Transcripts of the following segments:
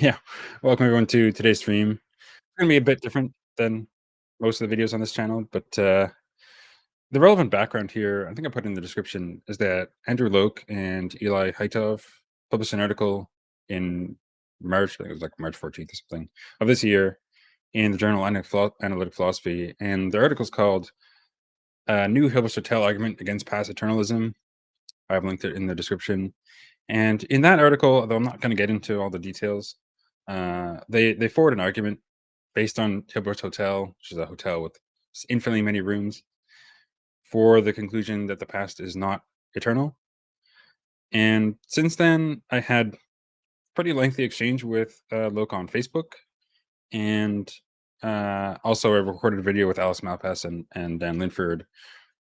Yeah, welcome everyone to today's stream. It's gonna be a bit different than most of the videos on this channel, but the relevant background here, I think I put in the description, is that Andrew Loke and Eli Haitov published an article in March, I think it was like March 14th or something, of this year in the journal Analytic Philosophy, and the article is called New Hilbert-Sotell Argument Against Past Eternalism. I've linked it in the description. And in that article, although I'm not going to get into all the details, they forward an argument based on Hilbert's Hotel, which is a hotel with infinitely many rooms, for the conclusion that the past is not eternal. And since then, I had pretty lengthy exchange with Loke on Facebook, and also I recorded a video with Alice Malpass and Dan Linford,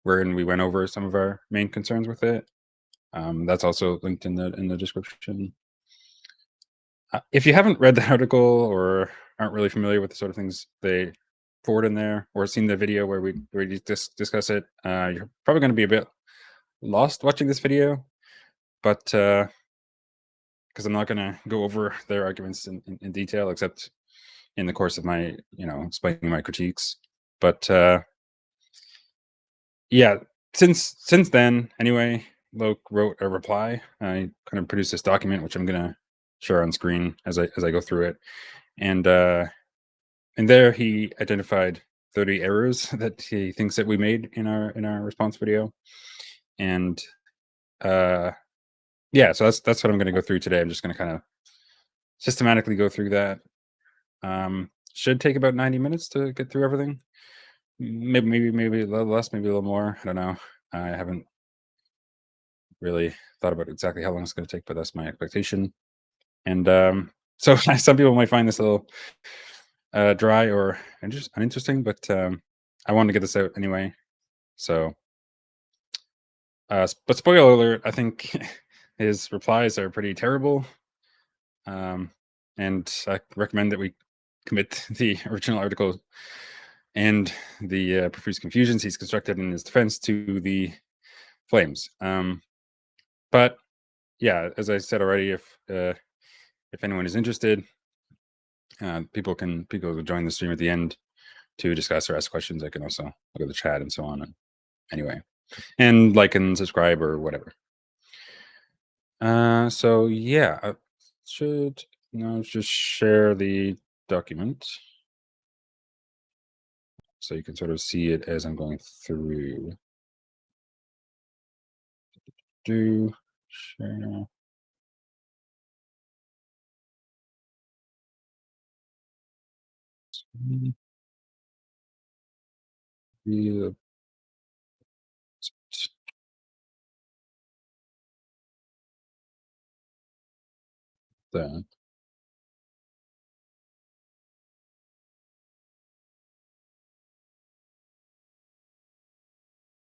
wherein we went over some of our main concerns with it. That's also linked in the description. If you haven't read the article or aren't really familiar with the sort of things they forward in there, or seen the video where we discuss it, you're probably going to be a bit lost watching this video. But because I'm not going to go over their arguments in detail, except in the course of my, explaining my critiques. But yeah, since then, anyway, Loke wrote a reply. I kind of produced this document, which I'm going to share on screen as I go through it, and there he identified 30 errors that he thinks that we made in our response video, and yeah, so that's what I'm going to go through today. I'm just going to kind of systematically go through that. Should take about 90 minutes to get through everything. Maybe a little less, maybe a little more. I don't know. I haven't really thought about exactly how long it's going to take, but that's my expectation. And so some people might find this a little dry or uninteresting, but I wanted to get this out anyway. So, but spoiler alert, I think his replies are pretty terrible. And I recommend that we commit the original article and the profuse confusions he's constructed in his defense to the flames. But yeah, as I said already, if anyone is interested, people can join the stream at the end to discuss or ask questions. I can also look at the chat and so on. And anyway, and like and subscribe or whatever. So yeah, I should now just share the document so you can sort of see it as I'm going through. Do share. Yeah. That.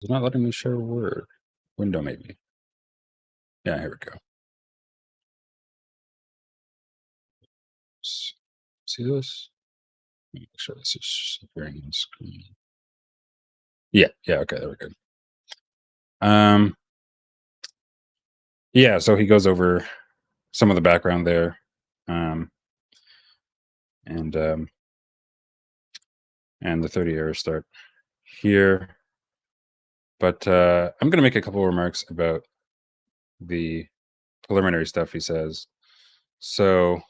It's not letting me share a word. Window, maybe. Yeah, here we go. See this? Make sure this is appearing on screen. Yeah, okay, there we go. Yeah, so he goes over some of the background there. And the 30 errors start here. But I'm going to make a couple of remarks about the preliminary stuff he says. So,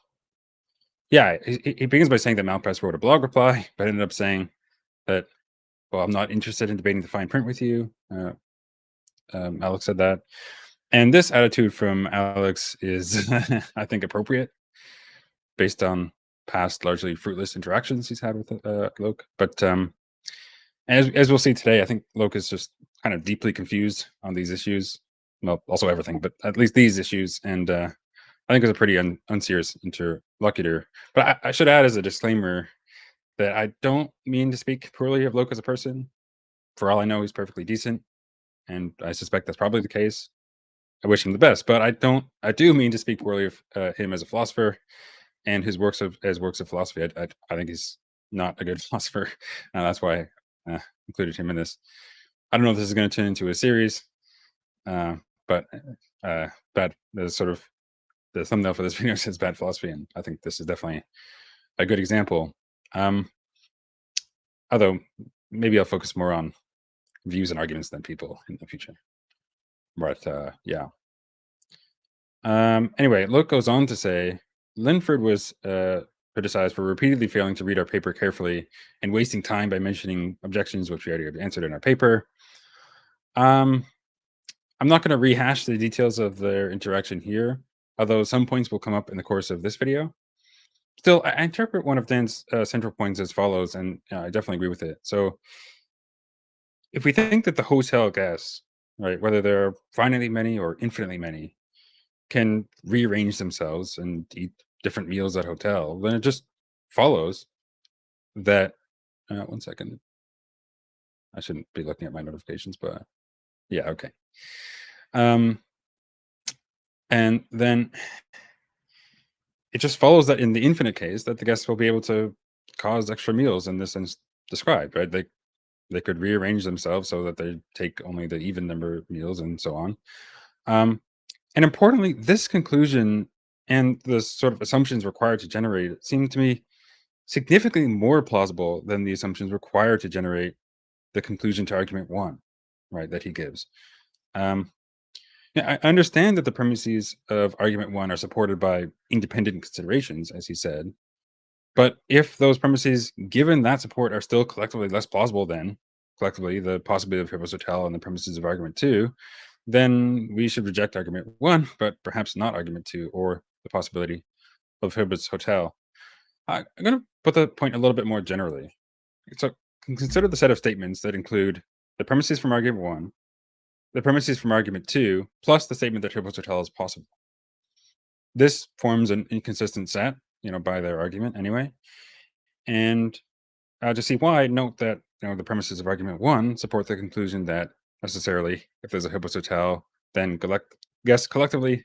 yeah, he begins by saying that Malpass wrote a blog reply, but ended up saying that, well, I'm not interested in debating the fine print with you. Alex said that. And this attitude from Alex is, I think, appropriate based on past largely fruitless interactions he's had with Loke. But as we'll see today, I think Loke is just kind of deeply confused on these issues. Well, also everything, but at least these issues. And I think it's a pretty unserious interlocutor. But I should add as a disclaimer that I don't mean to speak poorly of Loke as a person. For all I know, he's perfectly decent, and I suspect that's probably the case. I wish him the best, but I do mean to speak poorly of him as a philosopher and his works of philosophy. I think he's not a good philosopher. That's why I included him in this. I don't know if this is going to turn into a series, but that is sort of the thumbnail for this video says bad philosophy, and I think this is definitely a good example. Um, although maybe I'll focus more on views and arguments than people in the future. But yeah. Anyway, Loke goes on to say Linford was criticized for repeatedly failing to read our paper carefully and wasting time by mentioning objections which we already answered in our paper. Um, I'm not going to rehash the details of their interaction here, although some points will come up in the course of this video. Still, I interpret one of Dan's central points as follows, and I definitely agree with it. So, if we think that the hotel guests, right, whether there are finitely many or infinitely many, can rearrange themselves and eat different meals at hotel, then it just follows that. One second, I shouldn't be looking at my notifications, but yeah, okay. Um, and then it just follows that in the infinite case, that the guests will be able to cause extra meals in this sense described, right? They could rearrange themselves so that they take only the even number of meals and so on. Um, and importantly, this conclusion and the sort of assumptions required to generate it seem to me significantly more plausible than the assumptions required to generate the conclusion to argument one, right? That he gives. Um, yeah, I understand that the premises of argument one are supported by independent considerations, as he said. But if those premises, given that support, are still collectively less plausible than collectively the possibility of Hippos Hotel and the premises of argument two, then we should reject argument one, but perhaps not argument two or the possibility of Hibbot's Hotel. I'm going to put the point a little bit more generally. So consider the set of statements that include the premises from argument one, the premises from argument two, plus the statement that Hibbot's Hotel is possible. This forms an inconsistent set, by their argument anyway. And to see why, note that the premises of argument one support the conclusion that necessarily, if there's a Hippos Hotel, then guests collectively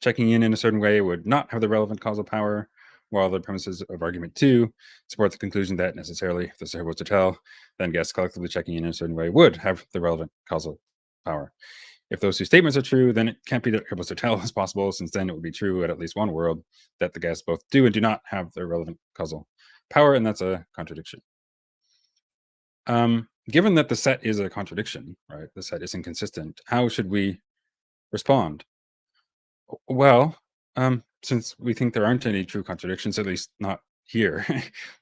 checking in a certain way would not have the relevant causal power, while the premises of argument two support the conclusion that necessarily, if there's a Hippos Hotel, then guests collectively checking in a certain way would have the relevant causal power. If those two statements are true, then it can't be that Hippos Hotel is possible, since then it would be true at least one world that the guests both do and do not have the relevant causal power, and that's a contradiction. Given that the set is a contradiction, right? The set is inconsistent. How should we respond? Well, since we think there aren't any true contradictions, at least not here,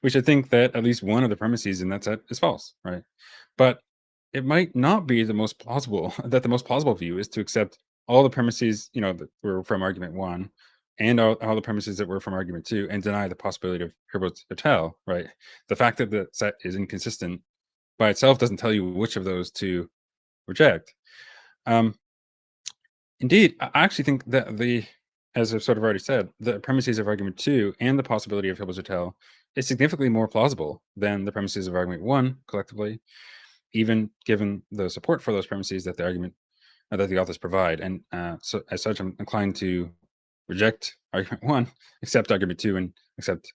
we should think that at least one of the premises in that set is false, right? But it might not be the most plausible. That the most plausible view is to accept all the premises, that were from argument one, and all the premises that were from argument two, and deny the possibility of Herbert's Hotel, right? The fact that the set is inconsistent by itself doesn't tell you which of those to reject. Um, Indeed, I actually think that as I've sort of already said, the premises of argument two and the possibility of Hilbert's Hotel is significantly more plausible than the premises of argument one collectively, even given the support for those premises that the argument that the authors provide. And so, as such, I'm inclined to reject argument one, accept argument two, and accept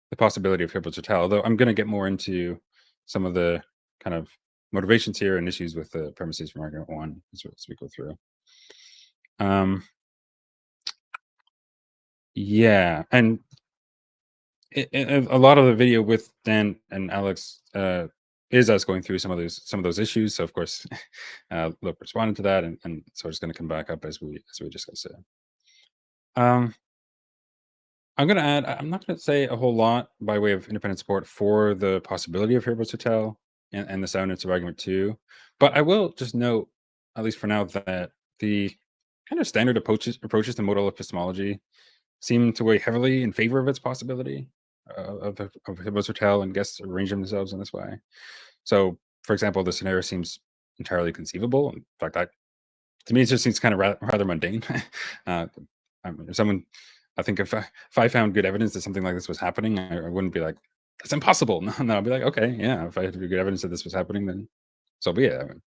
the possibility of Hilbert's Hotel. Although I'm going to get more into some of the kind of motivations here and issues with the premises from argument one as we go through. Yeah, and a lot of the video with Dan and Alex is us going through some of those issues. So of course, Look responded to that, and so it's going to come back up as we discuss it. I'm going to add. I'm not going to say a whole lot by way of independent support for the possibility of Herbert's Hotel and the soundness of argument two, but I will just note, at least for now, that the kind of standard approaches to modal epistemology seem to weigh heavily in favor of its possibility of Herbert's Hotel and guests arranging themselves in this way. So, for example, the scenario seems entirely conceivable. In fact, to me, it just seems kind of rather mundane. uh, if someone, I think if I found good evidence that something like this was happening, I wouldn't be like, "That's impossible." No, I'd be like, "Okay, yeah, if I had good evidence that this was happening, then so be it." I mean,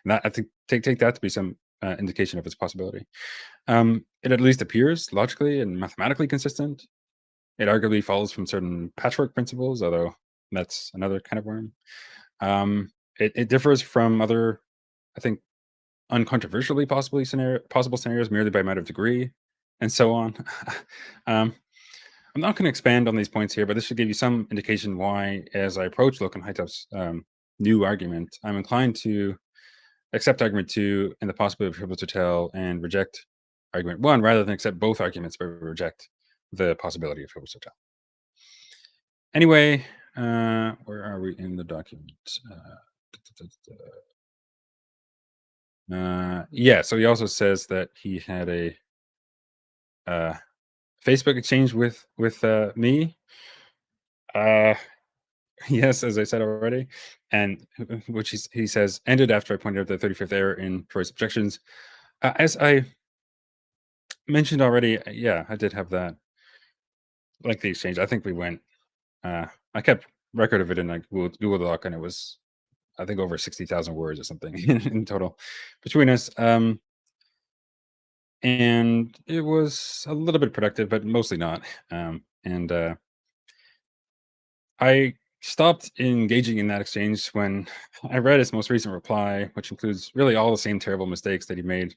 and I think take that to be some indication of its possibility. It at least appears logically and mathematically consistent. It arguably follows from certain patchwork principles, although that's another kind of worm. It differs from other, I think, uncontroversially possible scenarios merely by amount of degree, and so on. um, I'm not going to expand on these points here, but this should give you some indication why, as I approach Loke and Hightop's new argument, I'm inclined to accept argument two and the possibility of triple total and reject argument one, rather than accept both arguments but reject the possibility of triple total. Anyway, where are we in the document? Yeah, so he also says that he had a uh, Facebook exchange with me. Uh, yes, as I said already, and which he says ended after I pointed out the 35th error in Troy's objections. As I mentioned already, yeah, I did have that lengthy exchange. I think we went. I kept record of it in like Google Doc, and it was I think over 60,000 words or something in total between us. And it was a little bit productive, but mostly not. And I stopped engaging in that exchange when I read his most recent reply, which includes really all the same terrible mistakes that he made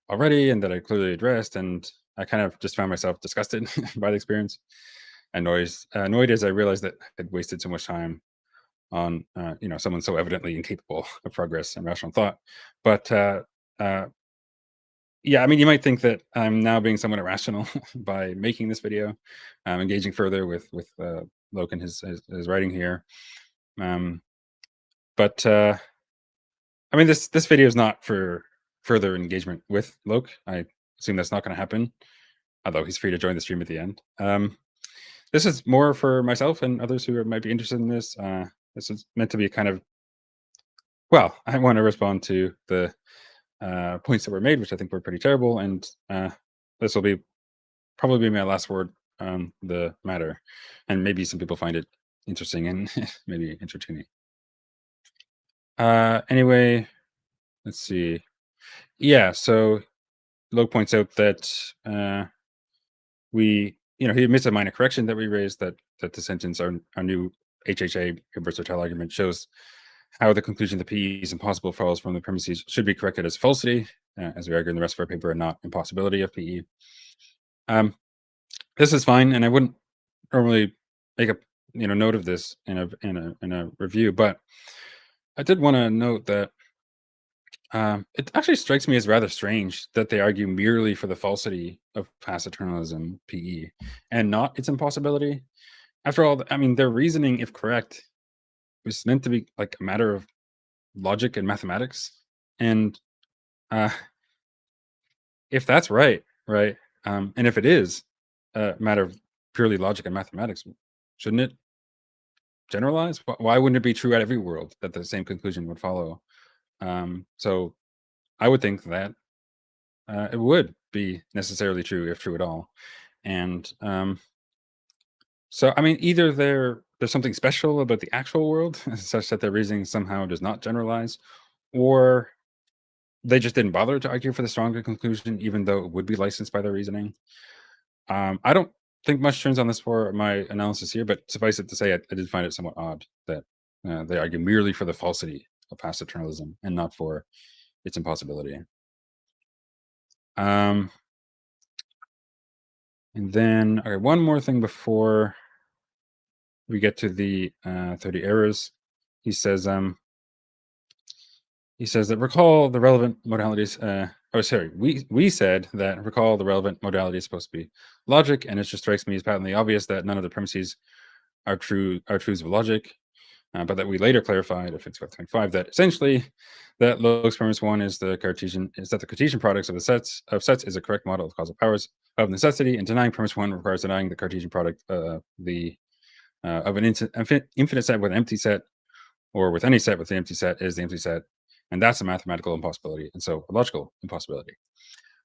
already and that I clearly addressed. And I kind of just found myself disgusted by the experience, annoyed as I realized that I'd wasted so much time on someone so evidently incapable of progress and rational thought. But uh, yeah, I mean, you might think that I'm now being somewhat irrational by making this video, engaging further with Loke and his writing here. Um, but I mean, this video is not for further engagement with Loke. I assume that's not going to happen, although he's free to join the stream at the end. This is more for myself and others who might be interested in this. This is meant to be kind of I want to respond to the points that were made, which I think were pretty terrible, and this will be probably be my last word on the matter, and maybe some people find it interesting and maybe entertaining. Anyway, let's see. Yeah, so Loke points out that he admits a minor correction that we raised, that the sentence our new HHA versatile argument shows how the conclusion that PE is impossible follows from the premises should be corrected as falsity, as we argue in the rest of our paper, and not impossibility of PE. This is fine, and I wouldn't normally make a note of this in a review, but I did want to note that it actually strikes me as rather strange that they argue merely for the falsity of past eternalism PE and not its impossibility. After all, I mean, their reasoning, if correct, was meant to be like a matter of logic and mathematics, and uh, if that's right, and if it is a matter of purely logic and mathematics, shouldn't it generalize? Why wouldn't it be true at every world that the same conclusion would follow? So I would think that it would be necessarily true if true at all. And so, I mean, either there's something special about the actual world, such that their reasoning somehow does not generalize, or they just didn't bother to argue for the stronger conclusion, even though it would be licensed by their reasoning. I don't think much turns on this for my analysis here, but suffice it to say, I did find it somewhat odd that they argue merely for the falsity of past eternalism and not for its impossibility. Um, and then, okay, one more thing before we get to the 30 errors. He says, that recall the relevant modalities. We said that recall the relevant modality is supposed to be logic, and it just strikes me as patently obvious that none of the premises are truths of logic. But that we later clarified, if it's 25, that essentially that Loke's premise one is the Cartesian products of the sets is a correct model of causal powers of necessity, and denying premise one requires denying the Cartesian product of an infinite set with an empty set, or with any set with the empty set is the empty set, and that's a mathematical impossibility, and so a logical impossibility.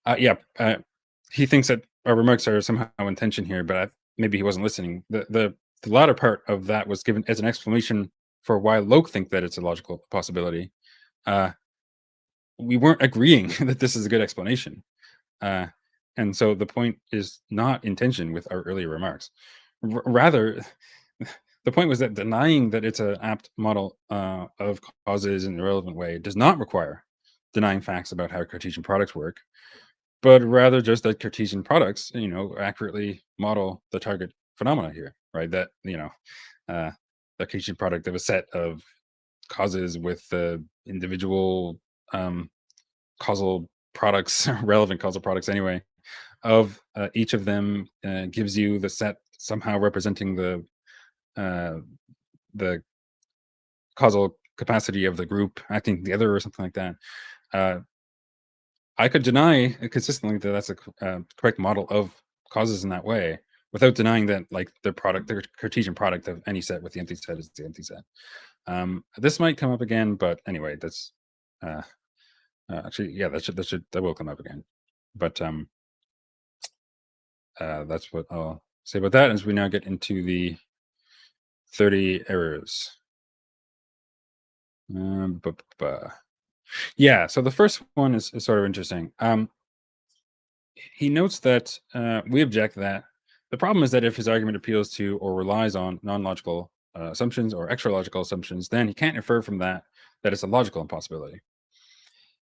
He thinks that our remarks are somehow in tension here, but maybe he wasn't listening. The latter part of that was given as an explanation for why Loke think that it's a logical possibility. We weren't agreeing that this is a good explanation. And so the point is not in tension with our earlier remarks. Rather, the point was that denying that it's an apt model of causes in a relevant way does not require denying facts about how Cartesian products work, but rather just that Cartesian products, accurately model the target phenomena here, right? That, uh, the Cartesian product of a set of causes with the individual um, causal products, relevant causal products anyway, of each of them gives you the set somehow representing uh, the causal capacity of the group acting together or something like that. Uh, I could deny consistently that that's a correct model of causes in that way without denying that like the Cartesian product of any set with the empty set is the empty set. This might come up again, but anyway, that's uh, actually, yeah, that will come up again. But that's what I'll say about that as we now get into the 30 errors. Yeah, so the first one is sort of interesting. He notes that we object that the problem is that if his argument appeals to or relies on non-logical assumptions or extra logical assumptions, then he can't infer from that it's a logical impossibility.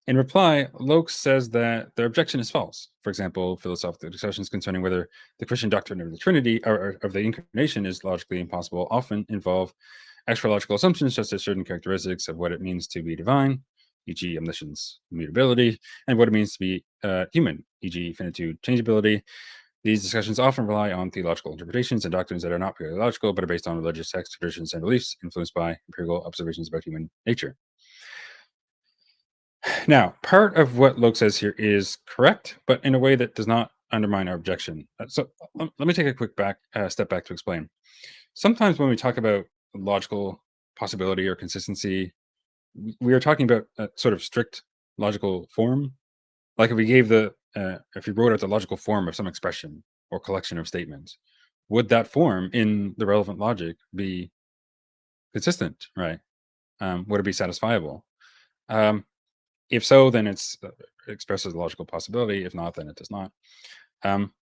In reply, Loke says that their objection is false. For example, philosophical discussions concerning whether the Christian doctrine of the Trinity or of the incarnation is logically impossible often involve extra logical assumptions, such as certain characteristics of what it means to be divine, e.g., omniscience, immutability, and what it means to be human, e.g., finitude, changeability. These discussions often rely on theological interpretations and doctrines that are not purely logical, but are based on religious texts, traditions, and beliefs influenced by empirical observations about human nature. Now, part of what Loke says here is correct, but in a way that does not undermine our objection. Let me take a quick step back to explain. Sometimes when we talk about logical possibility or consistency, we are talking about a sort of strict logical form. Like if we wrote out the logical form of some expression or collection of statements, would that form in the relevant logic be consistent? Right? Would it be satisfiable? Um, If so, then it expresses a logical possibility. If not, then it does not. Um,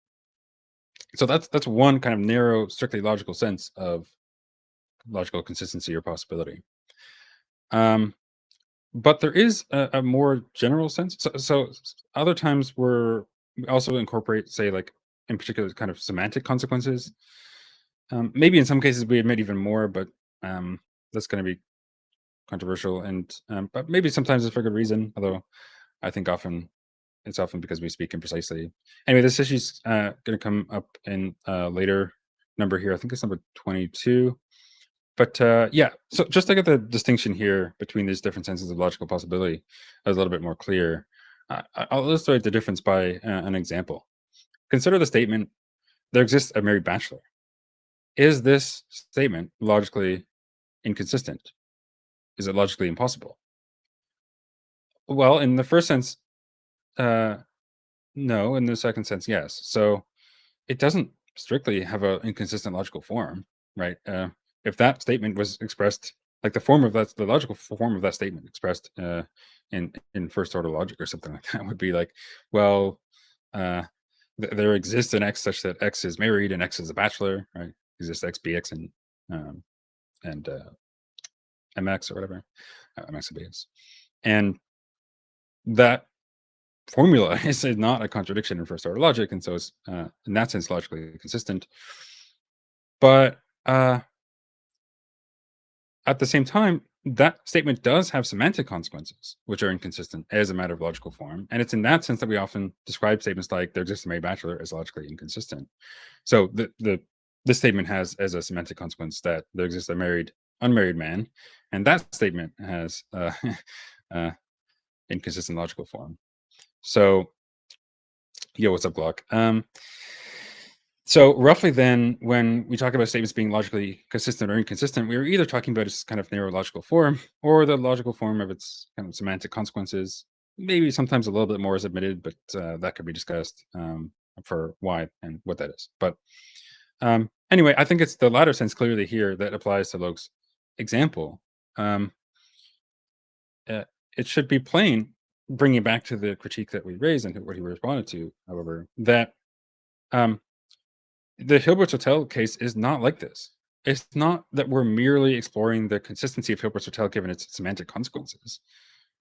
so that's one kind of narrow, strictly logical sense of logical consistency or possibility. Um, but there is a more general sense. Other times we also incorporate, say, like in particular, kind of semantic consequences. Maybe in some cases we admit even more, but that's going to be controversial, and but maybe sometimes it's for good reason. Although I think it's often because we speak imprecisely. Anyway, this issue's going to come up in a later number here. I think it's number 22. But yeah, so just to get the distinction here between these different senses of logical possibility is a little bit more clear, I'll illustrate the difference by an example. Consider the statement, there exists a married bachelor. Is this statement logically inconsistent? Is it logically impossible? Well, in the first sense, uh, no. In the second sense, yes. So it doesn't strictly have an inconsistent logical form, right? If that statement was expressed, like the logical form of that statement expressed in first order logic or something like that would be like, well, uh, there exists an X such that X is married and X is a bachelor, right? Exists X, BX, um, and MX or whatever, MX and BX, and that formula is not a contradiction in first order logic, and so it's in that sense logically consistent. But at the same time, that statement does have semantic consequences, which are inconsistent as a matter of logical form. And it's in that sense that we often describe statements like there exists a married bachelor as logically inconsistent. So this statement has as a semantic consequence that there exists a unmarried man, and that statement has uh, inconsistent logical form. So, yo, what's up, Glock? So roughly then, when we talk about statements being logically consistent or inconsistent, we are either talking about its kind of narrow logical form or the logical form of its kind of semantic consequences. Maybe sometimes a little bit more is admitted, but that could be discussed for why and what that is. But anyway, I think it's the latter sense clearly here that applies to Loke's example. Um, uh, it should be plain, bringing back to the critique that we raised and what he responded to, however, that um, the Hilbert's Hotel case is not like this. It's not that we're merely exploring the consistency of Hilbert's Hotel given its semantic consequences,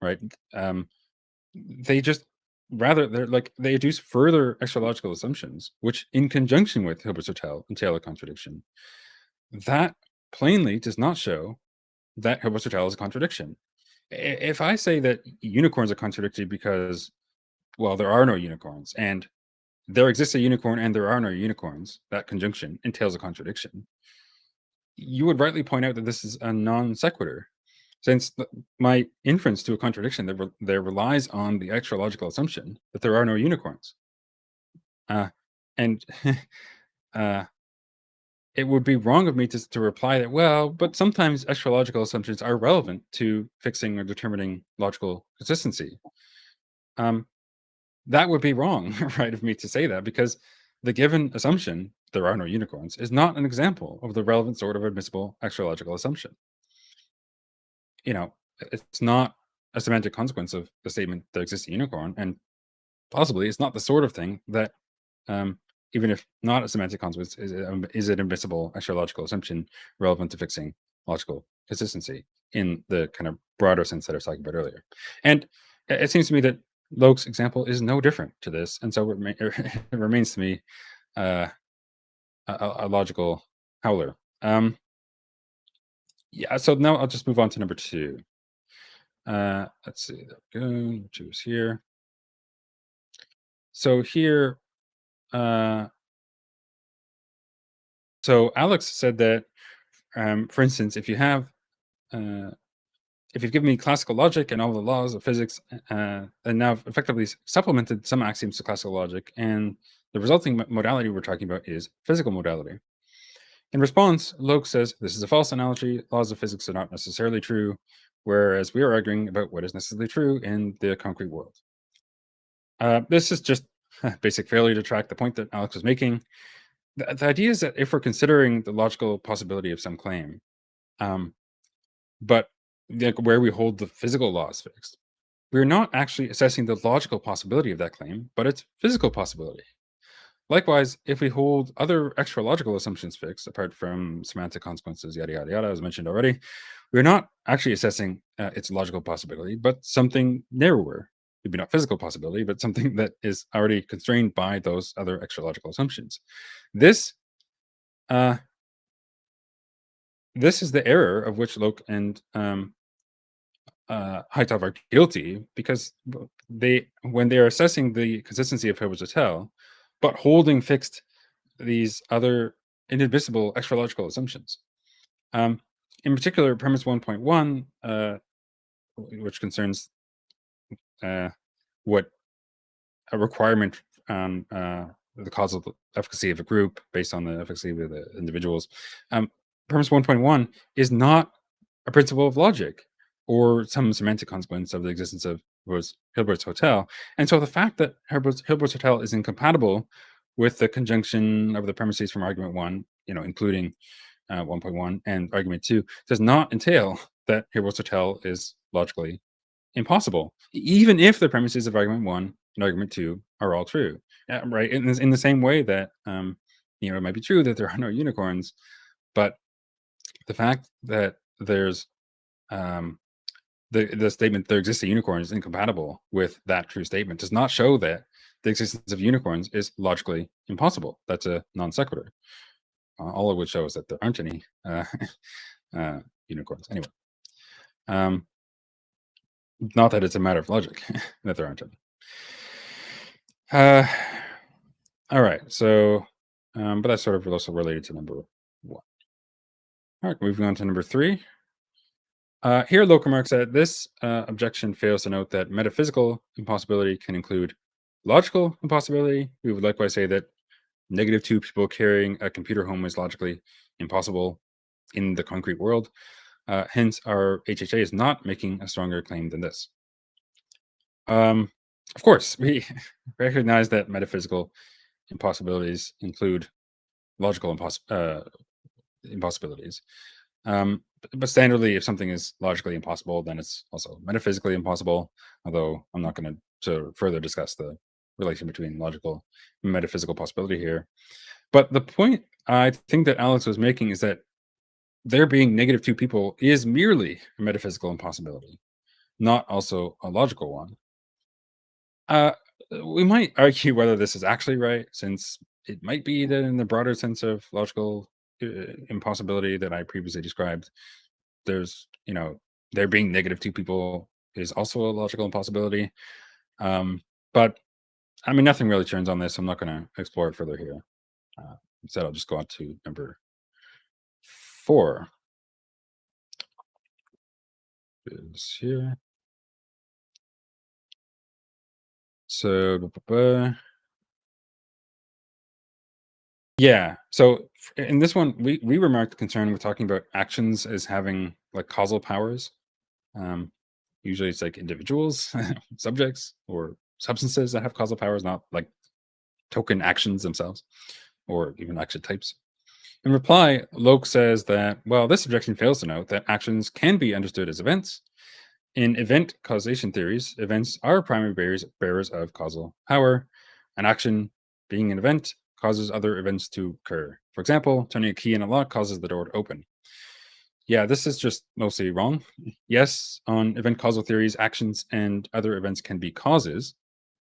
right? Um, they just Rather, they adduce further extralogical assumptions, which, in conjunction with Hilbert's Hotel and Taylor contradiction, that plainly does not show that Hilbert's Hotel is a contradiction. If I say that unicorns are contradictory because, well, there are no unicorns, and there exists a unicorn and there are no unicorns, that conjunction entails a contradiction. You would rightly point out that this is a non sequitur, since my inference to a contradiction there relies on the extralogical assumption that there are no unicorns. Uh, and uh, it would be wrong of me to reply that, well, but sometimes extralogical assumptions are relevant to fixing or determining logical consistency. Um, that would be wrong, right, of me to say that, because the given assumption, there are no unicorns, is not an example of the relevant sort of admissible extralogical assumption. You know, it's not a semantic consequence of the statement there exists a unicorn, and possibly it's not the sort of thing that, um, even if not a semantic consequence, is an admissible extralogical assumption relevant to fixing logical consistency in the kind of broader sense that I was talking about earlier. And it seems to me that Loke's example is no different to this, and so it remains to me uh, a logical howler. Yeah, so now I'll just move on to number two. Let's see, there we go. Choose here. So here, uh, so Alex said that, for instance, uh, if you've given me classical logic and all the laws of physics, and now I've effectively supplemented some axioms to classical logic, and the resulting modality we're talking about is physical modality. In response, Loke says this is a false analogy. Laws of physics are not necessarily true, whereas we are arguing about what is necessarily true in the concrete world. This is just basic failure to track the point that Alex was making. The idea is that if we're considering the logical possibility of some claim, um, but like where we hold the physical laws fixed, we're not actually assessing the logical possibility of that claim, but its physical possibility. Likewise, if we hold other extra logical assumptions fixed, apart from semantic consequences, yada, yada, yada, as mentioned already, we're not actually assessing its logical possibility, but something narrower. Maybe not physical possibility, but something that is already constrained by those other extra logical assumptions. This uh, this is the error of which Locke and Hightower are guilty, because when they are assessing the consistency of Hilbert's Hotel, but holding fixed these other inadmissible extralogical assumptions. In particular, premise 1.1, which concerns what a requirement on the causal efficacy of a group based on the efficacy of the individuals. Premise 1.1 is not a principle of logic or some semantic consequence of the existence of Hilbert's Hotel. And so the fact that Hilbert's Hotel is incompatible with the conjunction of the premises from argument one, including 1.1 and argument two, does not entail that Hilbert's Hotel is logically impossible, even if the premises of argument one and argument two are all true. Right. In the same way that, it might be true that there are no unicorns, but the fact that there's the statement there exists a unicorn is incompatible with that true statement does not show that the existence of unicorns is logically impossible. That's a non sequitur. All of which shows that there aren't any unicorns. Anyway, not that it's a matter of logic that there aren't any. All right. So, but that's sort of also related to number one. All right, moving on to number three. Here, Loke remarks that this objection fails to note that metaphysical impossibility can include logical impossibility. We would likewise say that negative two people carrying a computer home is logically impossible in the concrete world. Hence, our HHA is not making a stronger claim than this. Of course, we recognize that metaphysical impossibilities include logical impossibilities. But standardly, if something is logically impossible, then it's also metaphysically impossible. Although I'm not going to further discuss the relation between logical and metaphysical possibility here. But the point I think that Alex was making is that there being negative two people is merely a metaphysical impossibility, not also a logical one. We might argue whether this is actually right, since it might be that in the broader sense of logical impossibility that I previously described, there's, there being negative two people is also a logical impossibility. But I mean, nothing really turns on this. I'm not going to explore it further here. Uh, Instead, I'll just go on to number 4. Is here. So, yeah. So in this one, we remarked concern with talking about actions as having like causal powers. Um, Usually, it's like individuals, subjects, or substances that have causal powers, not like token actions themselves, or even action types. In reply, Loke says that, well, this objection fails to note that actions can be understood as events. In event causation theories, events are primary bearers of causal power. An action, being an event, causes other events to occur. For example, turning a key in a lock causes the door to open. Yeah, this is just mostly wrong. Yes, on event causal theories, actions and other events can be causes,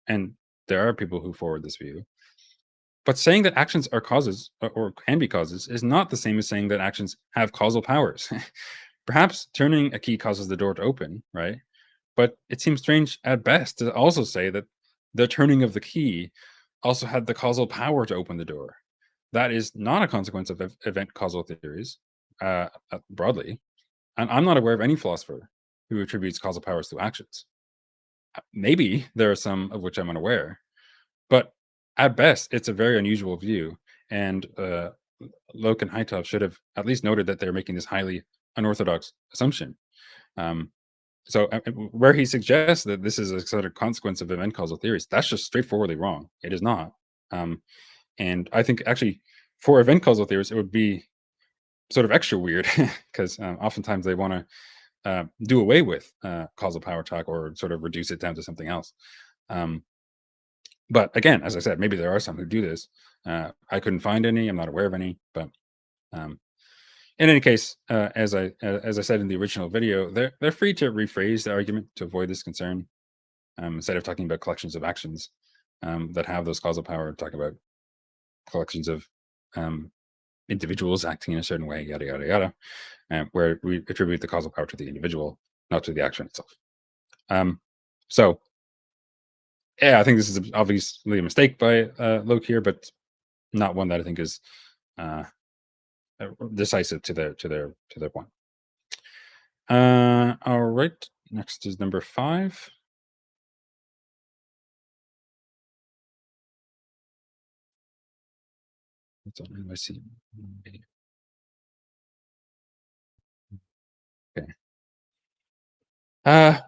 and there are people who forward this view. But saying that actions are causes or can be causes is not the same as saying that actions have causal powers. Perhaps turning a key causes the door to open, right? But it seems strange at best to also say that the turning of the key also had the causal power to open the door. That is not a consequence of event causal theories broadly. And I'm not aware of any philosopher who attributes causal powers to actions. Maybe there are some of which I'm unaware, but at best, it's a very unusual view. And Loke and Heitov should have at least noted that they're making this highly unorthodox assumption. Um, where he suggests that this is a sort of consequence of event causal theories, that's just straightforwardly wrong. It is not. Um, and I think actually for event causal theories, it would be sort of extra weird because oftentimes they want to do away with causal power talk or sort of reduce it down to something else. Um, but again, as I said, maybe there are some who do this. I couldn't find any. I'm not aware of any. But um, in any case, as I said in the original video, they're free to rephrase the argument to avoid this concern. Instead of talking about collections of actions that have those causal power, talk about collections of um, individuals acting in a certain way, yada yada yada, where we attribute the causal power to the individual, not to the action itself. Um, so yeah, I think this is obviously a mistake by Loke here, but not one that I think is uh, decisive to their point. All right. Next is number 5. What's on I see. Okay.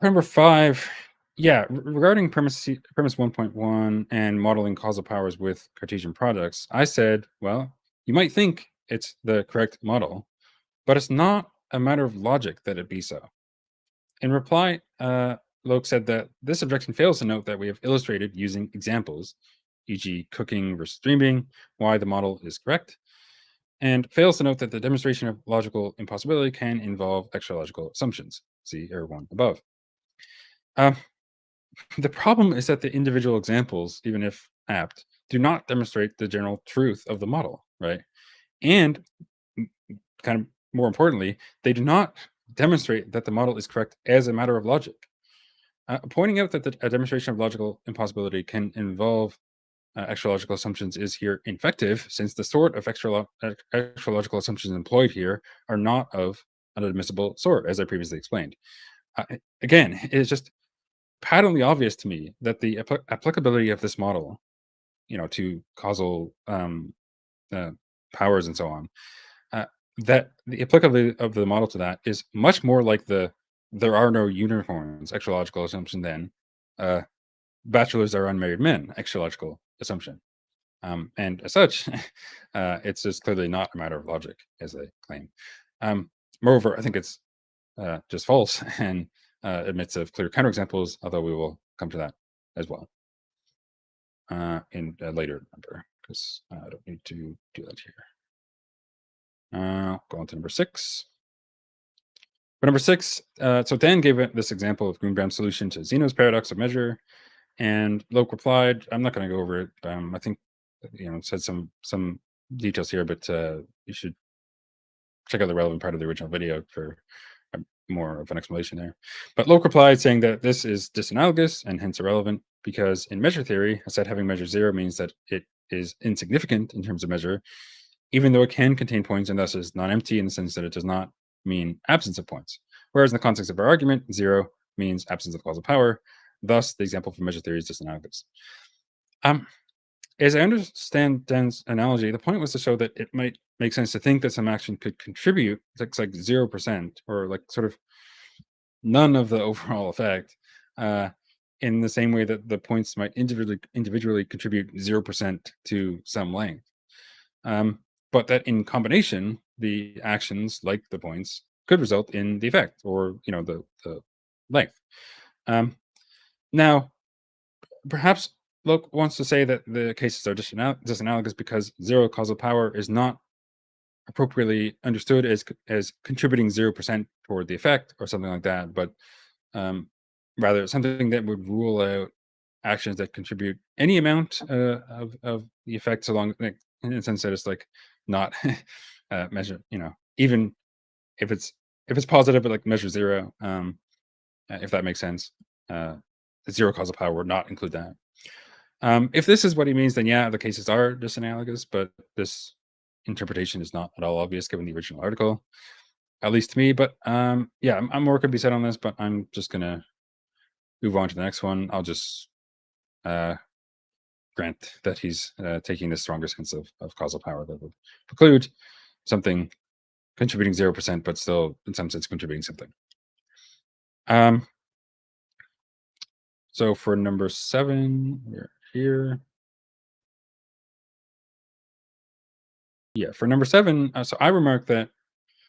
Number 5. Yeah, regarding premise 1.1 and modeling causal powers with Cartesian products, I said, well, you might think it's the correct model, but it's not a matter of logic that it be so. In reply, Loke said that this objection fails to note that we have illustrated using examples, e.g., cooking versus dreaming, why the model is correct, and fails to note that the demonstration of logical impossibility can involve extra logical assumptions. See error 1 above. Um, the problem is that the individual examples, even if apt, do not demonstrate the general truth of the model, right? And m- kind of more importantly, they do not demonstrate that the model is correct as a matter of logic. Pointing out that a demonstration of logical impossibility can involve extra logical assumptions is here infective, since the sort of extra logical assumptions employed here are not of an admissible sort, as I previously explained. Again, it is just patently obvious to me that the applicability of this model, to causal uh, powers and so on, uh, that the applicability of the model to that is much more like the there are no unicorns extra logical assumption than uh, bachelors are unmarried men extra logical assumption. And as such, it's just clearly not a matter of logic, as they claim. Um, Moreover, I think it's just false and admits of clear counterexamples, although we will come to that as well in a later number, because I don't need to do that here. Go on to number 6. For number 6, so Dan gave this example of Greenbaum's solution to Zeno's paradox of measure. And Loke replied, I'm not going to go over it. I think said some details here, but you should check out the relevant part of the original video for a, more of an explanation there. But Loke replied saying that this is disanalogous and hence irrelevant because in measure theory, a set having measure 0 means that it is insignificant in terms of measure, even though it can contain points and thus is non-empty in the sense that it does not mean absence of points. Whereas in the context of our argument, 0 means absence of causal power. Thus, the example for measure theory is disanalogous. As I understand Dan's analogy, the point was to show that it might make sense to think that some action could contribute, like 0% or like sort of none of the overall effect, uh, in the same way that the points might individually contribute 0% to some length. Um, but that in combination, the actions like the points could result in the effect or the length. Um, Now, perhaps Locke wants to say that the cases are disanalogous because zero causal power is not appropriately understood as contributing 0% toward the effect or something like that, but um, rather something that would rule out actions that contribute any amount of the effect, so long, like, in the sense that it's like not measure, even if it's positive, but like measure 0, if that makes sense. Uh, the zero causal power would not include that. If this is what he means, then yeah, the cases are disanalogous, but this interpretation is not at all obvious given the original article, at least to me. But yeah, more could be said on this, but I'm just gonna move on to the next one. I'll just uh, grant that he's taking the stronger sense of causal power that would preclude something contributing 0%, but still in some sense contributing something. Um, so for number 7, we're here. Yeah, for number 7, so I remarked that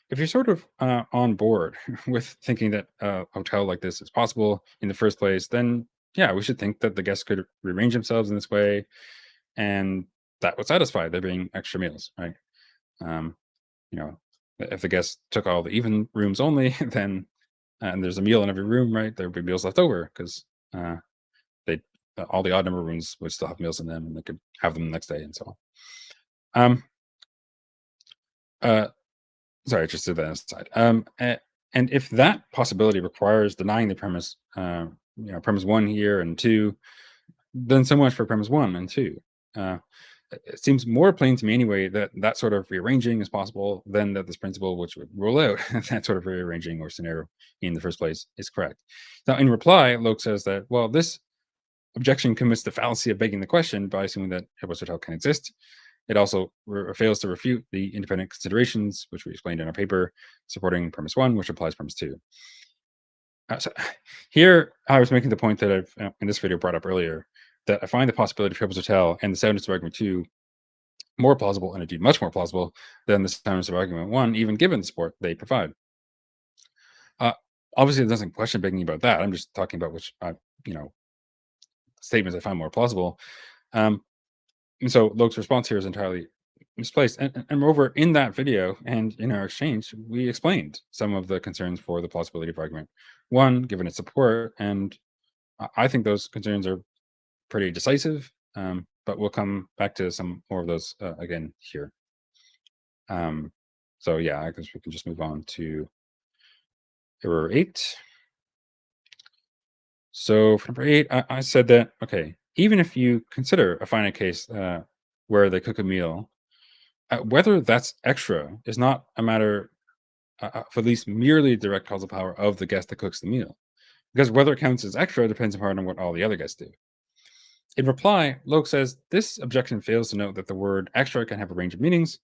if you're sort of on board with thinking that a hotel like this is possible in the first place, then yeah, we should think that the guests could rearrange themselves in this way, and that would satisfy there being extra meals, right? Um, you know, if the guests took all the even rooms only, then and there's a meal in every room, right? There would be meals left over because uh, they all the odd number rooms would still have meals in them, and they could have them the next day and so on. Uh, Sorry, I just did that aside. And if that possibility requires denying the premise, premise 1 here and 2, then so much for premise 1 and 2. Uh, it seems more plain to me anyway that that sort of rearranging is possible than that this principle, which would rule out that sort of rearranging or scenario in the first place, is correct. Now, in reply, Loke says that, well, this objection commits the fallacy of begging the question by assuming that Hippo's hotel can exist. It also fails to refute the independent considerations, which we explained in our paper, supporting premise 1, which applies premise 2. So here, I was making the point that I've in this video brought up earlier, that I find the possibility of Hippo's hotel and the soundness of argument 2 more plausible, and indeed much more plausible, than the soundness of argument 1, even given the support they provide. Uh, Obviously, it doesn't question begging about that. I'm just talking about which, statements I find more plausible. Um, And so Loke's response here is entirely misplaced. And moreover, in that video and in our exchange, we explained some of the concerns for the plausibility of argument 1, given its support. And I think those concerns are pretty decisive. But we'll come back to some more of those again here. So yeah, I guess we can just move on to error 8. So for number 8, I said that, okay, even if you consider a finite case where they cook a meal, whether that's extra is not a matter of at least merely direct causal power of the guest that cooks the meal, because whether it counts as extra depends in part on what all the other guests do. In reply, Loke says this objection fails to note that the word extra can have a range of meanings.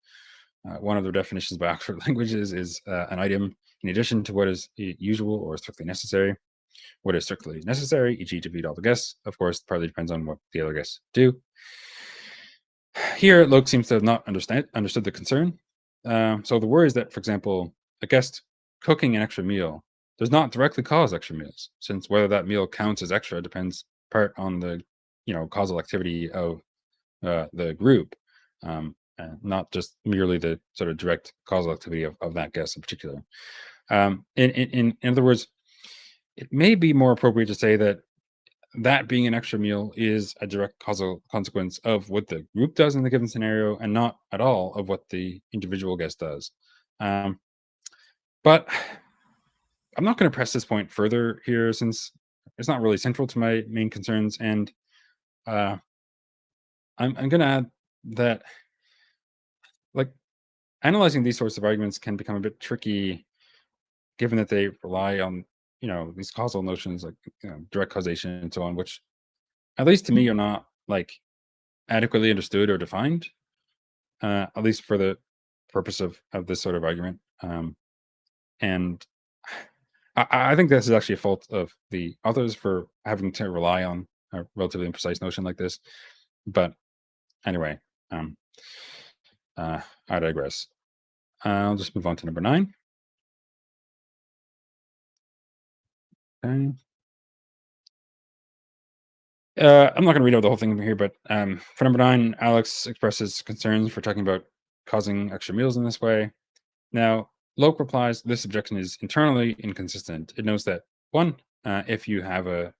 One of the definitions by Oxford Languages is an item in addition to what is usual or strictly necessary. What is strictly necessary, e.g., to feed all the guests, of course, partly depends on what the other guests do. Here, Loke seems to have not understood the concern. So the worry is that, for example, a guest cooking an extra meal does not directly cause extra meals, since whether that meal counts as extra depends part on the causal activity of the group, and not just merely the sort of direct causal activity of that guest in particular. In other words, it may be more appropriate to say that that being an extra meal is a direct causal consequence of what the group does in the given scenario and not at all of what the individual guest does. Um, but I'm not going to press this point further here since it's not really central to my main concerns. And uh, I'm going to add that, like, analyzing these sorts of arguments can become a bit tricky given that they rely on, these causal notions like, direct causation and so on, which at least to me are not like adequately understood or defined, at least for the purpose of this sort of argument. And I think this is actually a fault of the authors for having to rely on a relatively imprecise notion like this. But anyway, um, I digress. I'll just move on to number 9. Okay. I'm not going to read out the whole thing here, but for number 9, Alex expresses concerns for talking about causing extra meals in this way. Now, Loke replies, this objection is internally inconsistent. It notes that, one, if you have a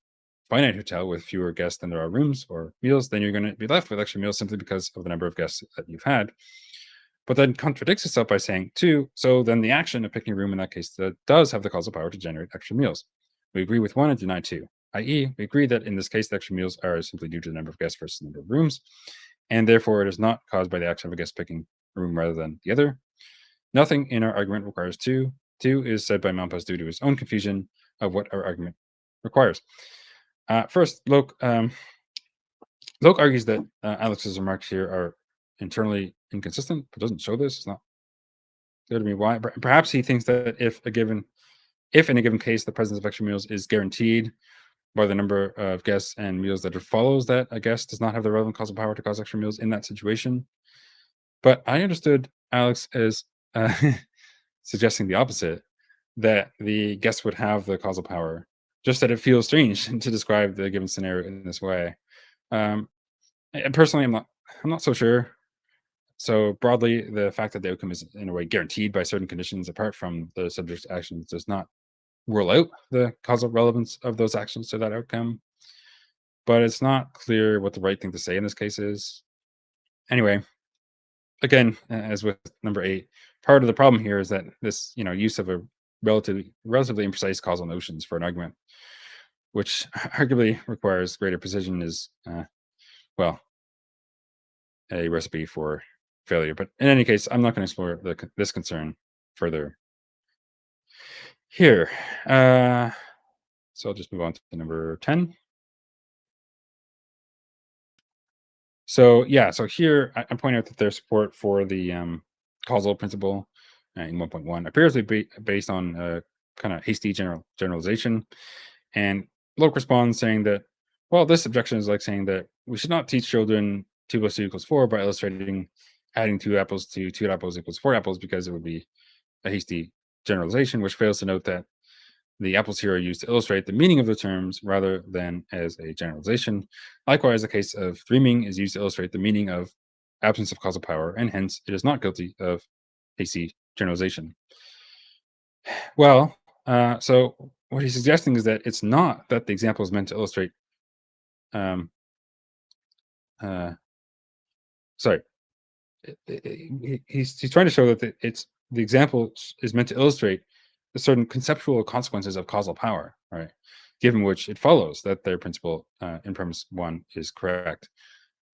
finite hotel with fewer guests than there are rooms or meals, then you're going to be left with extra meals simply because of the number of guests that you've had. But then contradicts itself by saying, two, so then the action of picking a room in that case that does have the causal power to generate extra meals. We agree with one and deny two, i.e., we agree that in this case, the extra meals are simply due to the number of guests versus the number of rooms, and therefore it is not caused by the action of a guest picking a room rather than the other. Nothing in our argument requires two. Two is said by Mampas due to his own confusion of what our argument requires. First, Loke argues that Alex's remarks here are internally inconsistent, but doesn't show this. It's not clear to me why. Perhaps he thinks that if in a given case the presence of extra meals is guaranteed by the number of guests and meals, that it follows that a guest does not have the relevant causal power to cause extra meals in that situation. But I understood Alex as uh, suggesting the opposite, that the guest would have the causal power, just that it feels strange to describe the given scenario in this way. Um, and personally, I'm not so sure. So broadly, the fact that the outcome is in a way guaranteed by certain conditions apart from the subject's actions does not rule out the causal relevance of those actions to that outcome. But it's not clear what the right thing to say in this case is. Anyway, again, as with number 8, part of the problem here is that this, use of a relatively imprecise causal notions for an argument, which arguably requires greater precision, is well, a recipe for failure. But in any case, I'm not going to explore this concern further here. So I'll just move on to number 10. So yeah, so here I'm pointing out that their support for the causal principle in 1.1 appears to be based on kind of hasty generalization. And Loke responds saying that, well, this objection is like saying that we should not teach children 2 plus 2 equals 4 by illustrating adding 2 apples to 2 apples equals 4 apples, because it would be a hasty generalization, which fails to note that the apples here are used to illustrate the meaning of the terms rather than as a generalization. Likewise, the case of dreaming is used to illustrate the meaning of absence of causal power, and hence it is not guilty of hasty generalization. Well, so what he's suggesting is that it's not that the example is meant to illustrate. Um, uh, sorry, he's trying to show that the example is meant to illustrate the certain conceptual consequences of causal power, right? Given which it follows that their principle in premise 1 is correct.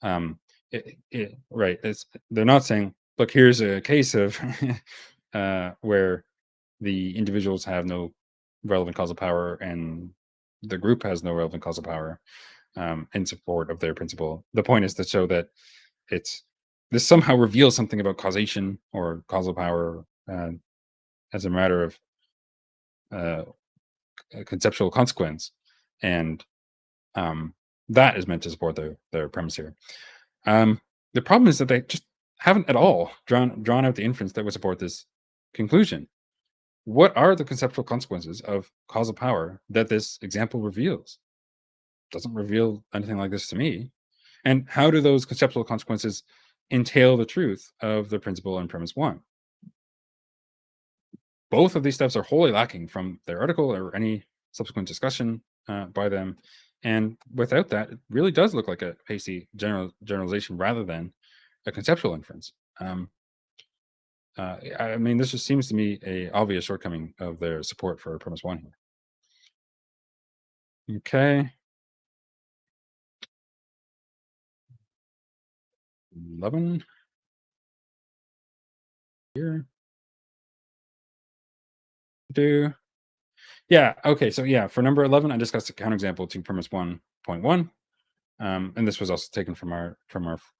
Right? They're not saying, look, here's a case of where the individuals have no relevant causal power and the group has no relevant causal power in support of their principle. The point is to show that it's this somehow reveals something about causation or causal power as a matter of uh, a conceptual consequence, and that is meant to support their premise here. The problem is that they just haven't at all drawn out the inference that would support this conclusion. What are the conceptual consequences of causal power that this example reveals? Doesn't reveal anything like this to me. And how do those conceptual consequences entail the truth of the principle in premise 1? Both of these steps are wholly lacking from their article or any subsequent discussion by them. And without that, it really does look like a hasty generalization rather than a conceptual inference. I mean, this just seems to me a obvious shortcoming of their support for premise one here. Okay, 11 here. Do yeah. Okay, so yeah, for number 11, I discussed a counterexample to premise 1.1. And this was also taken from our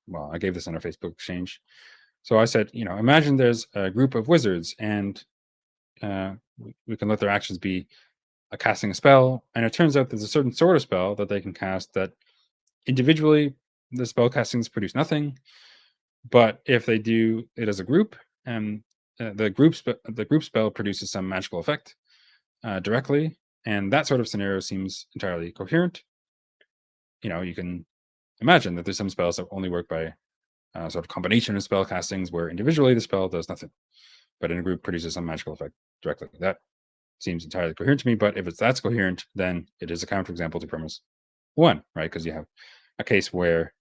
well, I gave this in our Facebook exchange. So I said, imagine there's a group of wizards, and we can let their actions be a casting a spell, and it turns out there's a certain sort of spell that they can cast that individually the spell castings produce nothing, but if they do it as a group, and the group spell produces some magical effect directly, and that sort of scenario seems entirely coherent. You can imagine that there's some spells that only work by sort of combination of spell castings where individually the spell does nothing, but in a group produces some magical effect directly. That seems entirely coherent to me. But if that's coherent, then it is a counterexample to premise one, right? Because you have a case where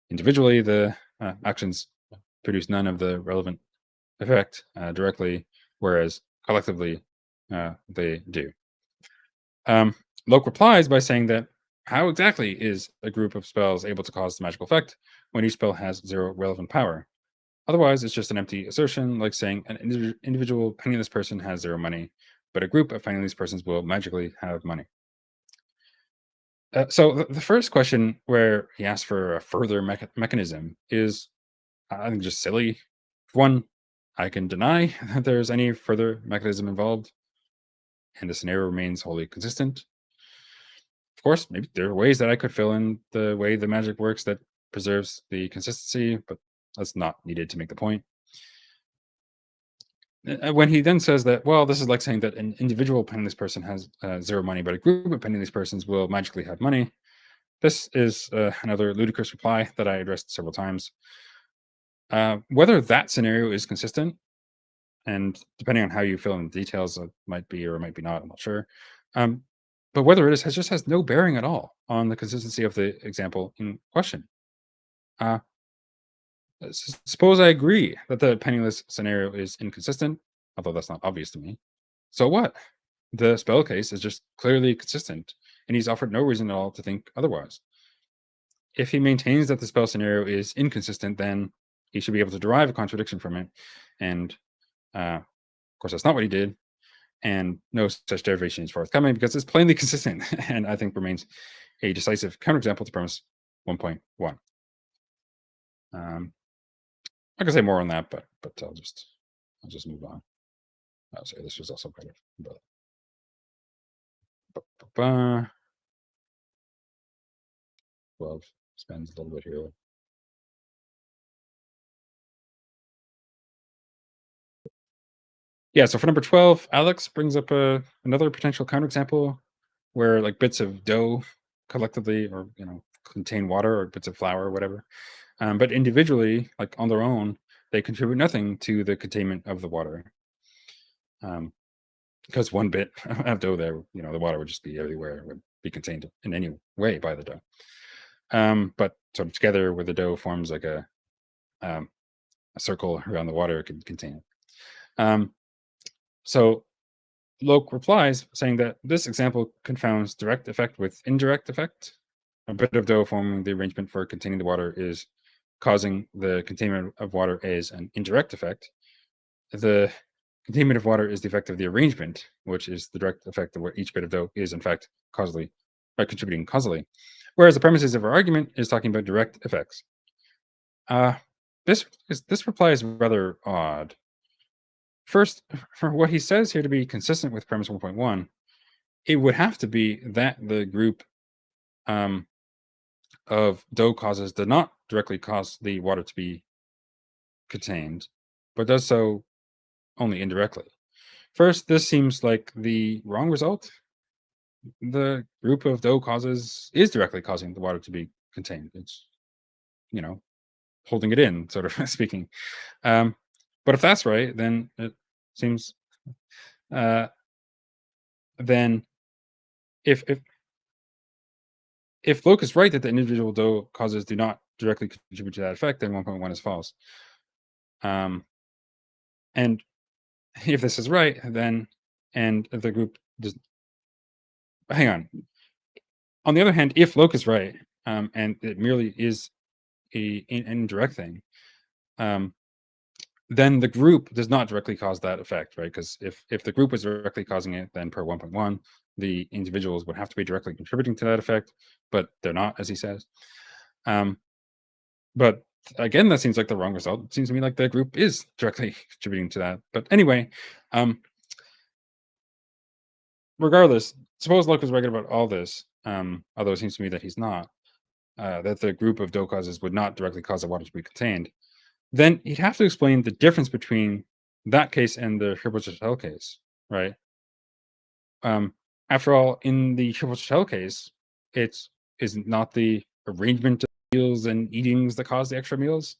individually the actions produce none of the relevant effect directly, whereas collectively they do. Um, Loke replies by saying that how exactly is a group of spells able to cause the magical effect when each spell has zero relevant power? Otherwise, it's just an empty assertion, like saying an individual penniless person has zero money, but a group of penniless persons will magically have money. So the first question, where he asks for a further mechanism, is I think just silly. One, I can deny that there's any further mechanism involved, and the scenario remains wholly consistent. Of course, maybe there are ways that I could fill in the way the magic works that preserves the consistency, but that's not needed to make the point. When he then says that, well, this is like saying that an individual penniless person has zero money, but a group of penniless persons will magically have money. This is another ludicrous reply that I addressed several times. Whether that scenario is consistent, and depending on how you fill in the details, it might be or might be not. I'm not sure. Um, but whether it is just has no bearing at all on the consistency of the example in question. Uh, Suppose I agree that the penniless scenario is inconsistent, although that's not obvious to me. So what? The spell case is just clearly consistent, and he's offered no reason at all to think otherwise. If he maintains that the spell scenario is inconsistent, then he should be able to derive a contradiction from it. And of course, that's not what he did. And no such derivation is forthcoming because it's plainly consistent, and I think remains a decisive counterexample to premise 1.1. I can say more on that, but I'll just move on. I'll say this was also better. But 12 spends a little bit here. Yeah, so for number 12, Alex brings up another potential counterexample where like bits of dough collectively or contain water, or bits of flour or whatever. But individually, like on their own, they contribute nothing to the containment of the water. Because one bit of dough there, the water would just be everywhere, it would be contained in any way by the dough. But sort of together with the dough forms like um, a circle around the water it could contain it. So Loke replies saying that this example confounds direct effect with indirect effect. A bit of dough forming the arrangement for containing the water is causing the containment of water as an indirect effect. The containment of water is the effect of the arrangement, which is the direct effect of what each bit of dough is, in fact, causally by contributing causally. Whereas the premises of our argument is talking about direct effects. Uh, this reply is rather odd. First, for what he says here to be consistent with premise 1.1, it would have to be that the group um, of dough causes did not directly cause the water to be contained, but does so only indirectly. First, this seems like the wrong result. The group of dough causes is directly causing the water to be contained. It's, you know, holding it in, sort of speaking. Um, but if that's right, then it seems uh, then if if Loke is right that the individual do causes do not directly contribute to that effect, then 1.1 is false. Um, and if this is right, then and if the group does hang on. On the other hand, if Loke is right, and it merely is an indirect thing, um, then the group does not directly cause that effect, right? Because if the group was directly causing it, then per 1.1, the individuals would have to be directly contributing to that effect, but they're not, as he says. Um, but again, that seems like the wrong result. It seems to me like the group is directly contributing to that. But anyway, um, regardless, suppose Luck was right about all this, although it seems to me that he's not, that the group of do causes would not directly cause the water to be contained. Then he'd have to explain the difference between that case and the Herbold-Chattel case, right? Um, After all, in the Herbold-Chattel case, it's is not the arrangement of meals and eatings that cause the extra meals,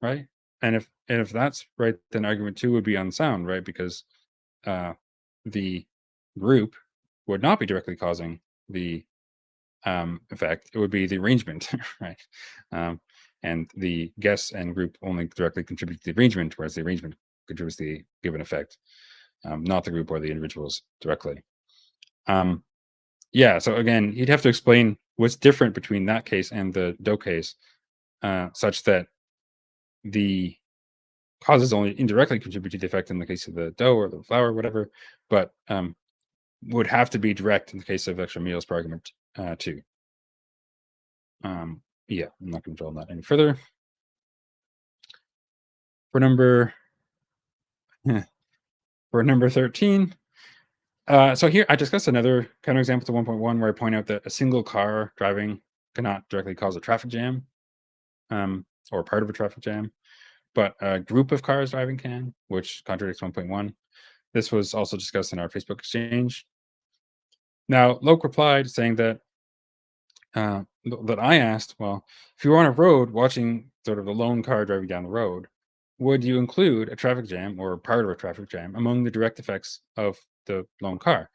right? And if that's right, then argument two would be unsound, right? Because uh, the group would not be directly causing the effect. It would be the arrangement, right? Um, and the guess and group only directly contribute to the arrangement, whereas the arrangement contributes to the given effect, not the group or the individuals directly. Um, yeah, so again, you'd have to explain what's different between that case and the dough case, such that the causes only indirectly contribute to the effect in the case of the dough or the flour, or whatever, but would have to be direct in the case of extra meals per argument too. Yeah, I'm not going to draw on that any further. For number for number 13, so here I discussed another counterexample to 1.1 where I point out that a single car driving cannot directly cause a traffic jam, or part of a traffic jam, but a group of cars driving can, which contradicts 1.1. This was also discussed in our Facebook exchange. Now, Loke replied saying that I asked, well, if you were on a road watching sort of the lone car driving down the road, would you include a traffic jam or part of a traffic jam among the direct effects of the lone car?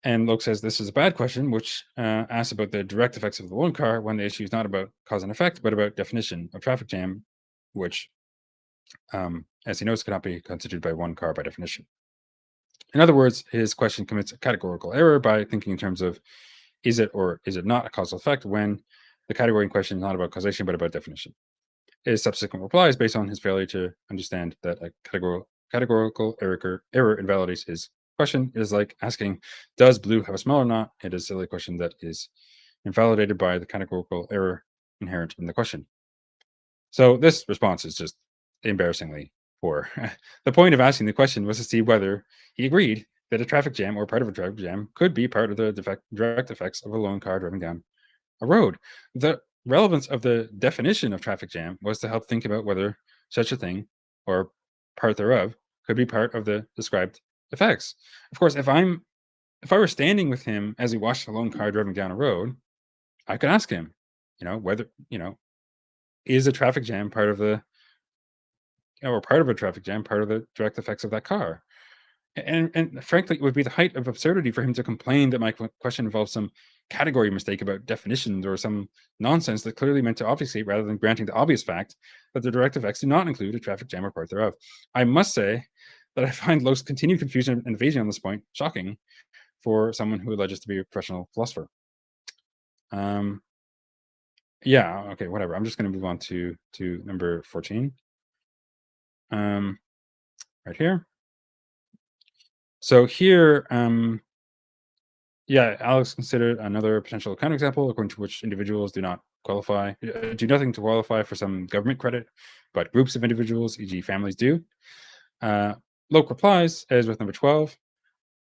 And Loke says this is a bad question, which asks about the direct effects of the lone car when the issue is not about cause and effect, but about definition of traffic jam, which, as he knows, cannot be constituted by one car by definition. In other words, his question commits a categorical error by thinking in terms of is it or is it not a causal effect when the category in question is not about causation but about definition. His subsequent reply is based on his failure to understand that a categorical error invalidates his question. It is like asking, does blue have a smell or not? It is a silly question that is invalidated by the categorical error inherent in the question. So this response is just embarrassingly poor. The point of asking the question was to see whether he agreed that a traffic jam or part of a traffic jam could be part of the direct effects of a lone car driving down a road. The relevance of the definition of traffic jam was to help think about whether such a thing or part thereof could be part of the described effects. Of course, if I were standing with him as he watched a lone car driving down a road, I could ask him, whether, is a traffic jam part of the or part of a traffic jam part of the direct effects of that car? And frankly, it would be the height of absurdity for him to complain that my question involves some category mistake about definitions or some nonsense that clearly meant to obfuscate rather than granting the obvious fact that the direct effects do not include a traffic jam or part thereof. I must say that I find Lowe's continued confusion and evasion on this point shocking for someone who alleges to be a professional philosopher. Um, yeah, okay, whatever. I'm just going to move on to number 14. Right here. So here, yeah, Alex considered another potential counterexample according to which individuals do nothing to qualify for some government credit, but groups of individuals, e.g., families, do. Uh, Loke replies, as with number 12,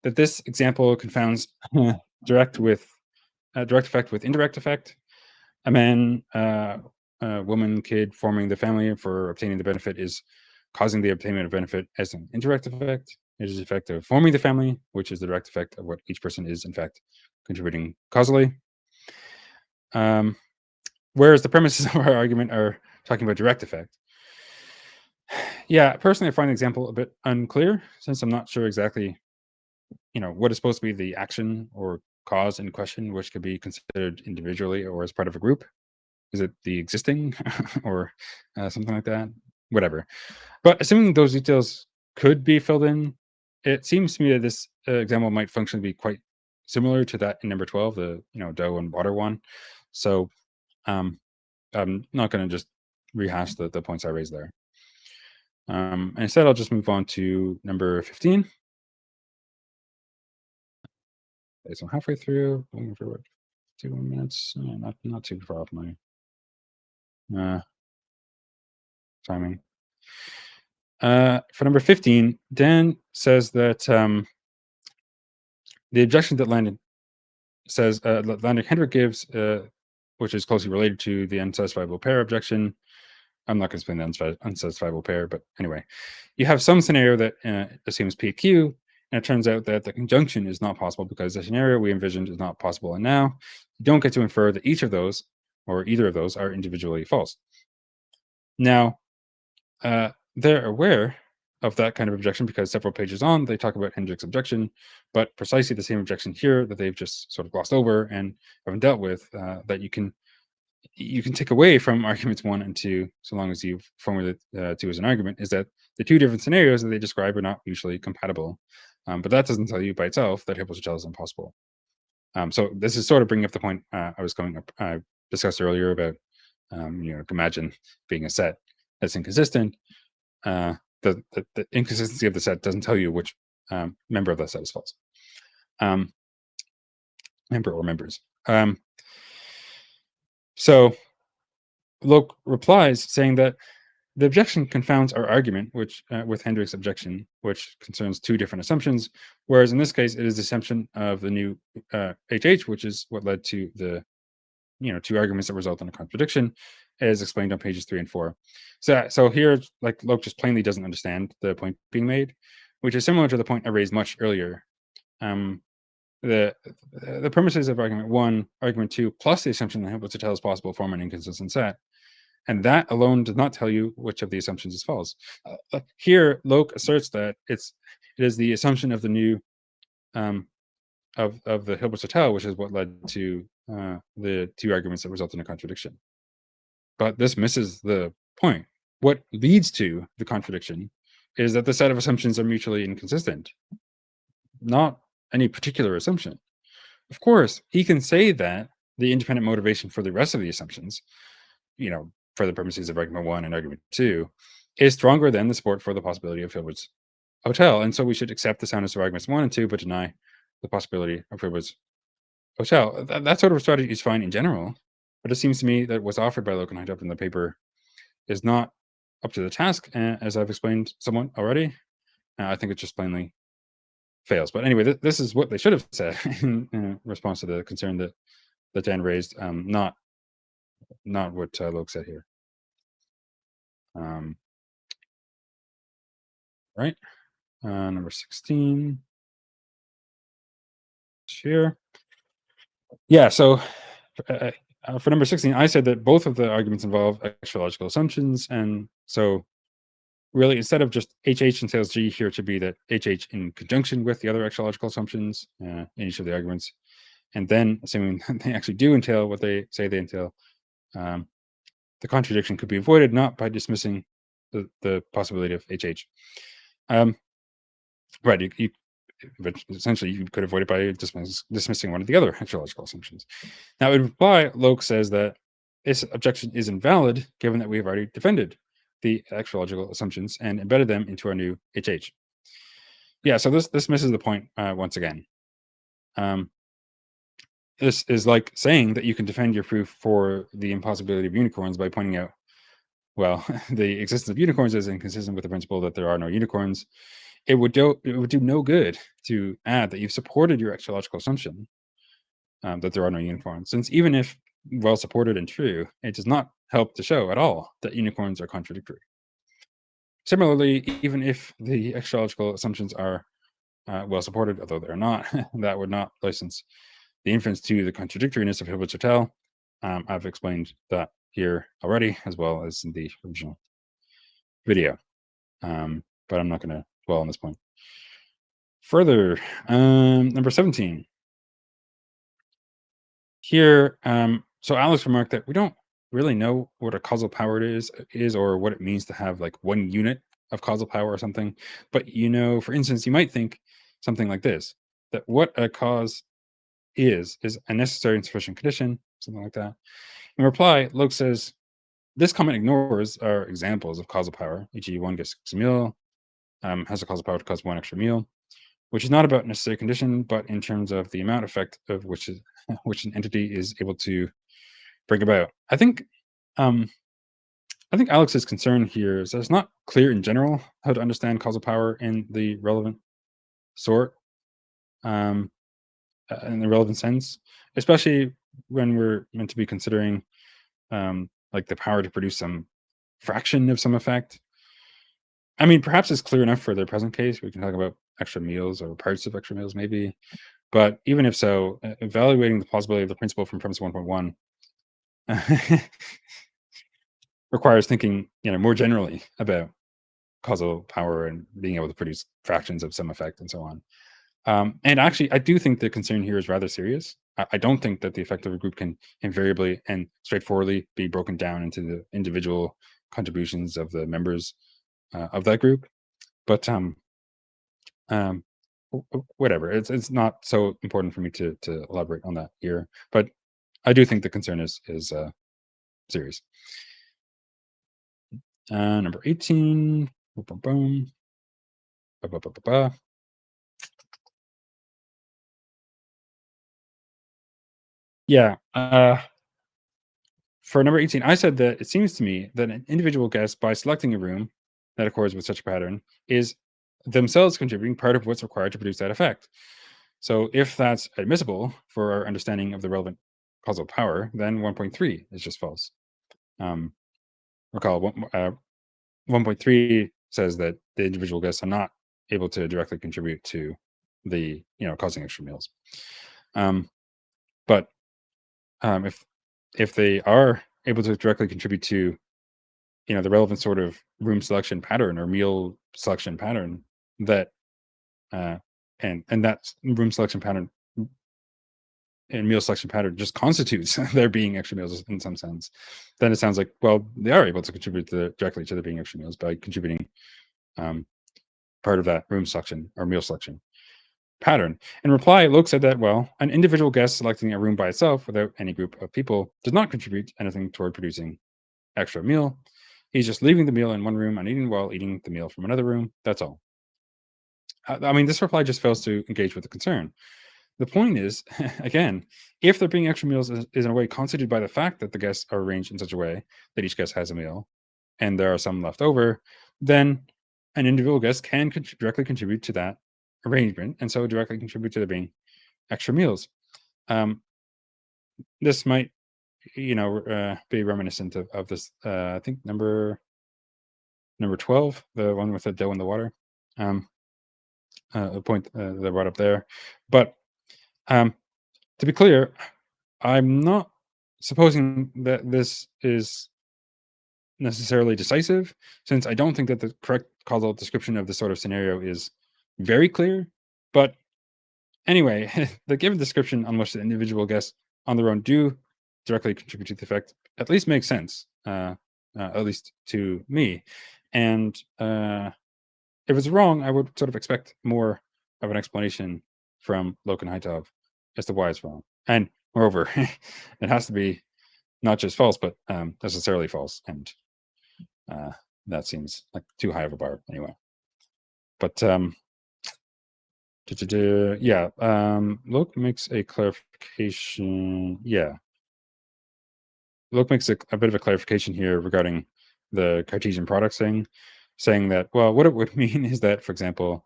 that this example confounds direct effect with indirect effect. A man, a woman, kid forming the family for obtaining the benefit is causing the obtainment of benefit as an indirect effect. It is the effect of forming the family, which is the direct effect of what each person is, in fact, contributing causally. Whereas the premises of our argument are talking about direct effect. Yeah, personally, I find the example a bit unclear since I'm not sure exactly, what is supposed to be the action or cause in question, which could be considered individually or as part of a group? Is it the existing or something like that? Whatever. But assuming those details could be filled in, it seems to me that this example might functionally be quite similar to that in number 12, the dough and water one. So um, I'm not going to just rehash the points I raised there. And instead, I'll just move on to number 15. Okay, so I'm halfway through. Looking for what, 2 minutes. Not too far off my uh, timing. For number 15, Dan says that the objection that Landon says, Landon Hendrick gives, which is closely related to the unsatisfiable pair objection. I'm not going to explain the unsatisfiable pair, but anyway, you have some scenario that assumes P Q, and it turns out that the conjunction is not possible because the scenario we envisioned is not possible. And now you don't get to infer that each of those or either of those are individually false. Now, they're aware of that kind of objection because several pages on, they talk about Hendrick's objection, but precisely the same objection here that they've just sort of glossed over and haven't dealt with, that you can take away from arguments 1 and 2, so long as you formulate 2 as an argument, is that the two different scenarios that they describe are not mutually compatible. But that doesn't tell you by itself that Hippo's is impossible. So this is sort of bringing up the point I discussed earlier about imagine being a set that's inconsistent. The inconsistency of the set doesn't tell you which member of that set is false. Member or members. So Loke replies saying that the objection confounds our argument, which with Hendrick's objection, which concerns two different assumptions, whereas in this case it is the assumption of the new HH, which is what led to the two arguments that result in a contradiction, as explained on pages 3 and 4. So here, like, Loke just plainly doesn't understand the point being made, which is similar to the point I raised much earlier. The premises of argument 1, argument 2, plus the assumption that Hippo's is possible form an inconsistent set. And that alone does not tell you which of the assumptions is false. Here, Loke asserts that it is the assumption of the new of the Hilbert Hotel, which is what led to the two arguments that result in a contradiction. But this misses the point. What leads to the contradiction is that the set of assumptions are mutually inconsistent, not any particular assumption. Of course, he can say that the independent motivation for the rest of the assumptions, for the purposes of argument 1 and argument 2, is stronger than the support for the possibility of Hilbert's Hotel. And so we should accept the soundness of arguments 1 and 2, but deny the possibility of Hilbert's Hotel. That sort of strategy is fine in general, but it seems to me that what's offered by Loke and Hindop in the paper is not up to the task, as I've explained somewhat already. I think it just plainly fails. But anyway, this is what they should have said in response to the concern that Dan raised, not what Loke said here. Right. Number 16. Here. Yeah, so for number 16, I said that both of the arguments involve extra logical assumptions. And so really, instead of just HH entails G, here it should be that HH in conjunction with the other extra logical assumptions in each of the arguments. And then, assuming they actually do entail what they say they entail, the contradiction could be avoided not by dismissing the possibility of HH. Right, but essentially you could avoid it by dismissing one of the other extra logical assumptions. Now, in reply, Loke says that this objection is invalid given that we have already defended the extra logical assumptions and embedded them into our new HH. Yeah, so this misses the point once again. This is like saying that you can defend your proof for the impossibility of unicorns by pointing out, well, the existence of unicorns is inconsistent with the principle that there are no unicorns. It would do no good to add that you've supported your extra logical assumption that there are no unicorns, since even if well supported and true, it does not help to show at all that unicorns are contradictory. Similarly, even if the extra logical assumptions are well supported, although they're not, that would not license the inference to the contradictoriness of Hilbert's Hotel. I've explained that here already, as well as in the original video, but I'm not going to dwell on this point further. Number 17. here, so Alex remarked that we don't really know what a causal power is or what it means to have like one unit of causal power or something. But for instance, you might think something like this: that what a cause is a necessary and sufficient condition, something like that. In reply, Loke says this comment ignores our examples of causal power, e.g., one gets a meal, has a causal power to cause one extra meal, which is not about necessary condition, but in terms of the amount effect of which is which an entity is able to bring about. Um, I think Alex's concern here is that it's not clear in general how to understand causal power in the relevant sort, um, in the relevant sense, especially when we're meant to be considering like the power to produce some fraction of some effect. I mean, perhaps it's clear enough for the present case. We can talk about extra meals or parts of extra meals, maybe. But even if so, evaluating the plausibility of the principle from premise 1.1 requires thinking, more generally about causal power and being able to produce fractions of some effect and so on. And actually, I do think the concern here is rather serious. I don't think that the effect of a group can invariably and straightforwardly be broken down into the individual contributions of the members of that group. But um, whatever, it's not so important for me to elaborate on that here. But I do think the concern is serious. Number 18. Boom, boom, boom. Ba, ba, ba, ba, ba. Yeah. For number 18, I said that it seems to me that an individual guess by selecting a room that accords with such a pattern is themselves contributing part of what's required to produce that effect. So if that's admissible for our understanding of the relevant causal power, then 1.3 is just false. Um, recall 1.3 says that the individual guests are not able to directly contribute to the causing extra meals. Um, but if they are able to directly contribute to the relevant sort of room selection pattern or meal selection pattern that uh, and that room selection pattern and meal selection pattern just constitutes there being extra meals in some sense, then it sounds like, well, they are able to contribute directly to there being extra meals by contributing um, part of that room selection or meal selection pattern. In reply, Loke said that, well, an individual guest selecting a room by itself without any group of people does not contribute anything toward producing extra meal. He's just leaving the meal in one room and eating while eating the meal from another room. That's all. I mean, this reply just fails to engage with the concern. The point is, again, if there being extra meals is in a way constituted by the fact that the guests are arranged in such a way that each guest has a meal and there are some left over, then an individual guest can directly contribute to that arrangement and so directly contribute to there being extra meals. Um, this might, be reminiscent of this, I think number 12, the one with the dough in the water. Um, a point that I brought up there. But um, to be clear, I'm not supposing that this is necessarily decisive, since I don't think that the correct causal description of this sort of scenario is very clear. But anyway, the given description on which the individual guests on their own do directly contribute to the effect at least makes sense, at least to me. And if it's wrong, I would sort of expect more of an explanation from Loke and Haitov as to why it's wrong. And moreover, it has to be not just false, but necessarily false. And uh, that seems like too high of a bar anyway. But yeah, Loke makes a clarification. Yeah, Loke makes a bit of a clarification here regarding the Cartesian product thing, saying that, well, what it would mean is that, for example,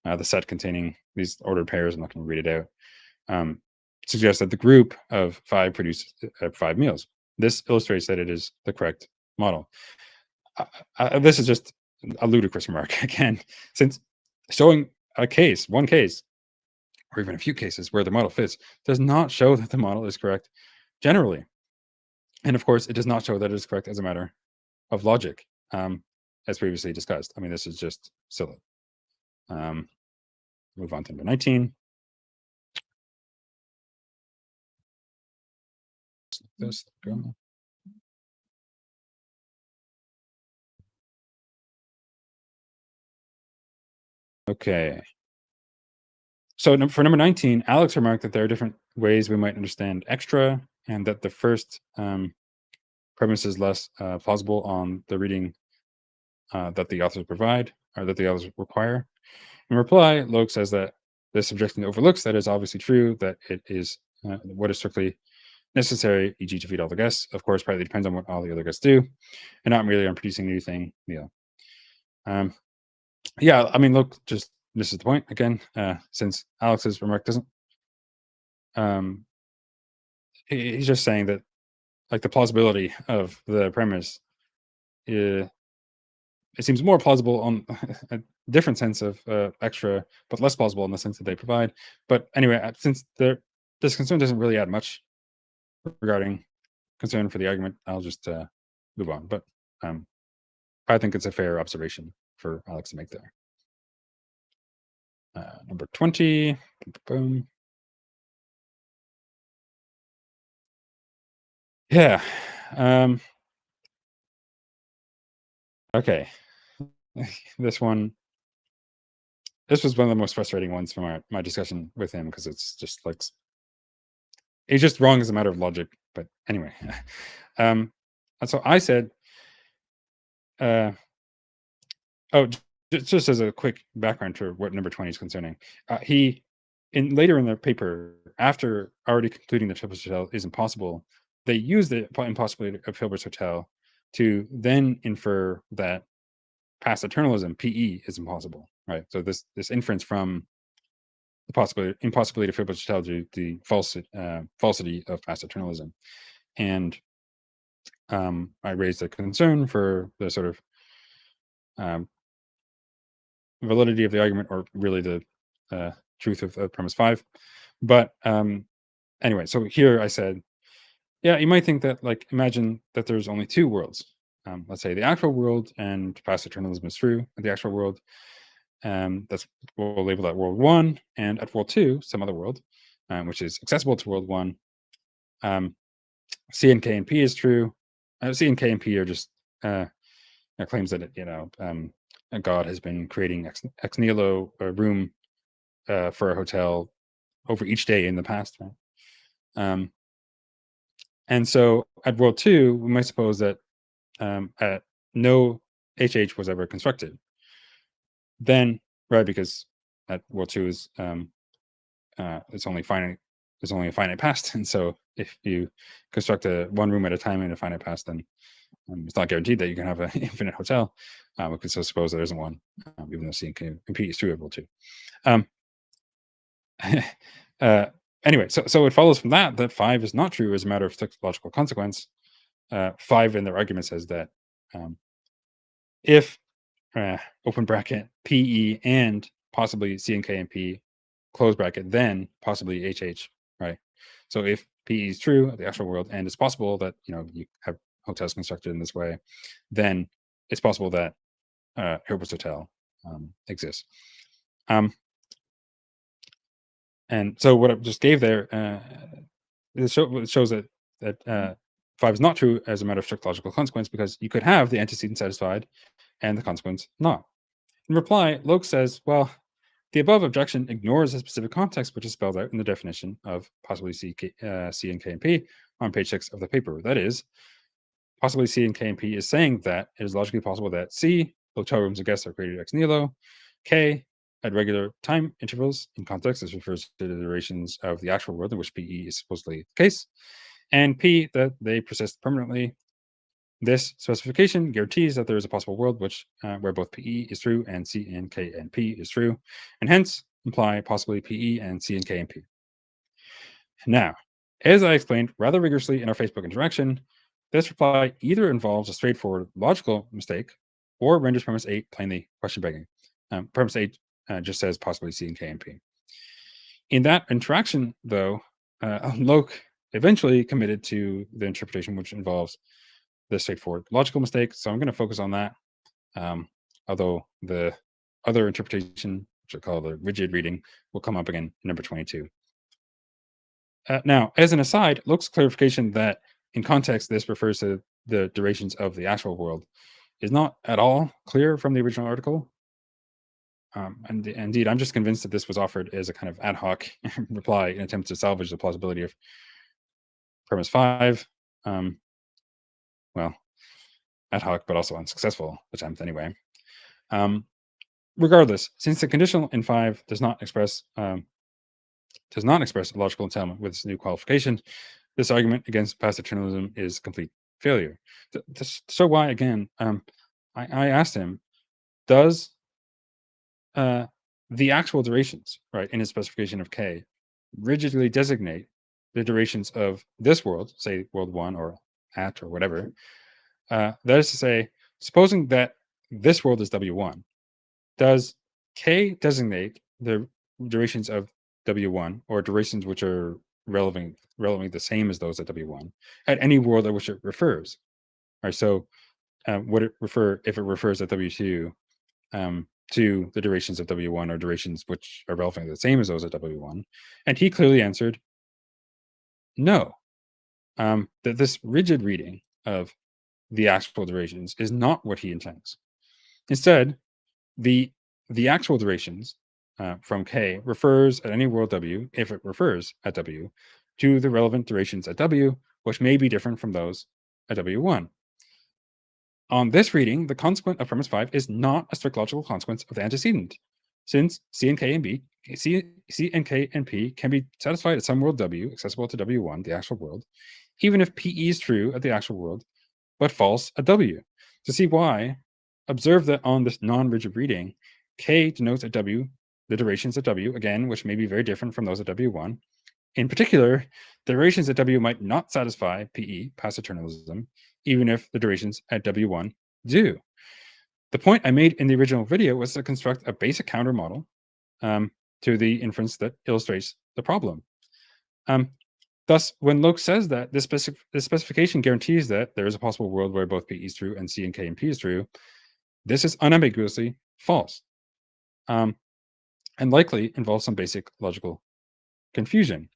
the set containing these ordered pairs, I'm not going to read it out, um, suggests that the group of five produces 5 meals. This illustrates that it is the correct model. This is just a ludicrous remark again, since showing one case, or even a few cases where the model fits, does not show that the model is correct generally. And of course, it does not show that it is correct as a matter of logic, as previously discussed. I mean, this is just silly. Move on to number 19. this go. Okay. So for number 19, Alex remarked that there are different ways we might understand extra, and that the first premise is less plausible on the reading that the authors provide or that the authors require. In reply, Loke says that this objection overlooks that is obviously true, that it is what is strictly necessary, e.g., to feed all the guests. Of course, partly depends on what all the other guests do, and not merely on producing a new thing. Um, yeah, I mean, Loke just misses the point again, since Alex's remark doesn't. Um, he's just saying that, like, the plausibility of the premise, uh, it seems more plausible on a different sense of extra, but less plausible in the sense that they provide. But anyway, since this concern doesn't really add much regarding concern for the argument, I'll just move on. But um, I think it's a fair observation for Alex to make there. Number 20. Boom. Yeah. Okay. this one. This was one of the most frustrating ones from my discussion with him, because it's just like it's just wrong as a matter of logic. But anyway, and so I said, uh, oh, just as a quick background to what number 20 is concerning, he in later in the paper, after already concluding that Hilbert's Hotel is impossible, they use the impossibility of Hilbert's Hotel to then infer that past eternalism (PE) is impossible. Right. So this inference from the impossibility of Hilbert's Hotel to the falsity of past eternalism, and I raised a concern for the sort of um, validity of the argument, or really the truth of premise 5. But anyway, so here I said, yeah, you might think that, like, imagine that there's only two worlds. Let's say the actual world and past eternalism is true at the actual world. That's we'll label that world 1, and at world 2, some other world, which is accessible to world 1. C and K and P is true. C and K and P are just claims that God has been creating ex nihilo a room for a hotel over each day in the past. Right? And so at world 2, we might suppose that at no HH was ever constructed. Then, right, because at world 2 is it's only finite. There's only a finite past, and so if you construct one room at a time in a finite past, then it's not guaranteed that you can have an infinite hotel. We can still suppose there isn't one, even though C and K is true at world 2. Anyway, so it follows from that 5 is not true as a matter of strict logical consequence. 5 in their argument says that if open bracket PE and possibly C and K and P close bracket, then possibly HH, right? So if PE is true at the actual world, and it's possible that you have hotels constructed in this way, then it's possible that Hilbert's Hotel exists. And so what I just gave there, it shows that 5 is not true as a matter of strict logical consequence, because you could have the antecedent satisfied and the consequence not. In reply, Loke says, well, the above objection ignores a specific context which is spelled out in the definition of possibly C and K and P on page 6 of the paper. That is, possibly C and K and P is saying that it is logically possible that C, hotel rooms and guests are created ex nihilo, K, at regular time intervals in context, this refers to the durations of the actual world in which PE is supposedly the case, and P, that they persist permanently. This specification guarantees that there is a possible world where both PE is true and C and K and P is true, and hence imply possibly PE and C and K and P. Now, as I explained rather rigorously in our Facebook interaction, this reply either involves a straightforward logical mistake or renders premise 8 plainly question begging. Premise 8 just says possibly C and K and P. In that interaction, though, Loke eventually committed to the interpretation which involves the straightforward logical mistake. So I'm going to focus on that. Although the other interpretation, which I call the rigid reading, will come up again in number 22. Now, as an aside, Loke's clarification that In context, this refers to the durations of the actual world, is not at all clear from the original article. And indeed, I'm just convinced that this was offered as a kind of ad hoc reply in attempt to salvage the plausibility of premise 5. Um, well, ad hoc, but also unsuccessful attempt anyway. Um, Regardless, since the conditional in 5 does not express a logical entailment with this new qualification, this argument against past eternalism is complete failure. So why again? I asked him, does uh, the actual durations, right, in his specification of K, rigidly designate the durations of this world, say world 1 or at or whatever? That is to say, supposing that this world is W1, does K designate the durations of W1 or durations which are relevantly the same as those at W1 at any world at which it refers? All right, so would it refer, if it refers at W2, to the durations of W1 or durations which are relevantly the same as those at W1? And he clearly answered no. That this rigid reading of the actual durations is not what he intends. Instead, the actual durations from K refers at any world W, if it refers at W, to the relevant durations at W, which may be different from those at W1. On this reading, the consequent of premise 5 is not a strict logical consequence of the antecedent, since C and K and B, C and K and P can be satisfied at some world W, accessible to W1, the actual world, even if PE is true at the actual world, but false at W. To see why, observe that on this non-rigid reading, K denotes at W the durations at W, again, which may be very different from those at W1. In particular, the durations at W might not satisfy PE, past eternalism, even if the durations at W1 do. The point I made in the original video was to construct a basic counter model to the inference that illustrates the problem. Thus, when Loke says that this specification guarantees that there is a possible world where both P is true and C and K and P is true, this is unambiguously false, and likely involves some basic logical confusion.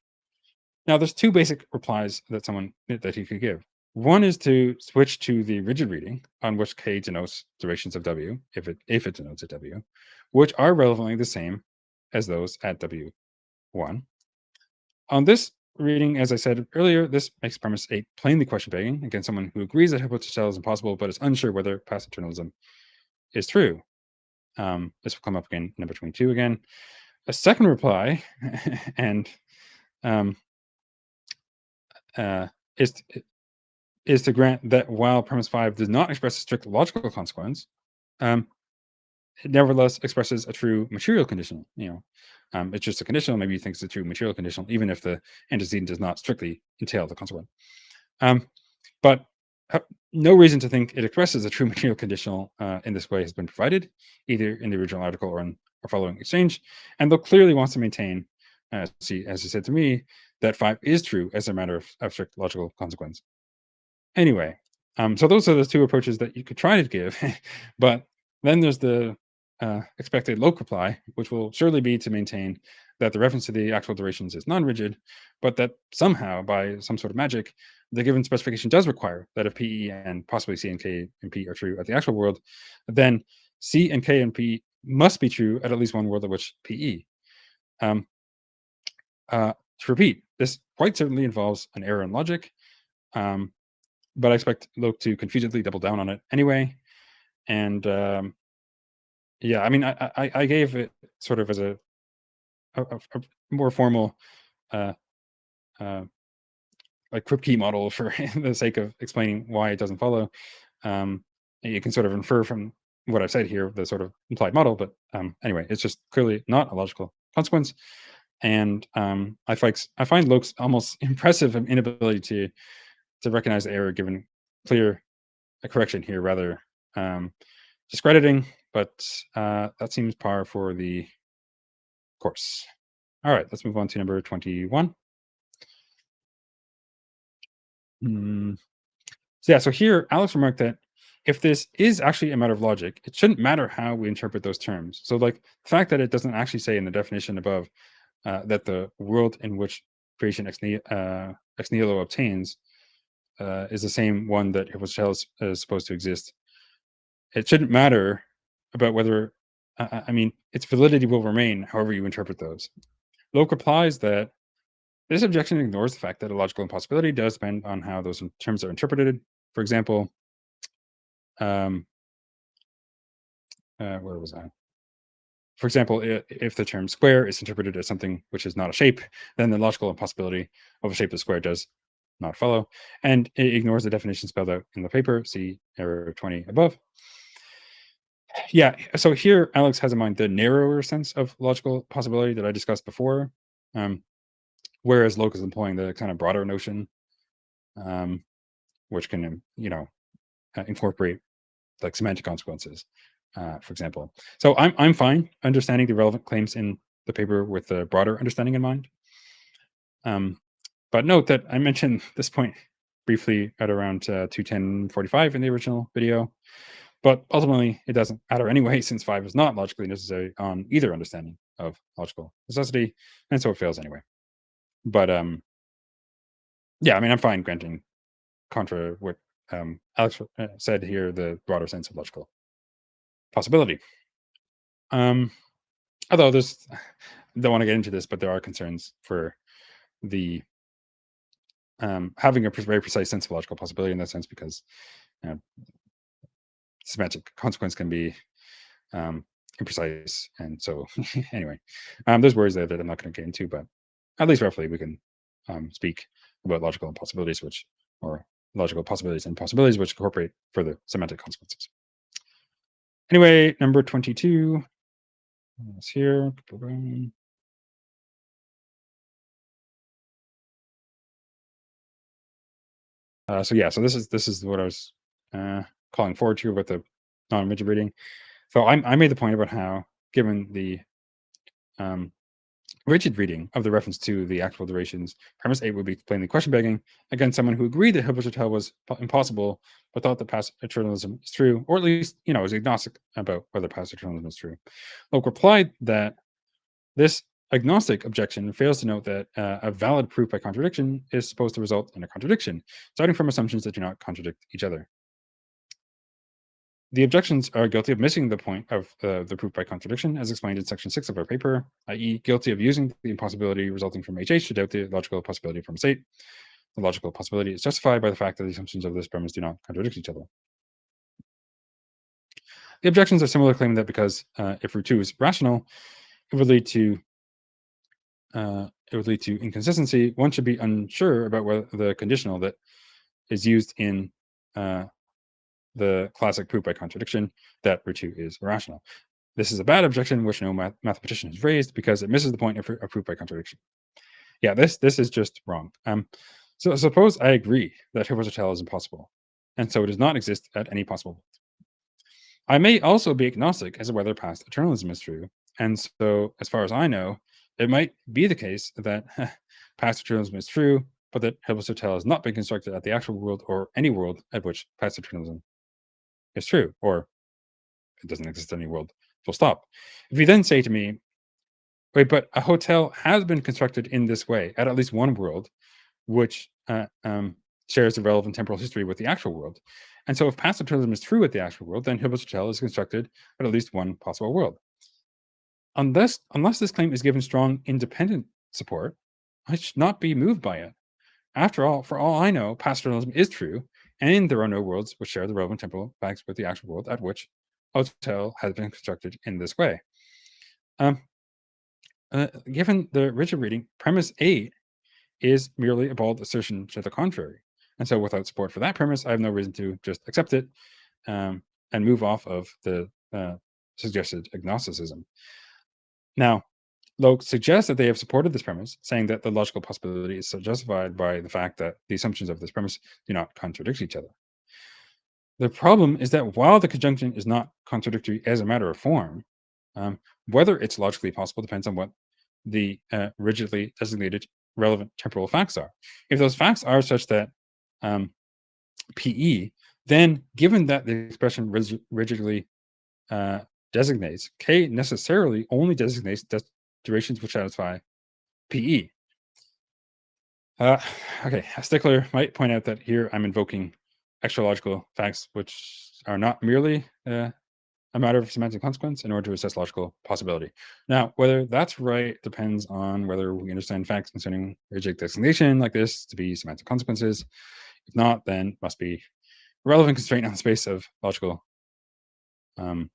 Now, there's two basic replies that he could give. One is to switch to the rigid reading on which K denotes durations of W, if it denotes at W, which are relevantly the same as those at W1. On this reading, as I said earlier, this makes premise 8 plainly question begging against someone who agrees that hypothetical is impossible, but is unsure whether past eternalism is true. This will come up again in number 22 again. A second reply, and is to grant that while premise 5 does not express a strict logical consequence, it nevertheless expresses a true material conditional. It's just a conditional. Maybe you think it's a true material conditional, even if the antecedent does not strictly entail the consequent. But no reason to think it expresses a true material conditional in this way has been provided, either in the original article or in our following exchange. And Loke clearly wants to maintain, as he said to me, that 5 is true as a matter of strict logical consequence. Anyway, so those are the two approaches that you could try to give, but then there's the expected Loke reply, which will surely be to maintain that the reference to the actual durations is non-rigid, but that somehow, by some sort of magic, the given specification does require that if PE and possibly C and K and P are true at the actual world, then C and K and P must be true at least one world at which PE. To repeat, this quite certainly involves an error in logic, but I expect Loke to confusedly double down on it anyway. And yeah, I mean, I gave it sort of as a more formal like Kripke model for the sake of explaining why it doesn't follow. You can sort of infer from what I've said here the sort of implied model, but anyway, it's just clearly not a logical consequence. And I find Loke's almost impressive inability to recognize the error given clear correction here rather discrediting, but that seems par for the course. All right, let's move on to number 21. So here Alex remarked that if this is actually a matter of logic, it shouldn't matter how we interpret those terms. So like the fact that it doesn't actually say in the definition above that the world in which creation ex nihilo obtains is the same one that Hotel is supposed to exist, it shouldn't matter about whether, I mean, its validity will remain however you interpret those. Loke replies that this objection ignores the fact that a logical impossibility does depend on how those terms are interpreted. For example, um, where was I? For example, if the term square is interpreted as something which is not a shape, then the logical impossibility of a shapeless square does not follow, and it ignores the definition spelled out in the paper. See error 20 above. Yeah, so here Alex has in mind the narrower sense of logical possibility that I discussed before, um, whereas Locke is employing the kind of broader notion, um, which can, incorporate like semantic consequences, for example. So I'm fine understanding the relevant claims in the paper with the broader understanding in mind. But note that I mentioned this point briefly at around 2:10:45 in the original video, but ultimately it doesn't matter anyway, since 5 is not logically necessary on either understanding of logical necessity, and so it fails anyway. But yeah, I mean, I'm fine granting contra what Alex said here, the broader sense of logical possibility. Um, Although there's, don't want to get into this, but there are concerns for the having a very precise sense of logical possibility in that sense, because you know, semantic consequence can be imprecise, and so anyway, there's worries there that I'm not going to get into, but at least roughly we can speak about logical impossibilities, or logical possibilities and possibilities which incorporate further semantic consequences. Anyway, number 22 is here. So yeah, so this is what I was calling forward to with the non-rigid reading. So I made the point about how, given the um, rigid reading of the reference to the actual durations, premise 8 would be plainly question begging against someone who agreed that Hilbert was impossible, but thought that past eternalism is true, or at least is agnostic about whether past eternalism is true. Locke replied that this agnostic objection fails to note that a valid proof by contradiction is supposed to result in a contradiction, starting from assumptions that do not contradict each other. The objections are guilty of missing the point of the proof by contradiction, as explained in section 6 of our paper, i.e., guilty of using the impossibility resulting from HH to doubt the logical possibility of premise 8. The logical possibility is justified by the fact that the assumptions of this premise do not contradict each other. The objections are similar, claiming that because if root 2 is rational, it would lead to inconsistency. One should be unsure about whether the conditional that is used in the classic proof by contradiction, that root 2 is irrational. This is a bad objection which no mathematician has raised, because it misses the point of proof by contradiction. Yeah, this is just wrong. So suppose I agree that Hotel is impossible, and so it does not exist at any possible. I may also be agnostic as to whether past eternalism is true, and so as far as I know, it might be the case that past eternalism is true, but that Hotel has not been constructed at the actual world, or any world at which past eternalism is true, or it doesn't exist in any world, full stop. If you then say to me, wait, but a hotel has been constructed in this way at least one world, which shares the relevant temporal history with the actual world. And so if past eternalism is true at the actual world, then Hilbert's Hotel is constructed at least one possible world. Unless this claim is given strong independent support, I should not be moved by it. After all, for all I know, past eternalism is true, and there are no worlds which share the relevant temporal facts with the actual world at which a hotel has been constructed in this way. Given the rigid reading, premise 8 is merely a bald assertion to the contrary. And so without support for that premise, I have no reason to just accept it and move off of the suggested agnosticism. Now, Locke suggests that they have supported this premise, saying that the logical possibility is justified by the fact that the assumptions of this premise do not contradict each other. The problem is that while the conjunction is not contradictory as a matter of form, whether it's logically possible depends on what the rigidly designated relevant temporal facts are. If those facts are such that PE, then given that the expression rigidly designates, K necessarily only designates durations which satisfy PE. Uh, okay, a stickler might point out that here I'm invoking extra logical facts, which are not merely a matter of semantic consequence in order to assess logical possibility. Now, whether that's right depends on whether we understand facts concerning rigid designation like this to be semantic consequences. If not, then it must be a relevant constraint on the space of logical. Um,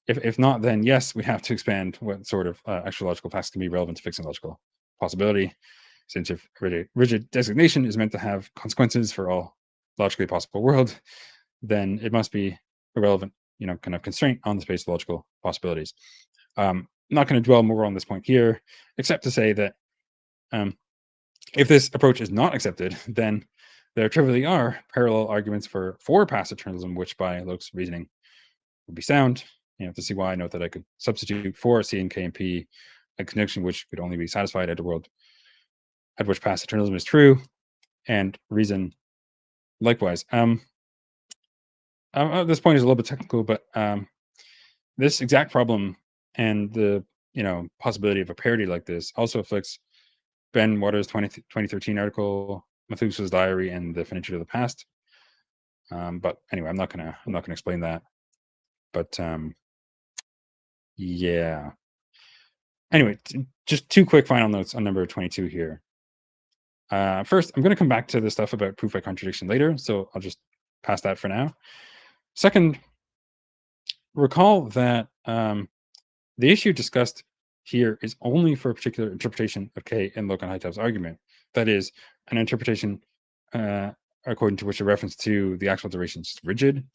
if not, then yes, we have to expand what sort of extra logical facts can be relevant to fixing logical possibility. Since if rigid designation is meant to have consequences for all logically possible world, then it must be a relevant, kind of constraint on the space of logical possibilities. I'm not going to dwell more on this point here, except to say that um, if this approach is not accepted, then there trivially are parallel arguments for past eternalism, which by Loke's reasoning would be sound. To see why, I note that I could substitute for C and K and P a connection which could only be satisfied at a world at which past eternalism is true, and reason likewise. This point is a little bit technical, but this exact problem and the possibility of a parody like this also afflicts Ben Waters' 2013 article, Methuselah's Diary and the Finitude of the Past. But anyway, I'm not gonna explain that. But yeah. Anyway, just two quick final notes on number 22 here. First, I'm going to come back to the stuff about proof by contradiction later, so I'll just pass that for now. Second, recall that the issue discussed here is only for a particular interpretation of K in Loke and Hightower's argument. That is, an interpretation uh, according to which a reference to the actual duration is rigid,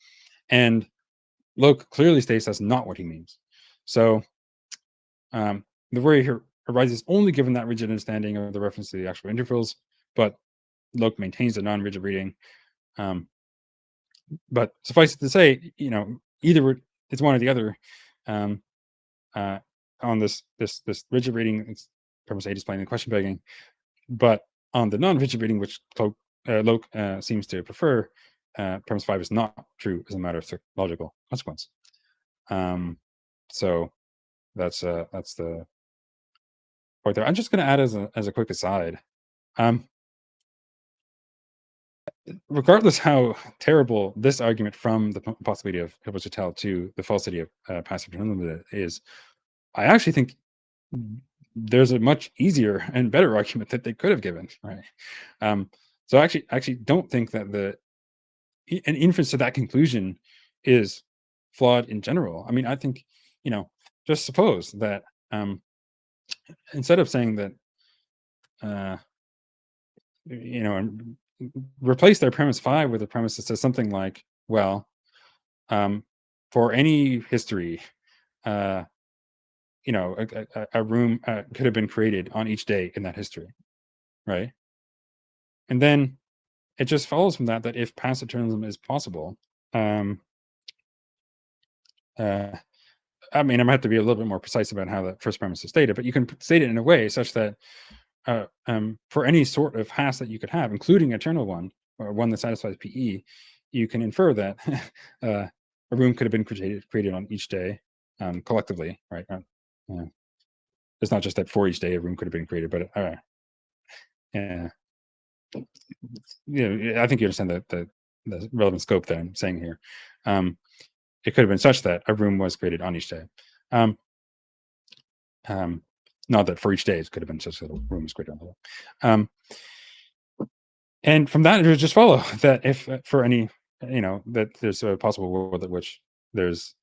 and Loke clearly states that's not what he means. So the worry here arises only given that rigid understanding of the reference to the actual intervals, but Loke maintains a non-rigid reading. Um, but suffice it to say, either it's one or the other. Um, uh, on this rigid reading, it's premise 8 is playing the question begging, but on the non-rigid reading, which Loke seems to prefer, premise 5 is not true as a matter of logical consequence. So that's the point there. I'm just going to add as a quick aside. Um, Regardless how terrible this argument from the possibility of Hilbert to the falsity of passive unlimited is, I actually think there's a much easier and better argument that they could have given, right? So I actually don't think that an inference to that conclusion is flawed in general. I mean, I think, just suppose that instead of saying that, uh, and replace their premise 5 with a premise that says something like, well, um, for any history, uh, a room could have been created on each day in that history, right? And then it just follows from that if past eternalism is possible, um, uh, I mean, I'm gonna have to be a little bit more precise about how that first premise is stated, but you can state it in a way such that for any sort of hash that you could have, including eternal one or one that satisfies PE, you can infer that uh, a room could have been created on each day collectively, right? Yeah. It's not just that for each day a room could have been created, but yeah, I think you understand the relevant scope that I'm saying here. Um, it could have been such that a room was created on each day. Um, um, Not that for each day it could have been such that a room was created on the day. And from that, it would just follow that if for any, that there's a possible world at which there's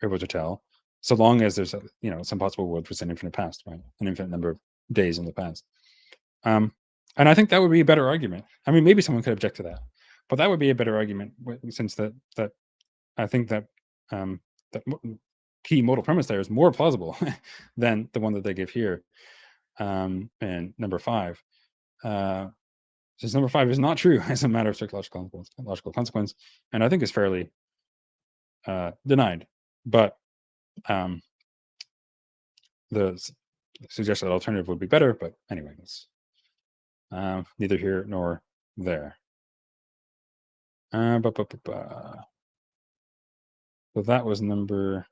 able to tell, so long as there's some possible world with an infinite past, right? An infinite number of days in the past. And I think that would be a better argument. I mean, maybe someone could object to that, but that would be a better argument since that I think that that key modal premise there is more plausible than the one that they give here, and number 5. Uh, since number 5 is not true as a matter of strict logical consequence, and I think is fairly denied. But um, the suggested alternative would be better. But anyway, it's neither here nor there. Ba, ba, ba, ba. So that was number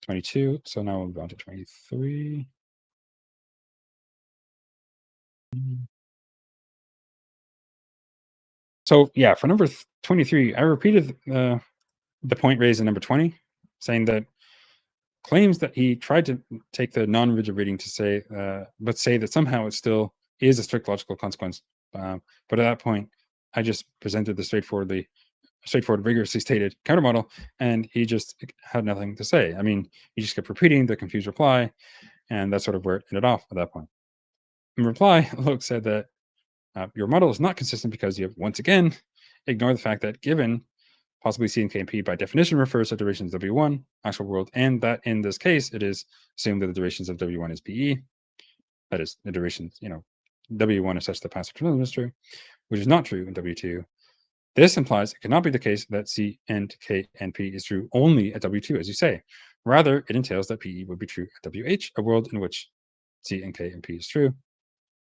22. So now we'll go on to 23. So yeah, for number 23, I repeated the point raised in number 20, saying that claims that he tried to take the non-rigid reading to say, but say that somehow it still is a strict logical consequence. But at that point, I just presented the straightforward, vigorously stated countermodel, and he just had nothing to say. I mean, he just kept repeating the confused reply, and that's sort of where it ended off at that point. In reply, Loke said that your model is not consistent because you have once again ignored the fact that given possibly C and K and P by definition refers to durations W1, actual world, and that in this case it is assumed that the durations of W1 is PE. That is, the durations, W1 is such that passive determinism is true, which is not true in W2. This implies it cannot be the case that C and K and P is true only at W2, as you say. Rather, it entails that PE would be true at WH, a world in which C and K and P is true.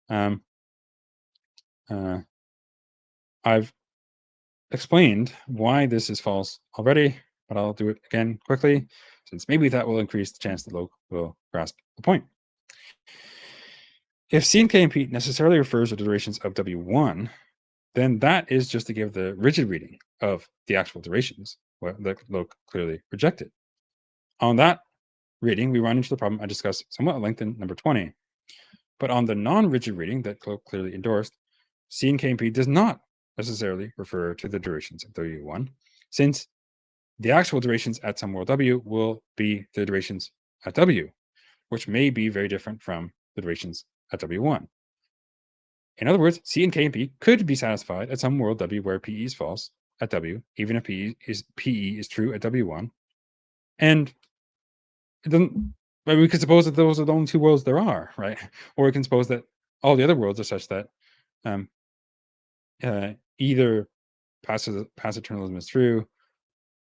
Um, uh, I've explained why this is false already, but I'll do it again quickly, since maybe that will increase the chance that Loke will grasp the point. If C and K and P necessarily refers to the durations of W1, then that is just to give the rigid reading of the actual durations, what that Loke clearly rejected. On that reading, we run into the problem I discussed somewhat at length in number 20. But on the non-rigid reading that Loke clearly endorsed, C and K and P does not necessarily refer to the durations of W1, since the actual durations at some world W will be the durations at W, which may be very different from the durations at W1. In other words, C and K and P could be satisfied at some world W where PE is false at W, even if PE is true at W1. And it doesn't, we could suppose that those are the only two worlds there are, right? Or we can suppose that all the other worlds are such that um, either passive eternalism is true,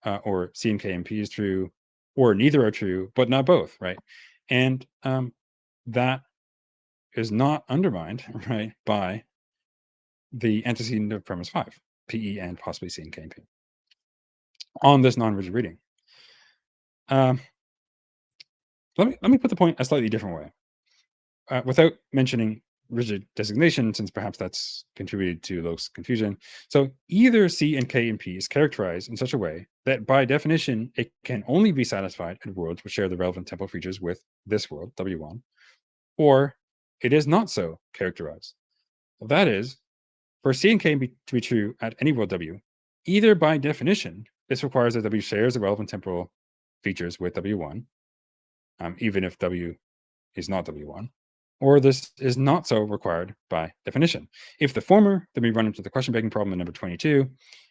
or C and K and P is true, or neither are true, but not both, right? And that is not undermined, right, by the antecedent of premise 5, PE and possibly C and K and P. On this non-rigid reading, um, let me put the point a slightly different way, without mentioning rigid designation, since perhaps that's contributed to Loke's confusion. So either C and K and P is characterized in such a way that by definition it can only be satisfied in worlds which share the relevant temporal features with this world, W1, or it is not so characterized. That is, for C and K to be true at any world W, either by definition, this requires that W shares the relevant temporal features with W1, even if W is not W1, or this is not so required by definition. If the former, then we run into the question begging problem in number 22.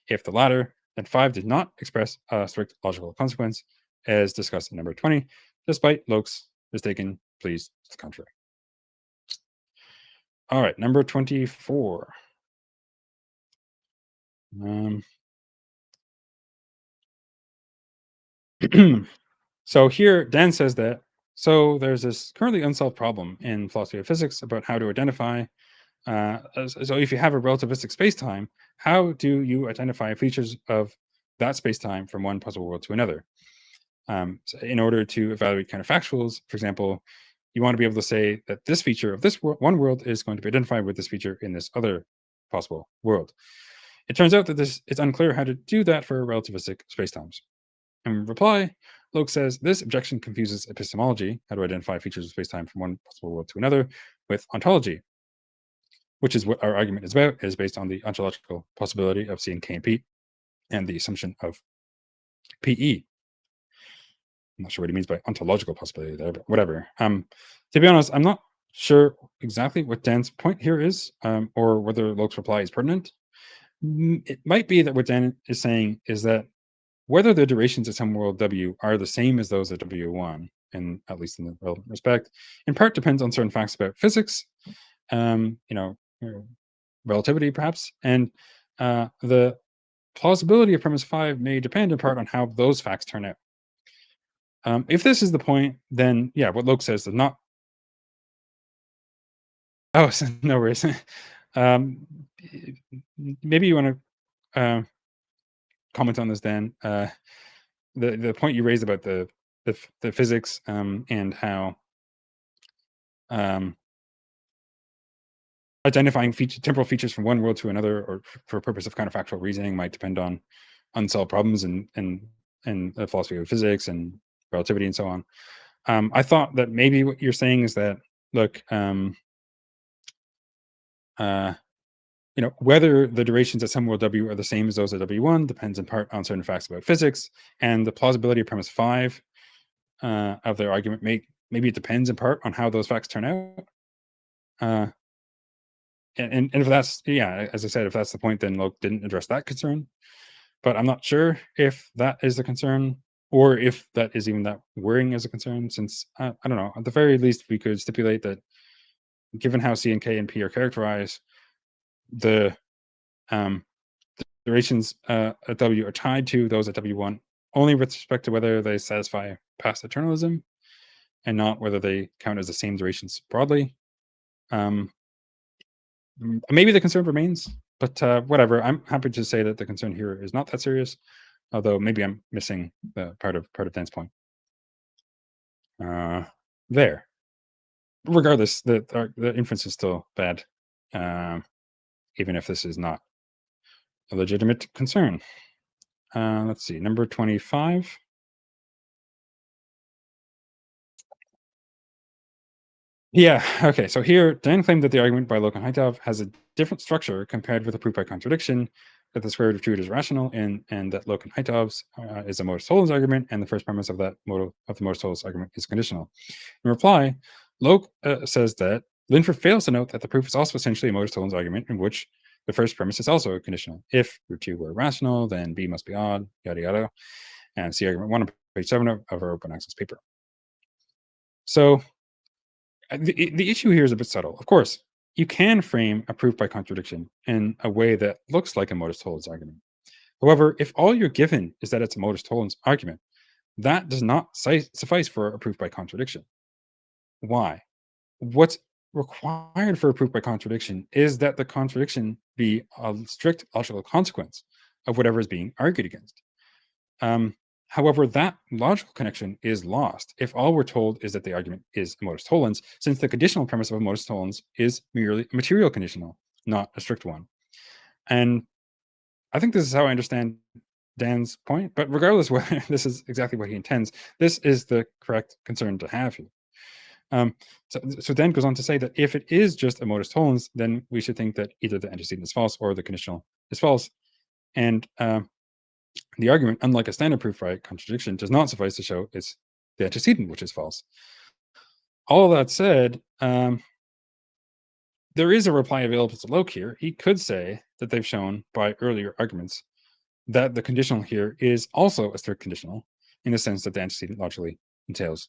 If the latter, then 5 did not express a strict logical consequence, as discussed in number 20, despite Loke's mistaken pleas to the contrary. All right, number 24. So here, Dan says that, so there's this currently unsolved problem in philosophy of physics about how to identify. So if you have a relativistic spacetime, how do you identify features of that spacetime from one possible world to another? So in order to evaluate counterfactuals, for example, you want to be able to say that this feature of this one world is going to be identified with this feature in this other possible world. It turns out that it's unclear how to do that for relativistic spacetimes. In reply, Loke says this objection confuses epistemology, how to identify features of spacetime from one possible world to another, with ontology, which is what our argument is about, is based on the ontological possibility of C and K and P and the assumption of PE. I'm not sure what he means by ontological possibility there, but whatever. To be honest, I'm not sure exactly what Dan's point here is, or whether Loke's reply is pertinent. It might be that what Dan is saying is that whether the durations at some world W are the same as those at W1, and at least in the relevant respect, in part depends on certain facts about physics, um, you know, relativity perhaps, and the plausibility of premise 5 may depend in part on how those facts turn out. If this is the point, then yeah, what Loke says does not. Oh, no worries. um, Maybe you want to comment on this, Dan. The point you raised about the physics, and how identifying temporal features from one world to another, or for purpose of counterfactual reasoning, might depend on unsolved problems and the philosophy of physics and relativity and so on. I thought that maybe what you're saying is that, look, uh, whether the durations at some world W are the same as those at W1 depends in part on certain facts about physics, and the plausibility of premise 5 of their argument maybe it depends in part on how those facts turn out. Uh, and if that's, yeah, as I said, if that's the point, then Loke didn't address that concern. But I'm not sure if that is the concern, or if that is even that worrying as a concern, since I don't know. At the very least, we could stipulate that given how C and K and P are characterized, the um, durations at W are tied to those at W1 only with respect to whether they satisfy past eternalism, and not whether they count as the same durations broadly. Um, Maybe the concern remains, but whatever. I'm happy to say that the concern here is not that serious, although maybe I'm missing the part of Dan's point. Uh, there. Regardless, the inference is still bad, um, even if this is not a legitimate concern. Let's see, number 25. Yeah, okay. So here, Dan claimed that the argument by Loke and Hightower has a different structure compared with the proof by contradiction, that the square root of truth is rational, and that Loke and Hightower's is a modus tollens argument, and the first premise of that modal of the modus tollens argument is conditional. In reply, Loke says that Linford fails to note that the proof is also essentially a modus tollens argument in which the first premise is also conditional. If root 2 were rational, then B must be odd, yada yada. And see argument 1 on page 7 of our open access paper. So the issue here is a bit subtle. Of course, you can frame a proof by contradiction in a way that looks like a modus tollens argument. However, if all you're given is that it's a modus tollens argument, that does not suffice for a proof by contradiction. Why? What's required for a proof by contradiction is that the contradiction be a strict logical consequence of whatever is being argued against. Um, However, that logical connection is lost if all we're told is that the argument is a modus tollens, since the conditional premise of a modus tollens is merely a material conditional, not a strict one. And I think this is how I understand Dan's point, but regardless whether this is exactly what he intends, this is the correct concern to have here. So Dan goes on to say that if it is just a modus tollens, then we should think that either the antecedent is false or the conditional is false. And the argument, unlike a standard proof by contradiction, does not suffice to show it's the antecedent which is false. All that said, there is a reply available to Loke here. He could say that they've shown by earlier arguments that the conditional here is also a strict conditional, in the sense that the antecedent logically entails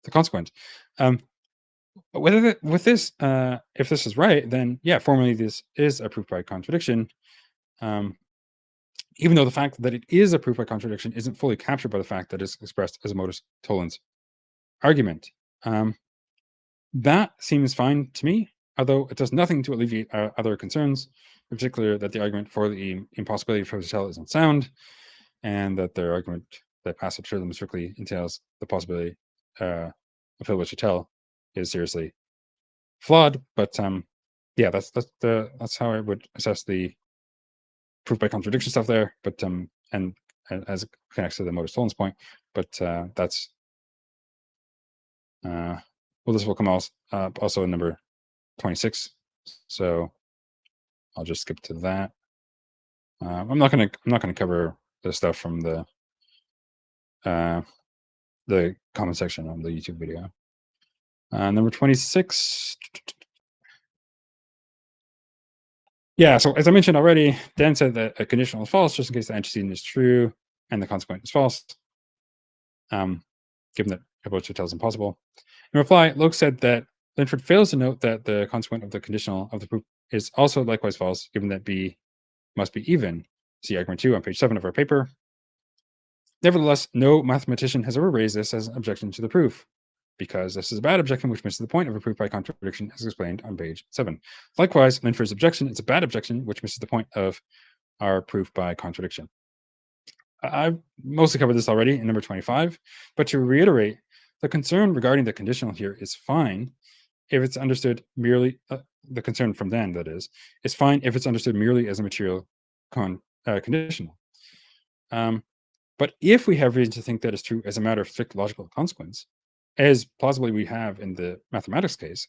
the consequent. With this, if this is right, then yeah, formally this is a proof by contradiction. Even though the fact that it is a proof by contradiction isn't fully captured by the fact that it's expressed as a modus tollens argument. That seems fine to me, although it does nothing to alleviate other concerns, in particular that the argument for the impossibility of Hotel is unsound, and that their argument that passive truism strictly entails the possibility of Hilbert Hotel is seriously flawed. But yeah, that's how I would assess the proof by contradiction stuff there. But and as it connects to the modus tollens point, but that's well, this will come also in number 26. So I'll just skip to that. I'm not gonna cover the stuff from the comment section on the YouTube video. Number 26. Yeah, so as I mentioned already, Dan said that a conditional is false just in case the antecedent is true and the consequent is false. Given that Hilbert Hotel is impossible. In reply, Loke said that Linford fails to note that the consequent of the conditional of the proof is also likewise false, given that B must be even. See argument 2 on page 7 of our paper. Nevertheless, no mathematician has ever raised this as an objection to the proof, because this is a bad objection which misses the point of a proof by contradiction, as explained on page 7. Likewise, Linford's objection is a bad objection which misses the point of our proof by contradiction. I've mostly covered this already in number 25, but to reiterate, the concern regarding the conditional here is fine if it's understood merely the concern from then, that is fine if it's understood merely as a material conditional. But if we have reason to think that is true as a matter of strict logical consequence, as plausibly we have in the mathematics case,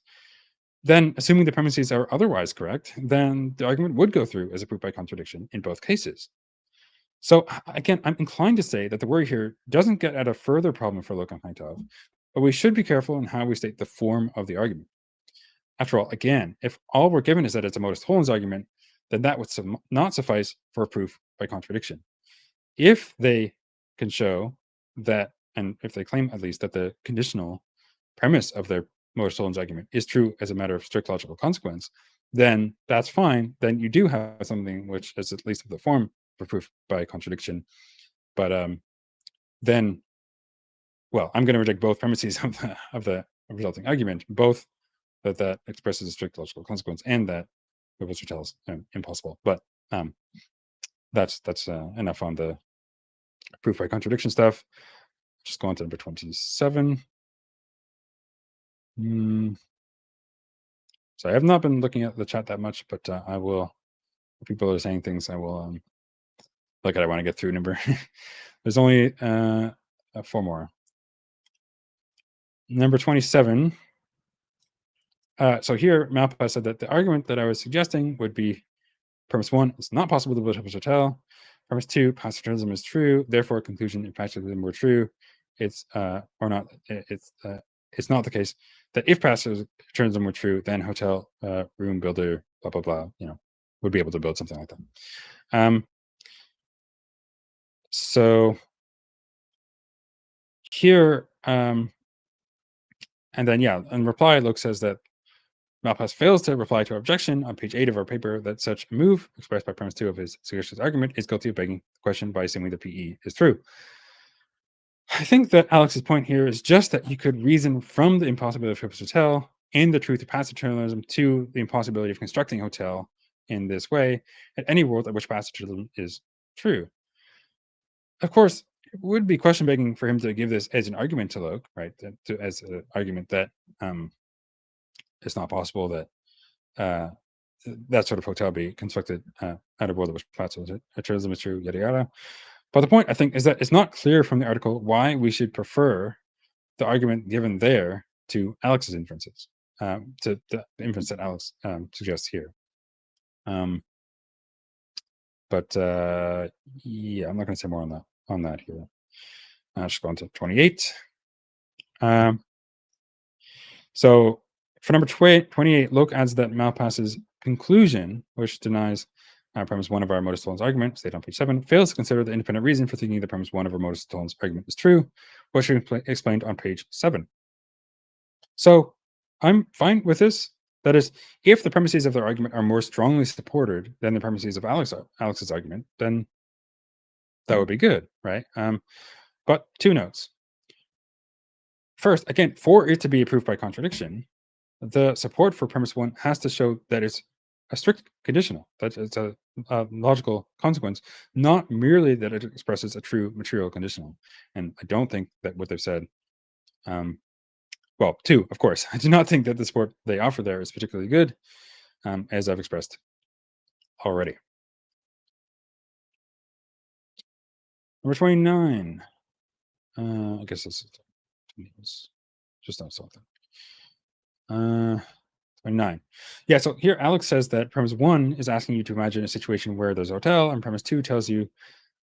then assuming the premises are otherwise correct, then the argument would go through as a proof by contradiction in both cases. So again, I'm inclined to say that the worry here doesn't get at a further problem for Loke and Finitov, but we should be careful in how we state the form of the argument. After all, again, if all we're given is that it's a modus tollens argument, then that would not suffice for a proof by contradiction. If they can show that, and if they claim at least that the conditional premise of their modus tollens argument is true as a matter of strict logical consequence, then that's fine. Then you do have something which is at least of the form for proof by contradiction. But then, well, I'm going to reject both premises of the resulting argument, both that expresses a strict logical consequence and that Wibble's Hotel is impossible. But that's enough on the proof by contradiction stuff. Just go on to number 27. So I have not been looking at the chat that much, but I will. If people are saying things, I will look at it. I want to get through number. There's only 4 more. Number 27. So here, Malpass said that the argument that I was suggesting would be premise 1, it's not possible to build Wibble's Hotel. Premise 2, pastoralism is true. Therefore, conclusion if pastoralism were true, it's or not. It's not the case that if pastoralism were true, then hotel room builder, blah blah blah, would be able to build something like that. So here, and then in reply, Loke says that Malpass fails to reply to our objection on page 8 of our paper that such a move, expressed by premise 2 of his suggested argument, is guilty of begging the question by assuming that PE is true. I think that Alex's point here is just that you could reason from the impossibility of Wibble's Hotel and the truth of pastoralism to the impossibility of constructing a hotel in this way at any world at which pastoralism is true. Of course, it would be question begging for him to give this as an argument to Loke, right? As an argument that it's not possible that that sort of hotel be constructed at a world at which pastoralism is true, yada yada. But the point, I think, is that it's not clear from the article why we should prefer the argument given there to Alex's inferences, to the inference that Alex suggests here. But I'm not going to say more on that here. I'll just go on to 28. So for number 28, Loke adds that Malpass's conclusion, which denies premise 1 of our modus tollens argument, stated on page 7, fails to consider the independent reason for thinking that premise 1 of our modus tollens argument is true, which we explained on page 7. So I'm fine with this. That is, if the premises of their argument are more strongly supported than the premises of Alex's argument, then that would be good, right? But 2 notes. First, again, for it to be a proof by contradiction, the support for premise 1 has to show that it's a strict conditional, that it's a logical consequence, not merely that it expresses a true material conditional. And I don't think that what they've said, well, 2, of course, I do not think that the support they offer there is particularly good, as I've expressed already. Number 29. I guess this is just not something. 29. Yeah, so here Alex says that premise 1 is asking you to imagine a situation where there's a hotel, and premise 2 tells you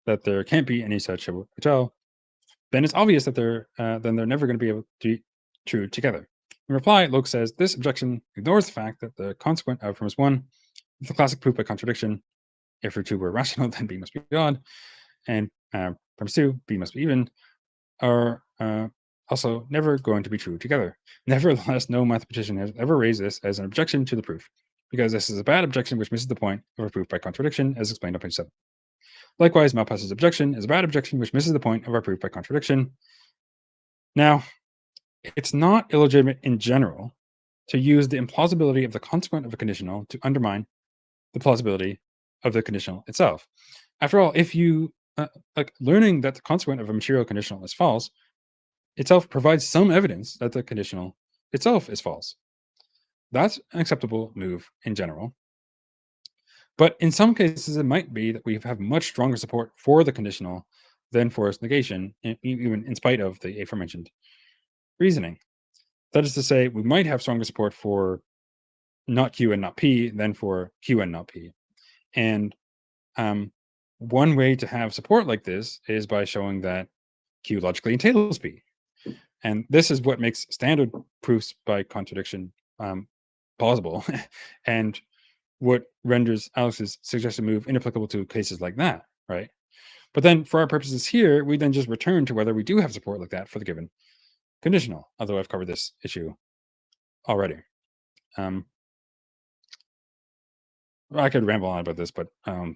that there can't be any such a hotel. Then it's obvious that they're never going to be able to be true together. In reply, Loke says this objection ignores the fact that the consequent of premise 1 is the classic proof by contradiction. If root 2 were rational, then B must be odd, and premise 2, B must be even, are also never going to be true together. Nevertheless, no mathematician has ever raised this as an objection to the proof, because this is a bad objection which misses the point of a proof by contradiction, as explained on page 7. Likewise, Malpass's objection is a bad objection which misses the point of our proof by contradiction. Now, it's not illegitimate in general to use the implausibility of the consequent of a conditional to undermine the plausibility of the conditional itself. After all, if you learning that the consequent of a material conditional is false itself provides some evidence that the conditional itself is false. That's an acceptable move in general. But in some cases, it might be that we have much stronger support for the conditional than for its negation, even in spite of the aforementioned reasoning. That is to say, we might have stronger support for not Q and not P than for Q and not P. And um, one way to have support like this is by showing that Q logically entails P. And this is what makes standard proofs by contradiction plausible and what renders Alex's suggested move inapplicable to cases like that, right? But then for our purposes here, we then just return to whether we do have support like that for the given conditional, although I've covered this issue already. Um, I could ramble on about this, but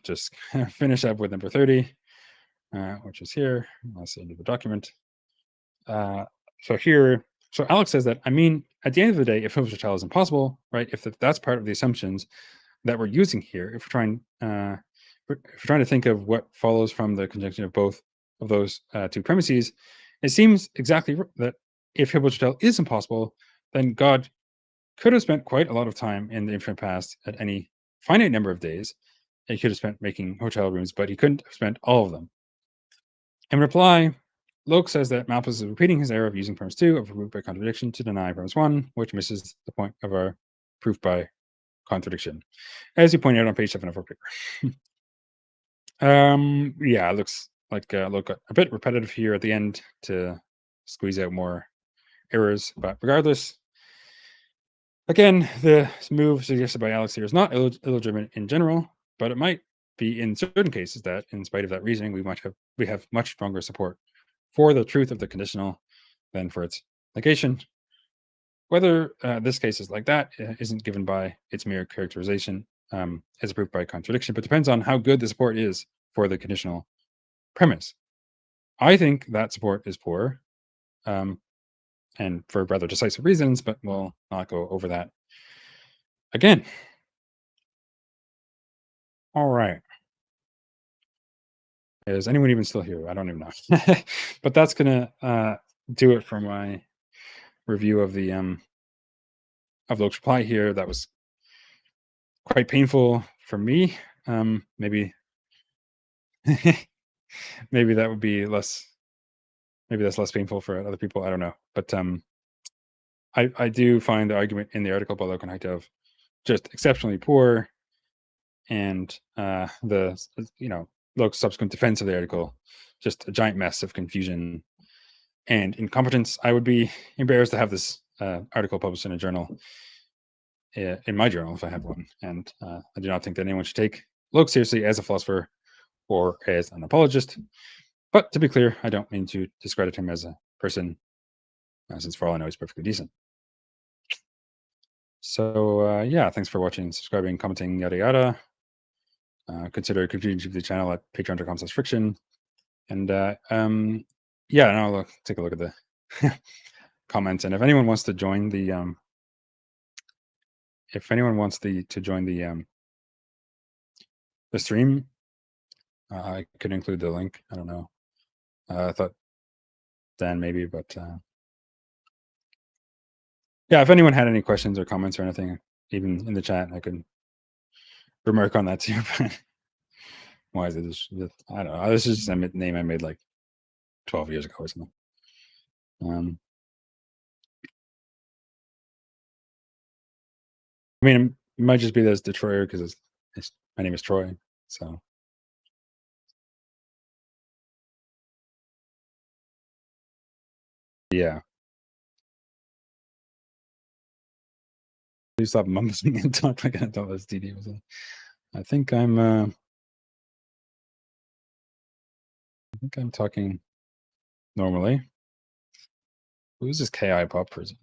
just finish up with number 30, which is here. That's the end of the document. Uh, so here, so Alex says that, I mean, at the end of the day, if Hochschild is impossible, right? If that's part of the assumptions that we're using here, if we're trying to think of what follows from the conjunction of both of those two premises, it seems exactly that if Hochschild is impossible, then God could have spent quite a lot of time in the infinite past at any finite number of days. He could have spent making hotel rooms, but he couldn't have spent all of them. In reply, Loke says that Malthus is repeating his error of using premise 2 of proof by contradiction to deny premise 1, which misses the point of our proof by contradiction, as you pointed out on page 7 of our paper. Yeah, it looks like Loke got a bit repetitive here at the end to squeeze out more errors, but regardless, again, the move suggested by Alex here is not illegitimate in general, but it might be in certain cases that, in spite of that reasoning, we have much stronger support for the truth of the conditional than for its negation. Whether this case is like that isn't given by its mere characterization as a proof by contradiction, but depends on how good the support is for the conditional premise. I think that support is poor, and for rather decisive reasons, but we'll not go over that again. All right. Is anyone even still here? I don't even know. But that's gonna do it for my review of Loke's reply here. That was quite painful for me. Maybe maybe that would be less. Maybe that's less painful for other people. I don't know. But I do find the argument in the article by Loke and Haitov just exceptionally poor, and the Loke's subsequent defense of the article just a giant mess of confusion and incompetence. I would be embarrassed to have this article published in a journal, in my journal, if I had one. And I do not think that anyone should take Loke seriously as a philosopher or as an apologist. But to be clear, I don't mean to discredit him as a person, since for all I know, he's perfectly decent. So yeah, thanks for watching, subscribing, commenting, yada yada. Consider contributing to the channel at patreon.com/friction. And yeah, now I'll take a look at the comments. And if anyone wants to join the to join the stream, I could include the link. I don't know. I thought Dan maybe, but yeah, if anyone had any questions or comments or anything, even in the chat, I could remark on that too. Why is it this? I don't know. This is just a name I made like 12 years ago or something. I mean, it might just be this Detroiter because my name is Troy. So yeah, please stop mumbling and talk like I thought STD was. I think I'm talking normally. Who's this KI pop person?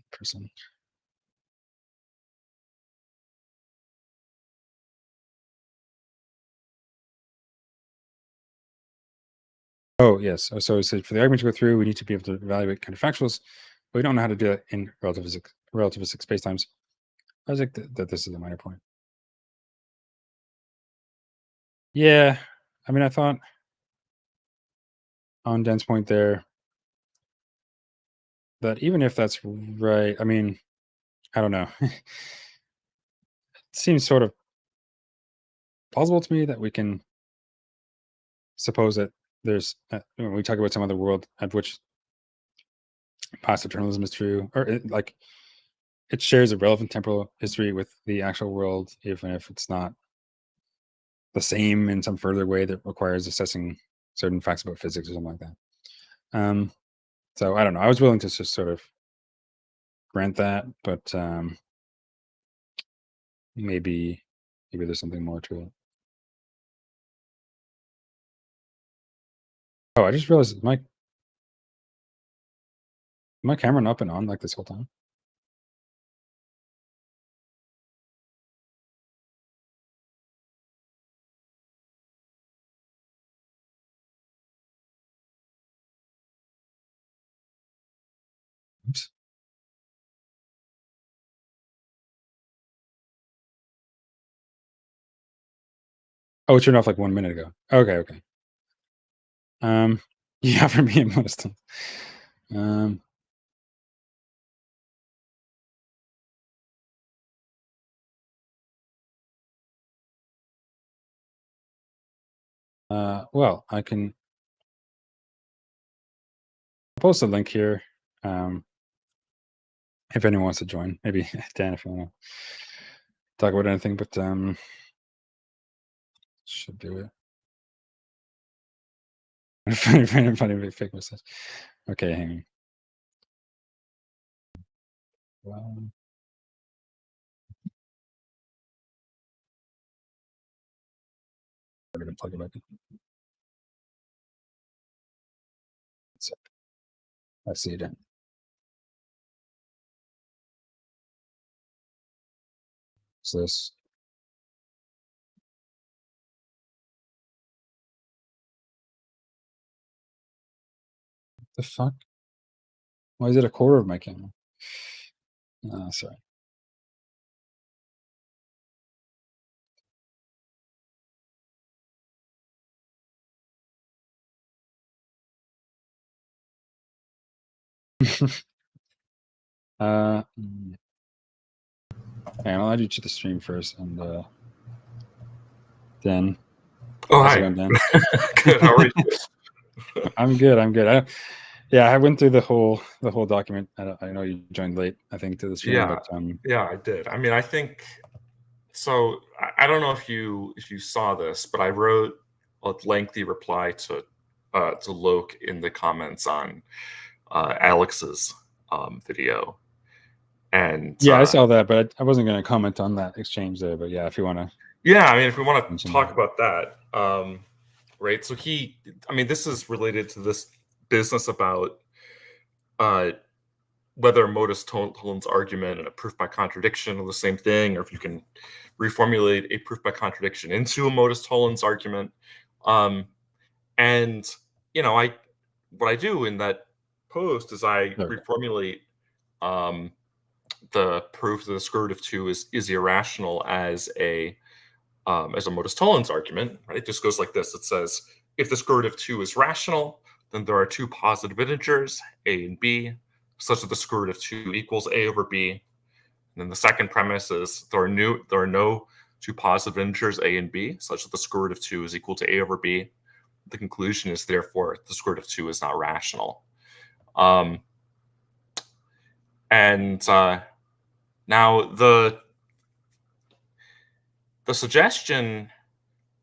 Oh yes. So it said for the argument to go through, we need to be able to evaluate counterfactuals, but we don't know how to do it in relativistic spacetimes. I was like that this is a minor point. Yeah, I mean, I thought on Dan's point there that even if that's right, I mean, I don't know. seems sort of plausible to me that we can suppose that there's when we talk about some other world at which past eternalism is true, or like it shares a relevant temporal history with the actual world, even if it's not the same in some further way that requires assessing certain facts about physics or something like that. So I don't know. I was willing to just sort of grant that, but maybe there's something more to it. Oh, I just realized my camera not been on like this whole time. Oops. Oh, it turned off like 1 minute ago. Okay, okay. Yeah, for me, it must have. Um, well, I can post a link here. Um, if anyone wants to join, maybe Dan, if you want to talk about anything, but should do it. funny fake message. Okay, hang on. Well, I'm gonna plug it back in. So, I see it in. What's this? The fuck? Why is it a quarter of my camera? Sorry. Mm, hang on, I'll add you to the stream first, and then Oh, how's it hi. going, Dan? Good. How are you? I'm good. I'm good. Yeah, I went through the whole document. I know you joined late, I think, to the stream, Yeah, but yeah, I did. I mean, I think so. I don't know if you saw this, but I wrote a lengthy reply to Loke in the comments on Alex's video, and yeah, I saw that, but I wasn't going to comment on that exchange there. But yeah, if you want to yeah, I mean, if we want to mention talk that. about that, right? So I mean, this is related to this business about uh, whether modus tollens argument and a proof by contradiction are the same thing, or if you can reformulate a proof by contradiction into a modus tollens argument. Um, and I what I do in that post is I There we go. reformulate um, the proof that the square root of two is irrational as a modus tollens argument. Right? It just goes like this. It says if the square root of two is rational, then there are two positive integers, a and b, such that the square root of 2 equals a over b. And then the second premise is there are no two positive integers, a and b, such that the square root of 2 is equal to a over b. The conclusion is therefore the square root of 2 is not rational. And now the suggestion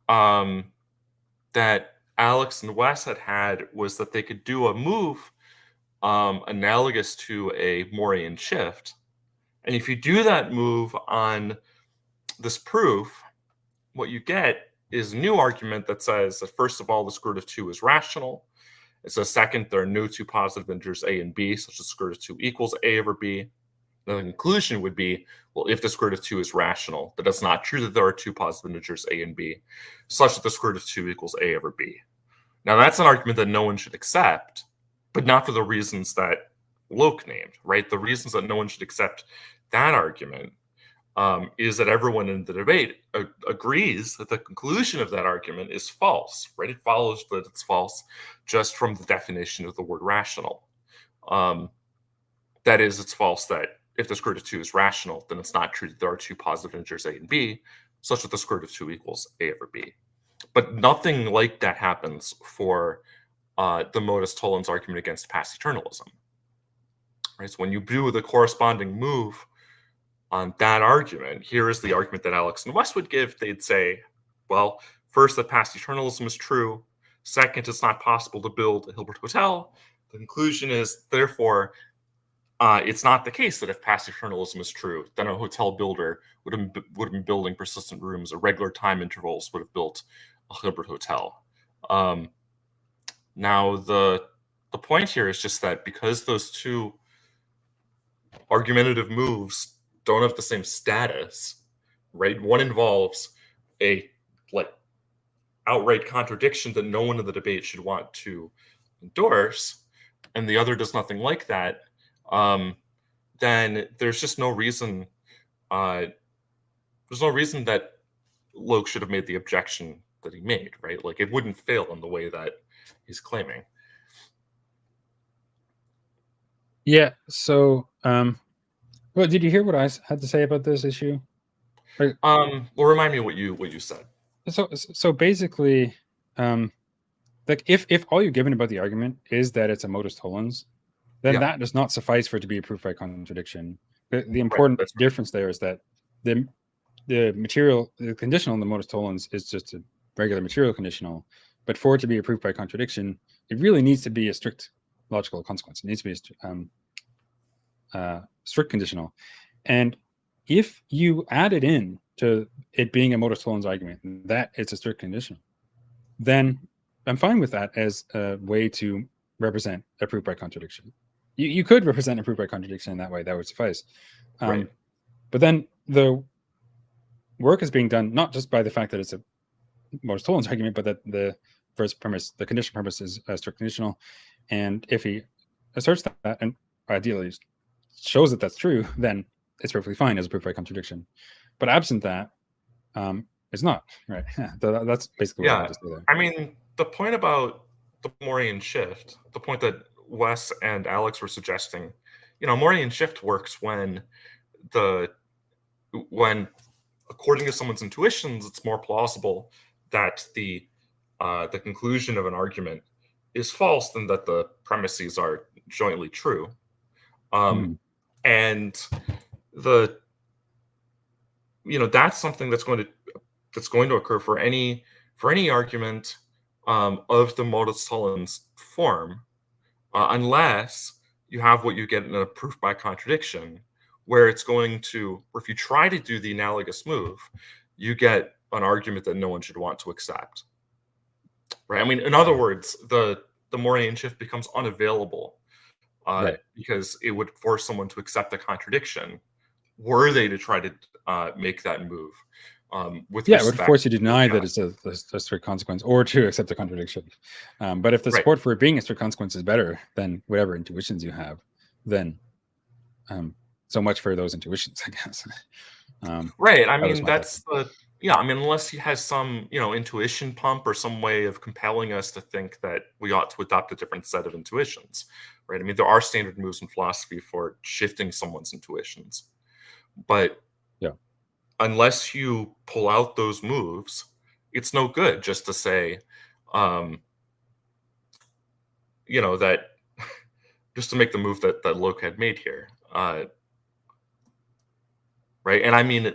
that Alex and Wes had was that they could do a move analogous to a Moorean shift. And if you do that move on this proof, what you get is a new argument that says that first of all, the square root of 2 is rational. It says second, there are no two positive integers a and b, such that the square root of 2 equals a over b. The conclusion would be, well, if the square root of 2 is rational, that it's not true that there are two positive integers a and b, such that the square root of 2 equals a over b. Now, that's an argument that no one should accept, but not for the reasons that Loke named, right? The reasons that no one should accept that argument is that everyone in the debate agrees that the conclusion of that argument is false, right? It follows that it's false just from the definition of the word rational. That is, it's false that if the square root of 2 is rational, then it's not true that there are two positive integers a and b, such that the square root of 2 equals a over b. But nothing like that happens for the modus tollens argument against past eternalism. Right? So when you do the corresponding move on that argument, here is the argument that Alex and Wes would give. They'd say, well, first, that past eternalism is true. Second, it's not possible to build a Hilbert hotel. The conclusion is, therefore, it's not the case that if past eternalism is true, then a hotel builder would have been building persistent rooms at regular time intervals, would have built a Hilbert hotel. Now, the point here is just that because those two argumentative moves don't have the same status, right? One involves a outright contradiction that no one in the debate should want to endorse, and the other does nothing like that. Then there's just no reason. There's no reason that Loke should have made the objection that he made, right? Like, it wouldn't fail in the way that he's claiming. Yeah. So, well, did you hear what I had to say about this issue? Well, remind me what you said. So basically, like if all you're given about the argument is that it's a modus tollens, then that does not suffice for it to be a proof by contradiction. The important difference there is that the material, the conditional in the modus tollens is just a regular material conditional, but for it to be a proof by contradiction, it really needs to be a strict logical consequence. It needs to be a strict conditional. And if you add it in to it being a modus tollens argument, that it's a strict conditional, then I'm fine with that as a way to represent a proof by contradiction. You could represent a proof by contradiction in that way. That would suffice. But then the work is being done not just by the fact that it's a modus tollens argument, but that the first premise, the conditional premise, is a strict conditional. And if he asserts that and ideally shows that that's true, then it's perfectly fine as a proof by contradiction. But absent that, it's not, right? That's basically what I have to say there. I mean, the point about the Moorean shift, the point that Wes and Alex were suggesting, Moorean shift works when according to someone's intuitions, it's more plausible that the conclusion of an argument is false than that the premises are jointly true. And that's something that's going to occur for any argument of the modus tollens form, unless you have what you get in a proof by contradiction, where it's going to, or if you try to do the analogous move, you get an argument that no one should want to accept. Right? I mean, in other words, the Moorean shift becomes unavailable because it would force someone to accept the contradiction were they to try to make that move. It would force you to deny that it's a strict consequence or to accept the contradiction. But if the support for it being a strict consequence is better than whatever intuitions you have, then so much for those intuitions, I guess. Right. I mean, that's I mean, unless he has some, intuition pump or some way of compelling us to think that we ought to adopt a different set of intuitions, right? I mean, there are standard moves in philosophy for shifting someone's intuitions, but unless you pull out those moves, it's no good just to say, that just to make the move that Loke had made here, right? And I mean,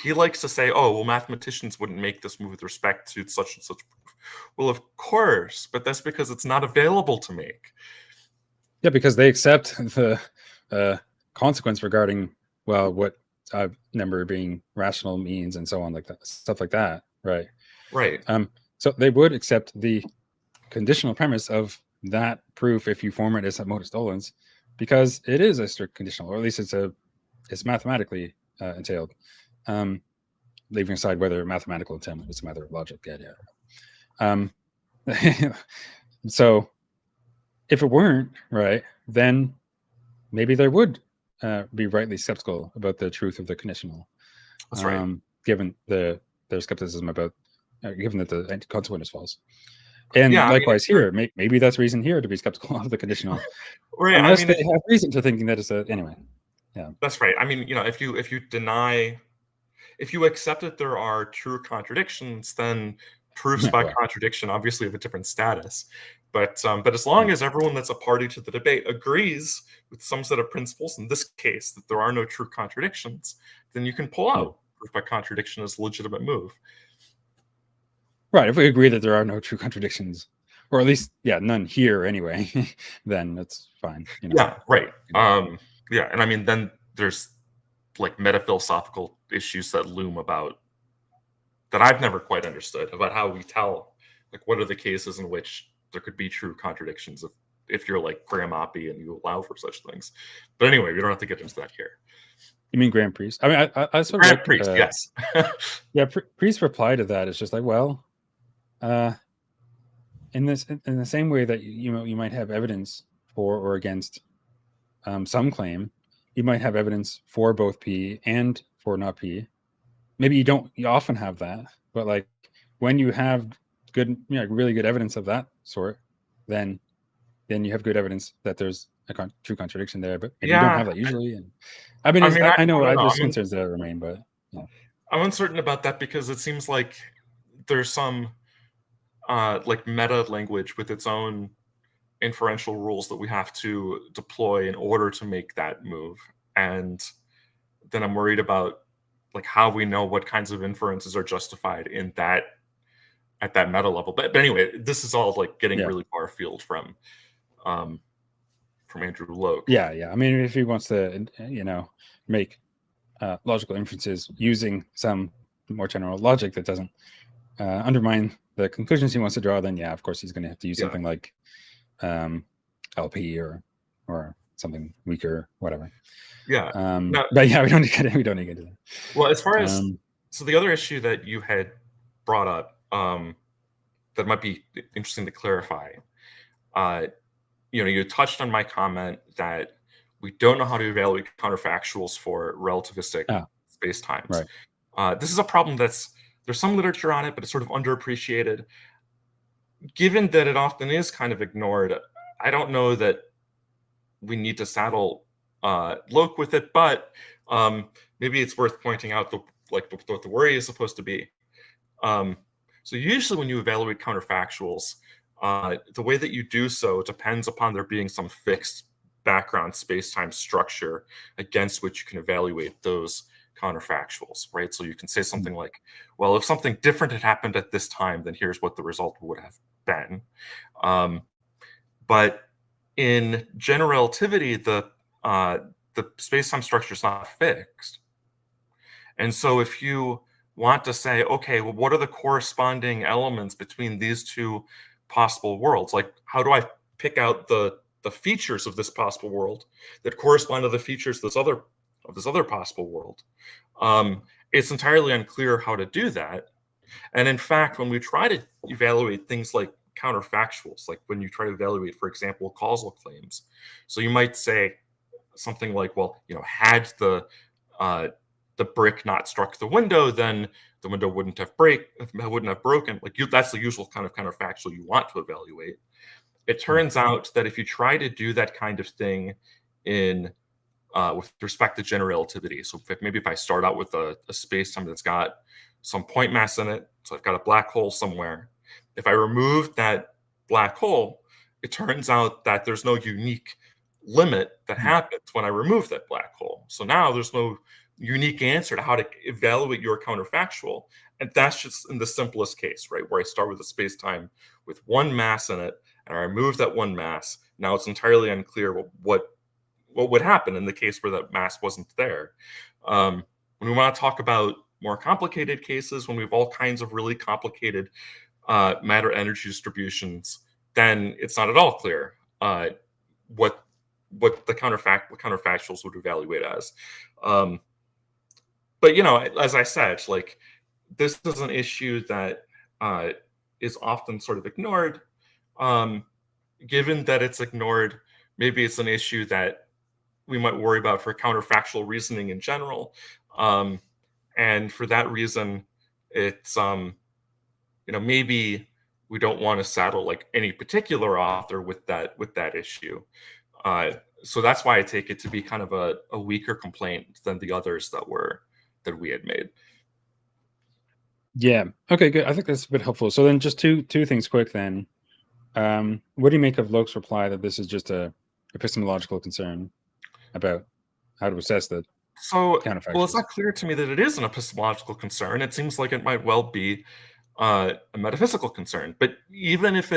he likes to say, oh, well, mathematicians wouldn't make this move with respect to such and such proof. Well, of course, but that's because it's not available to make. Yeah, because they accept the consequence regarding, well, what number being rational means and so on, like that, stuff like that, right? Right. So they would accept the conditional premise of that proof if you form it as a modus tollens, because it is a strict conditional, or at least it's mathematically entailed. Leaving aside whether mathematical entailment is a matter of logic, so if it weren't right, then maybe there would be rightly skeptical about the truth of the conditional. That's right. Given their skepticism about given that the consequent is false. And likewise here, maybe that's reason here to be skeptical of the conditional. Right. Unless they have reason to thinking that it's anyway. Yeah. That's right. I mean, if you accept that there are true contradictions, then proofs by Well, contradiction obviously have a different status. But as long yeah. as everyone that's a party to the debate agrees with some set of principles, in this case that there are no true contradictions, then you can pull Yeah. out proof by contradiction as a legitimate move. Right. If we agree that there are no true contradictions, or at least, yeah, none here anyway, then that's fine. Yeah, right. You know. Yeah, and I mean, then there's like metaphilosophical issues that loom about that I've never quite understood about how we tell, like, what are the cases in which there could be true contradictions if you're like Graham Oppie and you allow for such things. But anyway, we don't have to get into that here. You mean Grand Priest? I mean, I sort of Graham like, Priest, yes. yeah, Priest's reply to that is just like, well, uh, in the same way that you might have evidence for or against some claim, you might have evidence for both P and for not P. Maybe you often have that, but like when you have good, really good evidence of that sort, then you have good evidence that there's a true contradiction there. But maybe you don't Yeah, have that usually. And I mean, I mean, I I know don't know. there's concerns that remain, but yeah. I'm uncertain about that because it seems like there's some like meta language with its own inferential rules that we have to deploy in order to make that move. And then I'm worried about like how we know what kinds of inferences are justified in that at that meta level. But anyway, this is all like getting Yeah. really far afield um, from Andrew Loke. Yeah. I mean, if he wants to, make logical inferences using some more general logic that doesn't undermine the conclusions he wants to draw, then yeah, of course he's going to have to use Yeah. something like LP or something weaker, whatever. Yeah. No, But yeah, we don't need to get into that. well, as far as Um, so the other issue that you had brought up that might be interesting to clarify, uh, you touched on my comment that we don't know how to evaluate counterfactuals for relativistic oh, spacetimes. right. This is a problem there's some literature on it, but it's sort of underappreciated. Given that it often is kind of ignored, I don't know that we need to saddle Loke with it, but maybe it's worth pointing out what the worry is supposed to be. So usually when you evaluate counterfactuals, the way that you do so depends upon there being some fixed background space-time structure against which you can evaluate those counterfactuals, right? So you can say something like, well, if something different had happened at this time, then here's what the result would have been. But in general relativity, the space-time structure is not fixed. And so if you want to say, okay, well, what are the corresponding elements between these two possible worlds? Like, how do I pick out the features of this possible world that correspond to the features of this other possible world? It's entirely unclear how to do that. And in fact, when we try to evaluate things like counterfactuals, like when you try to evaluate, for example, causal claims, so you might say something like, well, had the brick not struck the window, then the window wouldn't have broken. Like that's the usual kind of counterfactual you want to evaluate. It turns out that if you try to do that kind of thing in with respect to general relativity, so if I start out with a space-time that's got some point mass in it, so I've got a black hole somewhere. If I remove that black hole, it turns out that there's no unique limit that happens when I remove that black hole. So now there's no unique answer to how to evaluate your counterfactual. And that's just in the simplest case, right? Where I start with a space-time with one mass in it, and I remove that one mass. Now it's entirely unclear what would happen in the case where that mass wasn't there. When we want to talk about more complicated cases, when we have all kinds of really complicated matter energy distributions, then it's not at all clear what the counterfactuals would evaluate as. But as I said, like this is an issue that is often sort of ignored. Given that it's ignored, maybe it's an issue that we might worry about for counterfactual reasoning in general. And for that reason, it's maybe we don't want to saddle like any particular author with that issue. so that's why I take it to be kind of a weaker complaint than the others that we had made. Yeah. Okay, good. I think that's a bit helpful. So then just two things quick then. What do you make of Loke's reply that this is just a epistemological concern about how to assess the So, well, it's counterfactuals? not clear to me that it is an epistemological concern. It seems like it might well be a metaphysical concern. But even if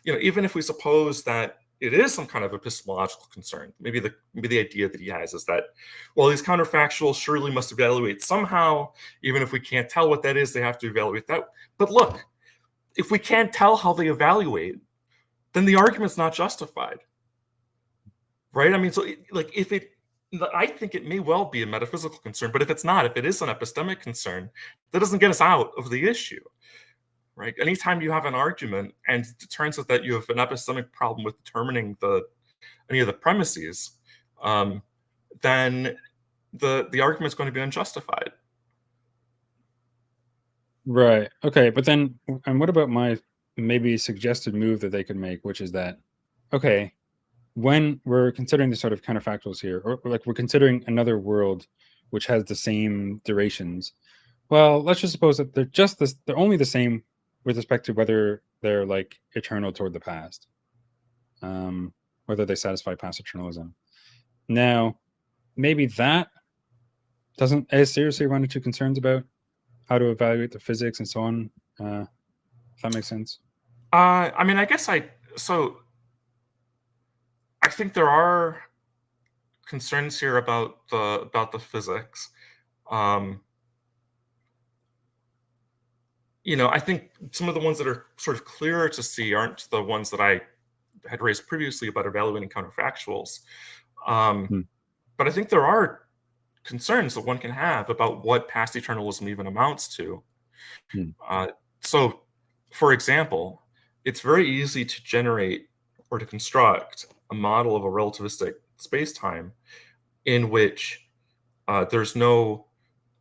even if we suppose that it is some kind of epistemological concern, maybe the idea that he has is that, well, these counterfactuals surely must evaluate somehow. Even if we can't tell what that is, they have to evaluate that. But look, if we can't tell how they evaluate, then the argument's not justified, right? I mean, so if it, I think it may well be a metaphysical concern, but if it's not, if it is an epistemic concern, that doesn't get us out of the issue, right? Anytime you have an argument and it turns out that you have an epistemic problem with determining any of the premises, then the argument's going to be unjustified. Right. Okay. But then, and what about my maybe suggested move that they could make, which is that, okay, when we're considering the sort of counterfactuals here, or like we're considering another world which has the same durations, well, let's just suppose that they're only the same with respect to whether they're like eternal toward the past, whether they satisfy past eternalism. Now, maybe that doesn't as seriously run into concerns about how to evaluate the physics and so on. If that makes sense. I mean, I guess so I think there are concerns here about the physics. I think some of the ones that are sort of clearer to see aren't the ones that I had raised previously about evaluating counterfactuals. Hmm. But I think there are concerns that one can have about what past eternalism even amounts to. Hmm. So, for example, it's very easy to generate or to construct a model of a relativistic space-time in which there's no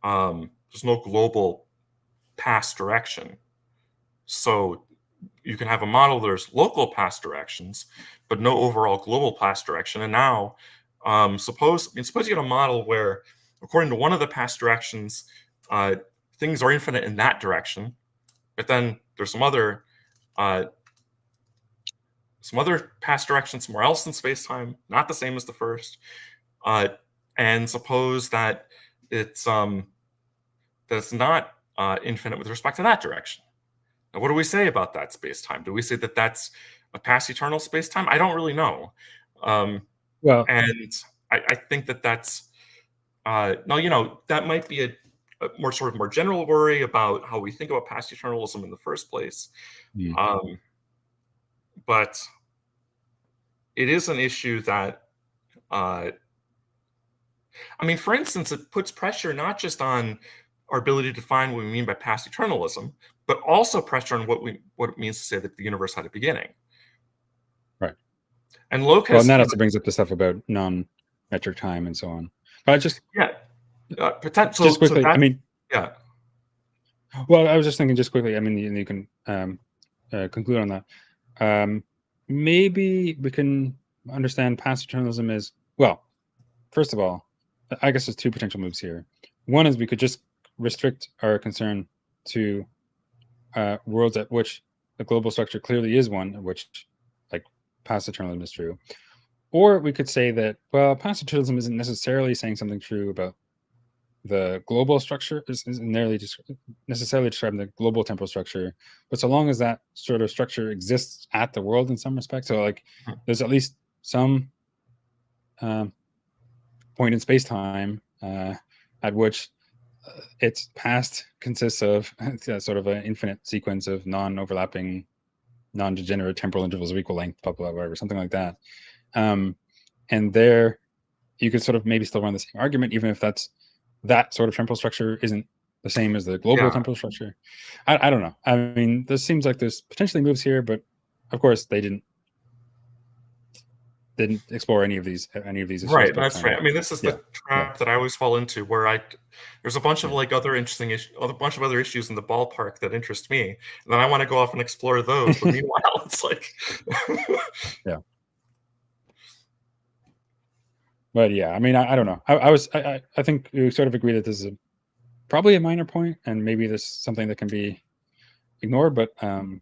global past direction. So you can have a model there's local past directions, but no overall global past direction. And now, suppose you get a model where, according to one of the past directions, things are infinite in that direction, but then there's some other past direction somewhere else in space-time, not the same as the first. And suppose that it's not infinite with respect to that direction. Now, what do we say about that space-time? Do we say that that's a past eternal space-time? I don't really know. Well, And I think that's now, that might be a more general worry about how we think about past eternalism in the first place. But it is an issue that, for instance, it puts pressure not just on our ability to define what we mean by past eternalism, but also pressure on what it means to say that the universe had a beginning. right. And Loke Well, has, and that also brings up the stuff about non-metric time and so on. But just potential. just quickly, I mean, yeah. well, I was just thinking just quickly. I mean, you can conclude on that. Maybe we can understand past eternalism as well. First of all, I guess there's two potential moves here. One is we could just restrict our concern to worlds at which the global structure clearly is one, at which like past eternalism is true. Or we could say that, well, past eternalism isn't necessarily saying something true about the global structure, isn't necessarily describing the global temporal structure, but so long as that sort of structure exists at the world in some respect, so like there's at least some point in space-time at which its past consists of sort of an infinite sequence of non-overlapping, non-degenerate temporal intervals of equal length, blah, blah, whatever, something like that. And there you could sort of maybe still run the same argument, even if that sort of temporal structure isn't the same as the global temporal structure. I don't know. I mean, this seems like there's potentially moves here, but of course they didn't explore any of these issues. Right, but, that's right. I mean, this is the trap that I always fall into, where there's a bunch of other interesting issues, a bunch of other issues in the ballpark that interest me, and then I want to go off and explore those. But meanwhile, it's like, yeah. But yeah, I mean, I don't know. I think we sort of agree that this is probably a minor point, and maybe there's something that can be ignored. But and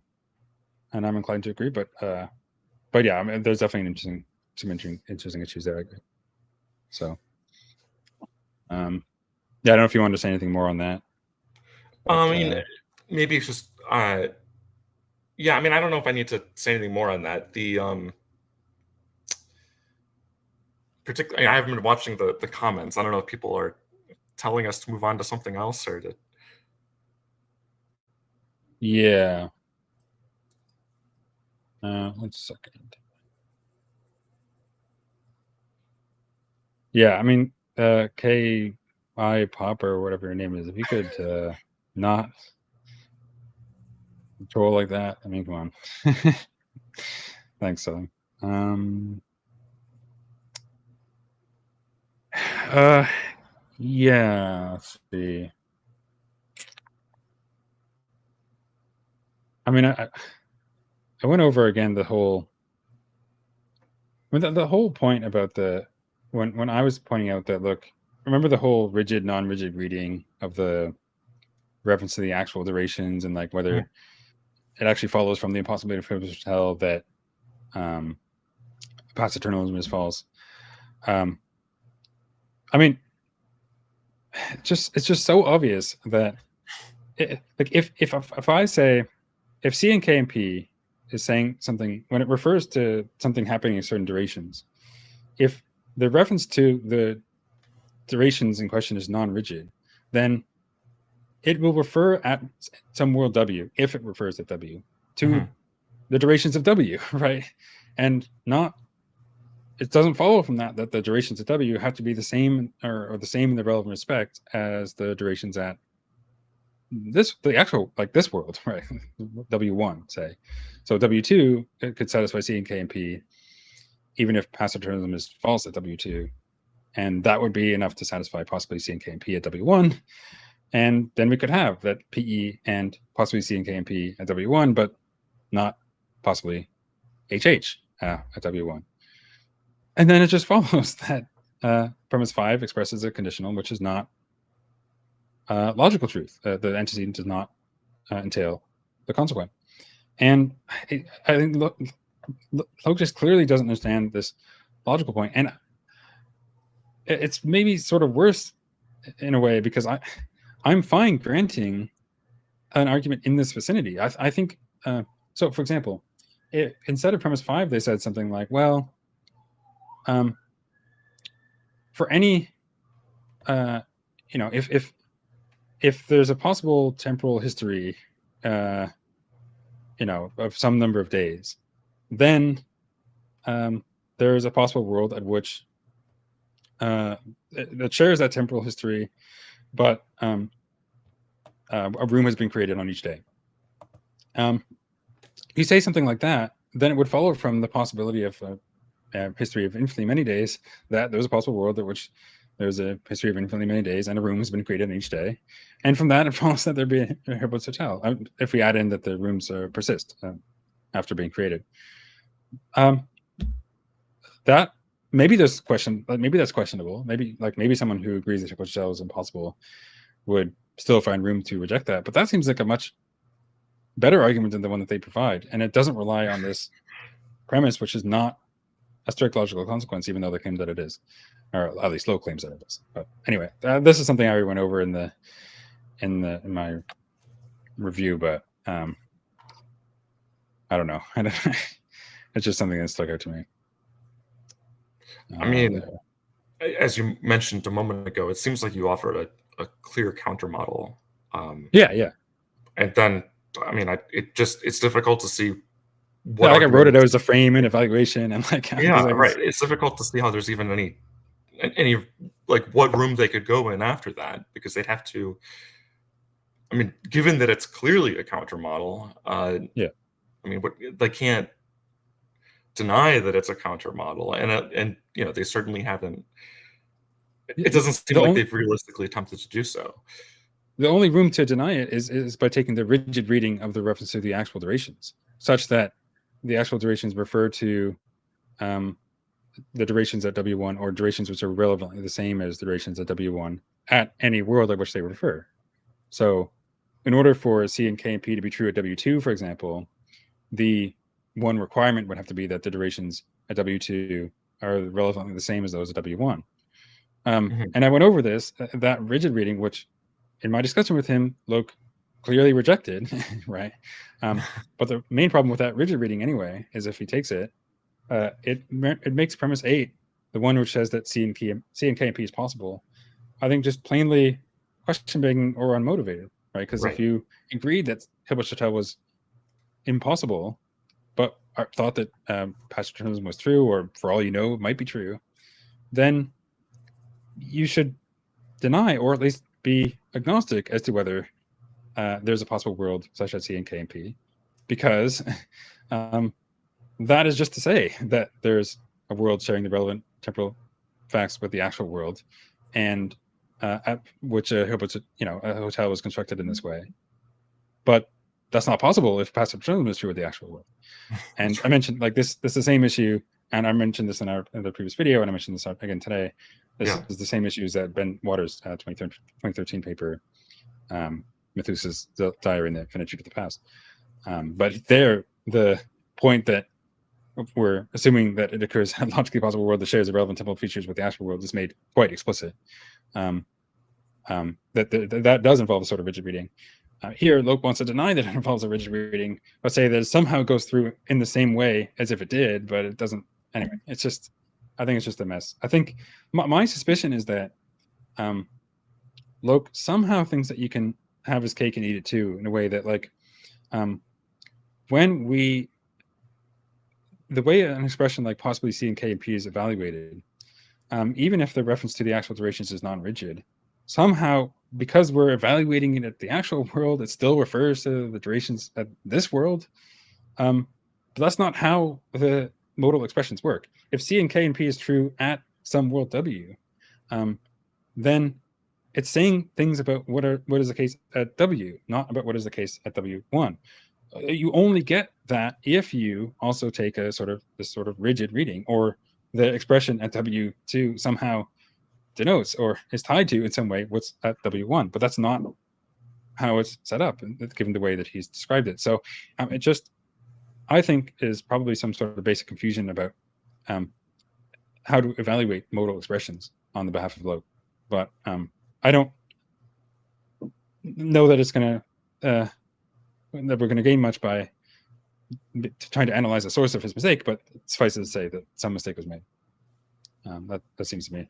I'm inclined to agree. But yeah, I mean, there's definitely some interesting issues there. I agree. So yeah, I don't know if you want to say anything more on that. But, I mean, maybe it's just yeah. I mean, I don't know if I need to say anything more on that. The particularly, I haven't been watching the comments. I don't know if people are telling us to move on to something else or to. yeah. 1 second. Yeah, I mean, K.I. Pop or whatever your name is, if you could not troll like that, I mean, come on. Thanks, so. Yeah, let's see. I mean, I went over again the whole. I mean, the whole point about when I was pointing out that, look, remember the whole rigid, non-rigid reading of the reference to the actual durations and like whether it actually follows from the impossibility of privilege to tell that past eternalism is false. I mean, it's just so obvious that like if I say if C and K and P is saying something when it refers to something happening in certain durations, if the reference to the durations in question is non-rigid, then it will refer at some world W, if it refers at W, to the durations of W, right? And not, it doesn't follow from that the durations at W have to be the same or the same in the relevant respect as the durations at the actual, like this world, right? W1, say. So W2, it could satisfy C and K and P, even if past eternalism is false at W2. And that would be enough to satisfy possibly C and K and P at W1. And then we could have that PE and possibly C and K and P at W1, but not possibly HH at W1. And then it just follows that premise 5 expresses a conditional, which is not logical truth. The antecedent does not entail the consequent. And I think Loke just clearly doesn't understand this logical point. And it's maybe sort of worse in a way because I'm fine granting an argument in this vicinity. I think so. For example, instead of premise 5, they said something like, "Well, for any, if there's a possible temporal history, of some number of days, then there's a possible world at which that shares that temporal history, but a room has been created on each day." You say something like that, then it would follow from the possibility of a history of infinitely many days that there's a possible world in which there's a history of infinitely many days and a room has been created on each day. And from that, it follows that there'd be a Herbert's hotel if we add in that the rooms persist after being created. That maybe there's question, maybe that's questionable. Maybe someone who agrees that Herbert's hotel is impossible would still find room to reject that. But that seems like a much better argument than the one that they provide, and it doesn't rely on this premise, which is not a strict logical consequence, even though they claim that it is, or at least Loke claims that it is. But anyway, this is something I already went over in my review, but I don't know. It's just something that stuck out to me. I mean, as you mentioned a moment ago, it seems like you offered a clear countermodel. Yeah. And then, I mean, it's difficult to see what. Yeah, I wrote it out as a frame and evaluation, and right. It's difficult to see how there's even any like what room they could go in after that, because they'd have to. I mean, given that it's clearly a countermodel, yeah. I mean, they can't deny that it's a countermodel, and they certainly haven't. It doesn't seem like they've realistically attempted to do so. The only room to deny it is by taking the rigid reading of the reference to the actual durations, such that the actual durations refer to the durations at W1 or durations which are relevantly the same as the durations at W1 at any world at which they refer. So in order for C and K and P to be true at W2, for example, the one requirement would have to be that the durations at W2 are relevantly the same as those at W1. And I went over this, that rigid reading, which in my discussion with him, Loke clearly rejected, right? But the main problem with that rigid reading anyway is if he takes it, it makes premise 8, the one which says that C and K and P is possible, I think just plainly question begging or unmotivated, right? Because if you agreed that Hibbert-Chatel was impossible, but thought that passive determinism was true, or for all you know, it might be true, then you should deny or at least be agnostic as to whether there's a possible world such as C and K and P, because that is just to say that there's a world sharing the relevant temporal facts with the actual world, and at which a hotel was constructed in this way. But that's not possible if passive determinism is true with the actual world. And I mentioned like this is the same issue, and I mentioned this in the previous video, and I mentioned this again today. This is the same issues that Ben Waters' 2013 paper, Methuselah's Diary in the Finitude of the Past. But there, the point that we're assuming that it occurs in a logically possible world that shares the relevant temporal features with the actual world is made quite explicit. That does involve a sort of rigid reading. Here, Loke wants to deny that it involves a rigid reading, but say that it somehow goes through in the same way as if it did, but it doesn't. Anyway, I think it's just a mess. I think my suspicion is that Loke somehow thinks that you can have his cake and eat it too, in a way that, like, when the way an expression like possibly C and K and P is evaluated, even if the reference to the actual durations is non-rigid, somehow, because we're evaluating it at the actual world, it still refers to the durations at this world. But that's not how the modal expressions work. If C and K and P is true at some world W, then it's saying things about what is the case at W, not about what is the case at W1. You only get that if you also take this sort of rigid reading, or the expression at W2 somehow denotes or is tied to in some way what's at W1, but that's not how it's set up, given the way that he's described it. So it just, I think, is probably some sort of basic confusion about how to evaluate modal expressions on the behalf of Loke. But I don't know that it's going to that we're going to gain much by trying to analyze the source of his mistake, but suffice it to say that some mistake was made. That seems to me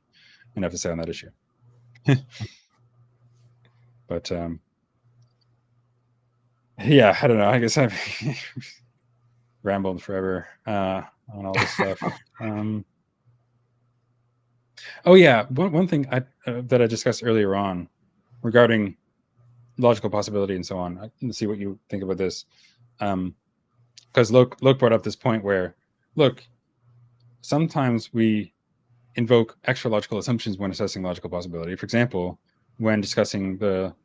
enough to say on that issue. But yeah, I don't know. I guess I've rambled forever on all this stuff. Oh yeah, one thing that I discussed earlier on regarding logical possibility and so on. I can see what you think about this, because Loke brought up this point where, look, sometimes we invoke extra logical assumptions when assessing logical possibility. For example, when discussing the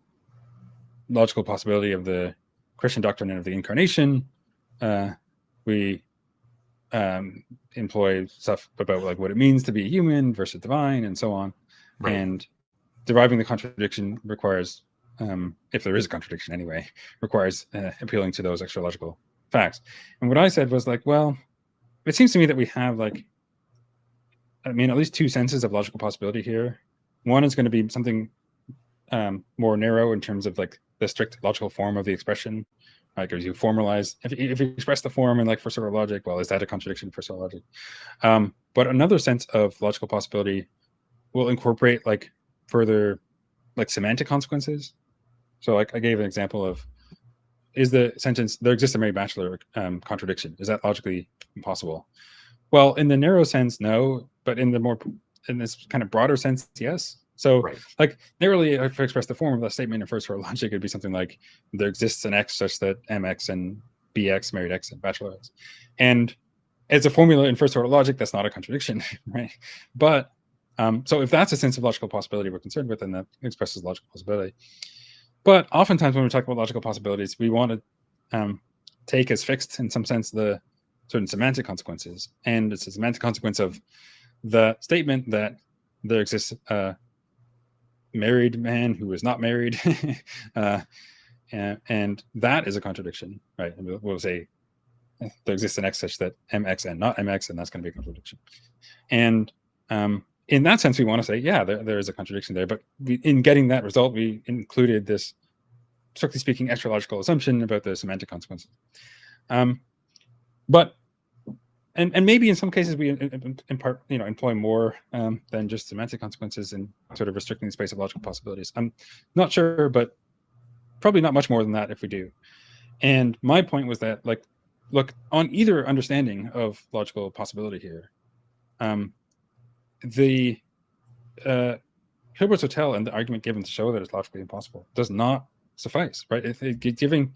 logical possibility of the Christian doctrine of the incarnation, we employ stuff about like what it means to be human versus divine and so on. Right. And deriving the contradiction requires, if there is a contradiction anyway, requires appealing to those extra logical facts. And what I said was like, well, it seems to me that we have like, at least two senses of logical possibility here. One is going to be something more narrow in terms of like the strict logical form of the expression. Like as you formalize, if you express the form in like first order logic, well, is that a contradiction in first order logic? But another sense of logical possibility will incorporate like further like semantic consequences. So like I gave an example of, is the sentence, there exists a Mary Bachelor contradiction, is that logically impossible? Well, in the narrow sense, no, but in this kind of broader sense, yes. So like narrowly, if I express the form of that statement in first order logic, it'd be something like there exists an X such that MX and BX married X and bachelor X. And it's a formula in first order logic, that's not a contradiction, right? But so if that's a sense of logical possibility we're concerned with, then that expresses logical possibility. But oftentimes when we talk about logical possibilities, we want to take as fixed in some sense the certain semantic consequences, and it's a semantic consequence of the statement that there exists a married man who is not married, and that is a contradiction, right? And we'll say there exists an X such that MX and not MX, and that's going to be a contradiction. And in that sense, we want to say, yeah, there is a contradiction there. But in getting that result, we included this, strictly speaking, extra logical assumption about the semantic consequences. But maybe in some cases we employ more than just semantic consequences in sort of restricting the space of logical possibilities. I'm not sure, but probably not much more than that if we do. And my point was that, like, look, on either understanding of logical possibility here, the Hilbert's Hotel and the argument given to show that it's logically impossible does not suffice, right? Giving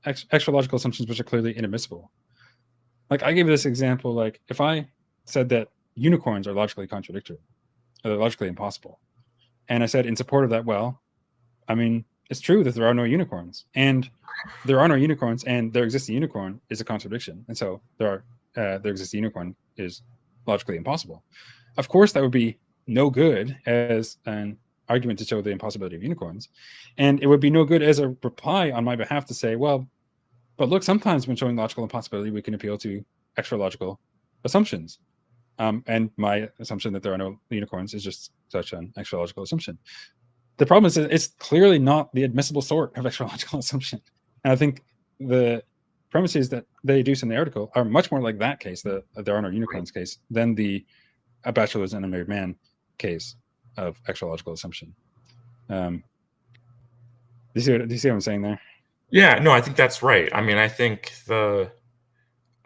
extra logical assumptions which are clearly inadmissible. Like, I gave this example, like, if I said that unicorns are logically contradictory, or they're logically impossible, and I said in support of that, well, I mean, it's true that there are no unicorns, and there are no unicorns, and there exists a unicorn is a contradiction, and so there exists a unicorn is logically impossible. Of course, that would be no good as an argument to show the impossibility of unicorns, and it would be no good as a reply on my behalf to say, well, but look, sometimes when showing logical impossibility, we can appeal to extra logical assumptions. And my assumption that there are no unicorns is just such an extra logical assumption. The problem is that it's clearly not the admissible sort of extra logical assumption. And I think the premises that they deduce in the article are much more like that case, the there are no unicorns case, than the a bachelor is an unmarried man case of extra logical assumption. Do you see what I'm saying there? Yeah, no, I think that's right. I mean, I think so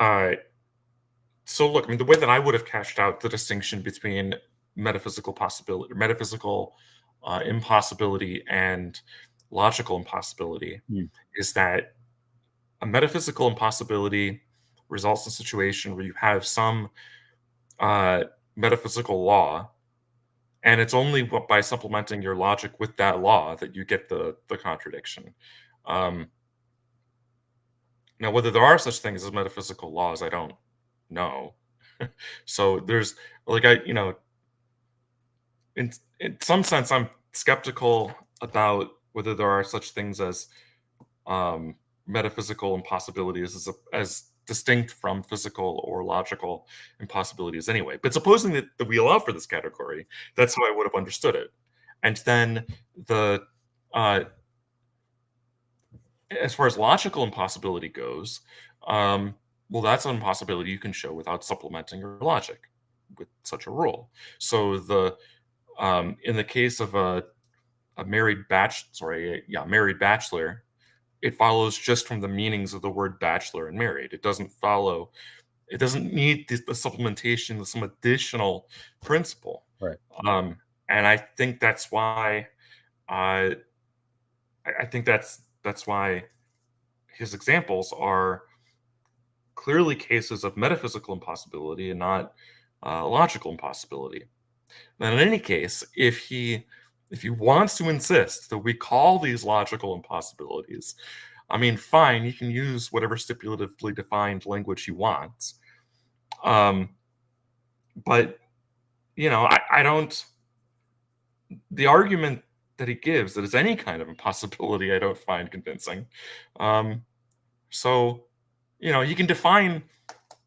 look, I mean, the way that I would have cashed out the distinction between metaphysical impossibility and logical impossibility is that a metaphysical impossibility results in a situation where you have some metaphysical law, and it's only by supplementing your logic with that law that you get the contradiction. Now, whether there are such things as metaphysical laws, I don't know. So there's, like, in some sense, I'm skeptical about whether there are such things as metaphysical impossibilities as distinct from physical or logical impossibilities anyway. But supposing that we allow for this category, that's how I would have understood it. And then as far as logical impossibility goes, well, that's an impossibility you can show without supplementing your logic with such a rule. So in the case of a married bachelor, it follows just from the meanings of the word bachelor and married. It doesn't need the supplementation of some additional principle. Right. And I think that's why that's why his examples are clearly cases of metaphysical impossibility and not logical impossibility. Then in any case, if he wants to insist that we call these logical impossibilities, I mean, fine, he can use whatever stipulatively defined language he wants. But, I don't, the argument that he gives that it's any kind of impossibility, I don't find convincing. So, you can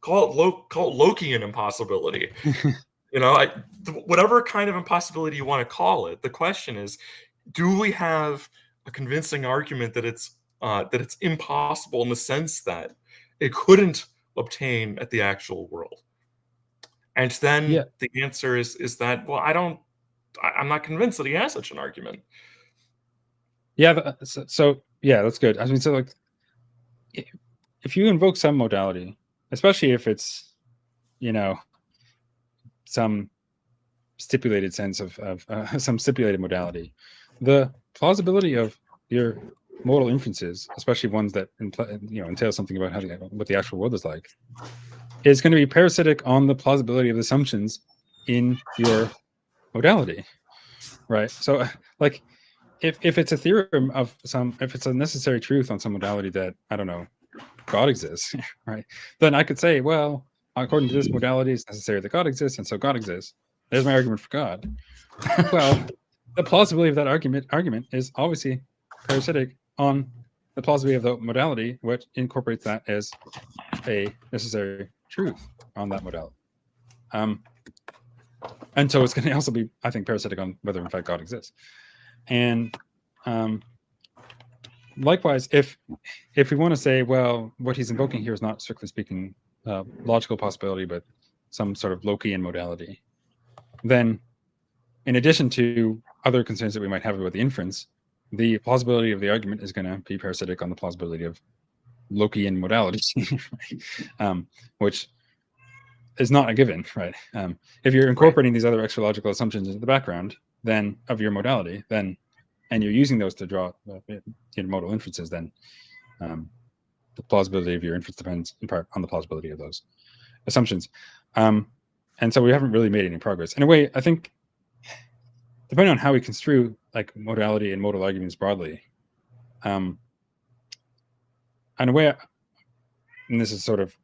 call it Lokean impossibility. Whatever kind of impossibility you want to call it. The question is, do we have a convincing argument that it's impossible in the sense that it couldn't obtain at the actual world? And then the answer is that, well, I'm not convinced that he has such an argument. Yeah. So yeah, that's good. I mean, so, like, if you invoke some modality, especially if it's, some stipulated sense of some stipulated modality, the plausibility of your modal inferences, especially ones that entail something about what the actual world is like, is going to be parasitic on the plausibility of assumptions in your modality, right? So, like, if it's a theorem of if it's a necessary truth on some modality that, I don't know, God exists, right? Then I could say, well, according to this modality, it's necessary that God exists, and so God exists. There's my argument for God. Well, the plausibility of that argument is obviously parasitic on the plausibility of the modality, which incorporates that as a necessary truth on that modality. And so it's going to also be, I think, parasitic on whether in fact God exists. And likewise, if we want to say, well, what he's invoking here is not strictly speaking logical possibility, but some sort of Lokean modality, then in addition to other concerns that we might have about the inference, the plausibility of the argument is going to be parasitic on the plausibility of Lokean modalities, which is not a given, right? If you're incorporating these other extra logical assumptions into the background, then of your modality, then and you're using those to draw modal inferences, then the plausibility of your inference depends in part on the plausibility of those assumptions. And so we haven't really made any progress. In a way, I think, depending on how we construe like modality and modal arguments broadly, in a way, and this is sort of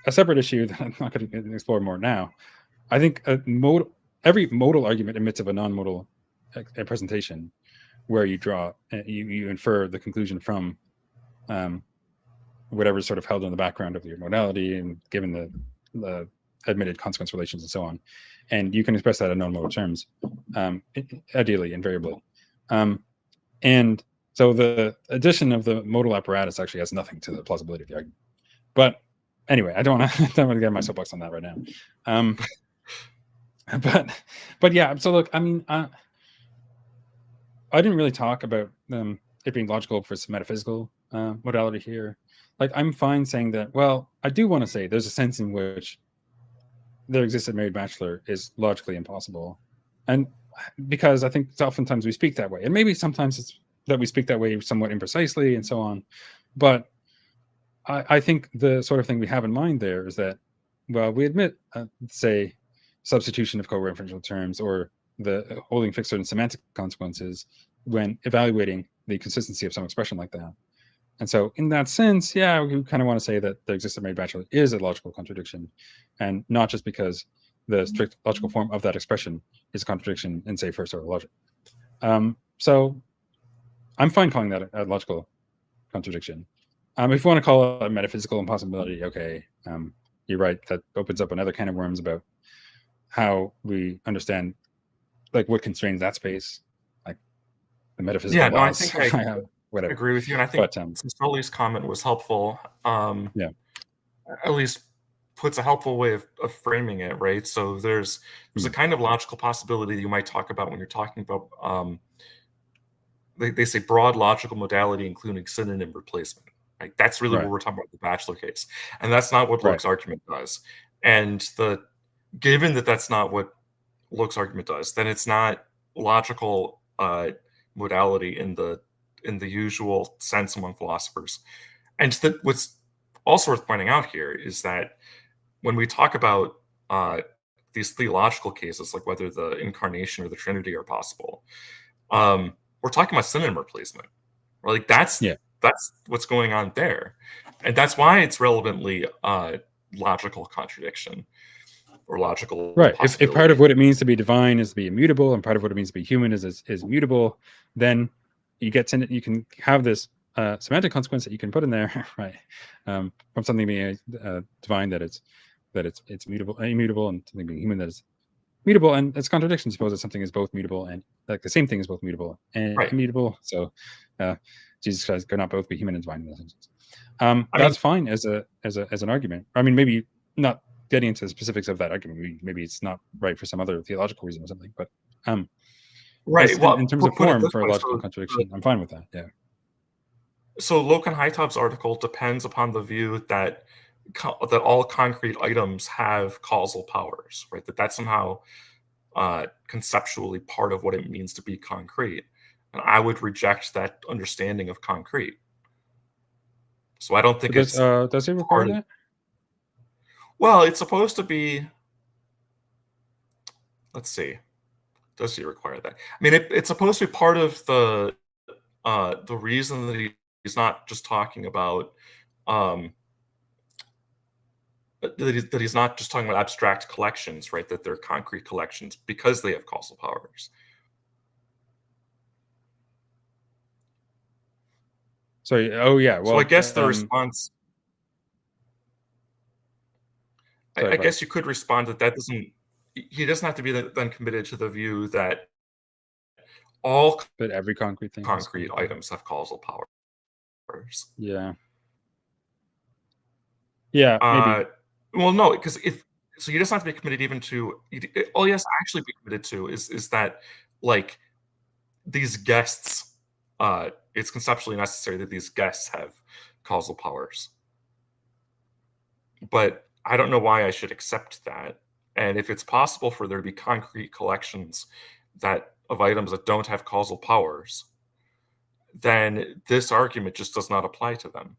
a separate issue that I'm not going to explore more now, I think every modal argument emits of a non-modal presentation, where you draw, you infer the conclusion from whatever's sort of held in the background of your modality, and given the admitted consequence relations and so on, and you can express that in non-modal terms, ideally, invariably. And so the addition of the modal apparatus actually has nothing to the plausibility of the argument. But anyway, I don't want to get my soapbox on that right now. But yeah, so look, I mean, I didn't really talk about it being logical for some metaphysical modality here. Like, I'm fine saying that, well, I do want to say there's a sense in which there exists a married bachelor is logically impossible. And because I think oftentimes we speak that way. And maybe sometimes it's that we speak that way somewhat imprecisely and so on. But I think the sort of thing we have in mind there is that, well, we admit, say, substitution of co-referential terms or the holding fixed certain semantic consequences when evaluating the consistency of some expression like that. And so in that sense, yeah, we kind of want to say that the existence of married bachelor is a logical contradiction, and not just because the strict logical form of that expression is a contradiction in, say, first order logic. So I'm fine calling that a logical contradiction. If you want to call it a metaphysical impossibility, okay, you're right. That opens up another can of worms about how we understand, like, what constrains that space, like the metaphysical Yeah, no, I laws, think I whatever. agree with you, and I think But Sully's comment was helpful. yeah, At least puts a helpful way of framing it, right? So there's a kind of logical possibility that you might talk about when you're talking about they say broad logical modality, including synonym replacement. Right? That's really what right, we're talking about the bachelor case, and that's not what right. Loke's argument does. And given that that's not what Loke's argument does, then it's not logical modality in the usual sense among philosophers. And what's also worth pointing out here is that when we talk about these theological cases, like whether the incarnation or the Trinity are possible, we're talking about synonym replacement. Like that's Yeah, what's going on there, and that's why it's relevantly logical contradiction or logical right. If part possibility. of what it means to be divine is to be immutable, and part of what it means to be human is mutable, then you can have this semantic consequence that you can put in there, right? From something being divine, that it's mutable, immutable, and something being human that is mutable, and it's contradiction. Suppose that something is both mutable and, like, the same thing is both mutable and Right. immutable. So Jesus Christ could not both be human and divine in that sense. I mean, That's fine as an argument. I mean, maybe not getting into the specifics of that argument. Maybe it's not right for some other theological reason or something. But as right. in Well, terms of put it form this for a way. logical contradiction, I'm fine with that. Yeah. So Loke and Hightop's article depends upon the view that that all concrete items have causal powers, right? That's somehow conceptually part of what it means to be concrete. And I would reject that understanding of concrete. So I don't think But it's does it require part of. that? Well, it's supposed to be. Let's see. Does he require that? I mean, it's supposed to be part of the reason that he's not just talking about that he's not just talking about abstract collections, right? That they're concrete collections because they have causal powers. Sorry. Oh yeah. So I Well, guess the response, sorry. I Go ahead. guess you could respond that doesn't. He doesn't have to be then committed to the view that all But every concrete thing has concrete causal power. items have causal powers. Yeah. Yeah. Maybe. Well, no, because if so, he doesn't have to be committed even to. All he has to actually be committed to is that, like, these guests. It's conceptually necessary that these guests have causal powers, but I don't know why I should accept that. And if it's possible for there to be concrete collections that of items that don't have causal powers, then this argument just does not apply to them.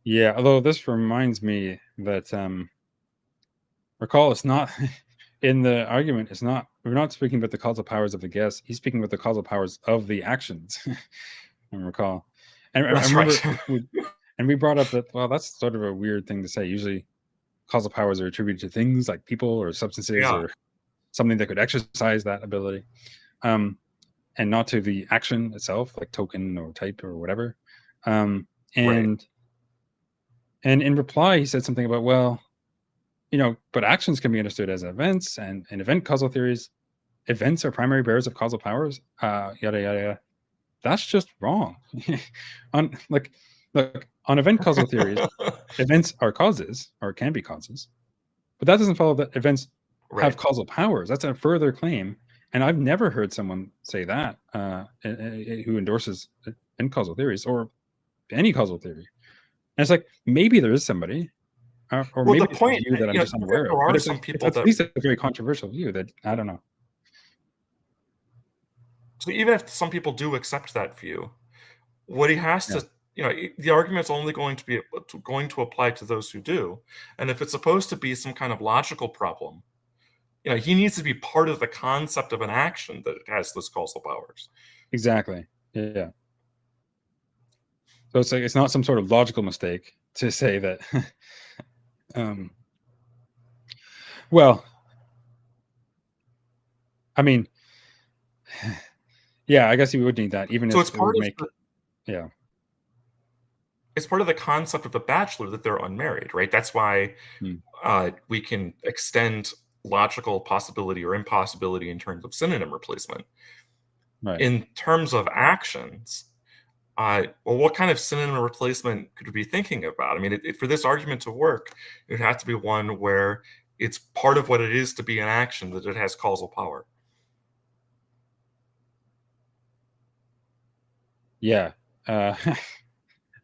Yeah. Although this reminds me that recall it's not in the argument. It's not. We're not speaking about the causal powers of the guess. He's speaking about the causal powers of the actions. I recall, and I That's right. remember we brought up that that's sort of a weird thing to say. Usually, causal powers are attributed to things like people or substances Yeah, or something that could exercise that ability, and not to the action itself, like token or type or whatever. Um, right. and and in reply, he said something about but actions can be understood as events, and in event causal theories, events are primary bearers of causal powers. Yada yada yada. That's just wrong. on like, look on event causal theories, events are causes or can be causes, but that doesn't follow that events have Right. causal powers. That's a further claim, and I've never heard someone say that who endorses event causal theories or any causal theory. And it's like maybe there is somebody, or Well, the maybe it's a point, view that I'm just unaware there of. But are it's some like it's people at that, least a very controversial view that I don't know. so even if some people do accept that view, what he has Yeah, to, the argument's only going to apply to those who do. And if it's supposed to be some kind of logical problem, he needs to be part of the concept of an action that it has those causal powers. exactly. Yeah. So it's like it's not some sort of logical mistake to say that. um, well, I mean, yeah, I guess you would need that, even So if it would make. Yeah, it's part of the concept of the bachelor that they're unmarried, right? That's why hmm, we can extend logical possibility or impossibility in terms of synonym replacement. right. In terms of actions, well, what kind of synonym replacement could we be thinking about? I mean, for this argument to work, it would have to be one where it's part of what it is to be an action that it has causal power. Yeah. I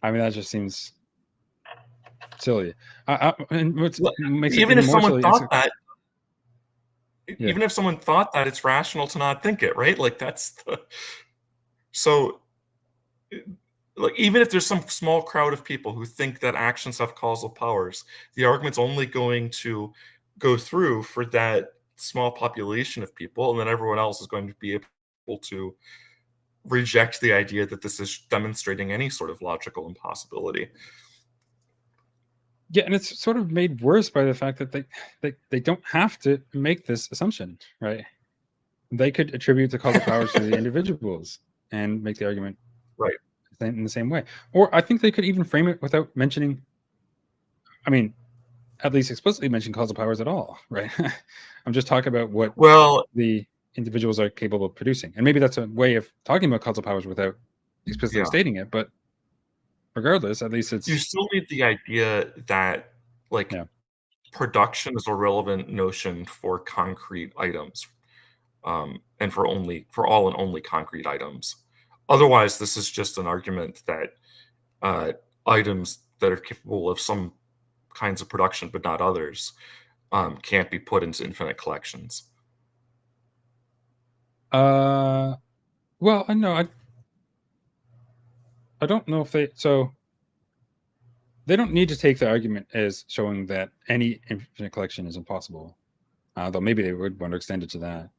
mean, that just seems silly. And what Well, makes it even even if more someone silly is, thought that, yeah, it's rational to not think it, right? Like that's so. Like, even if there's some small crowd of people who think that actions have causal powers, the argument's only going to go through for that small population of people, and then everyone else is going to be able to reject the idea that this is demonstrating any sort of logical impossibility. yeah, and it's sort of made worse by the fact that they don't have to make this assumption, right? They could attribute the causal powers to the individuals and make the argument Right. in the same way. Or I think they could even frame it without mentioning, I mean, at least explicitly mention causal powers at all, right? I'm just talking about what Well, the individuals are capable of producing. And maybe that's a way of talking about causal powers without explicitly yeah. stating it. But regardless, at least You it's, still need the idea that, like, yeah. production is a relevant notion for concrete items, and for all and only concrete items. Otherwise, this is just an argument that uh, items that are capable of some kinds of production but not others can't be put into infinite collections. Uh, well, I know. I don't know if they don't need to take the argument as showing that any infinite collection is impossible. Though maybe they would want to extend it to that.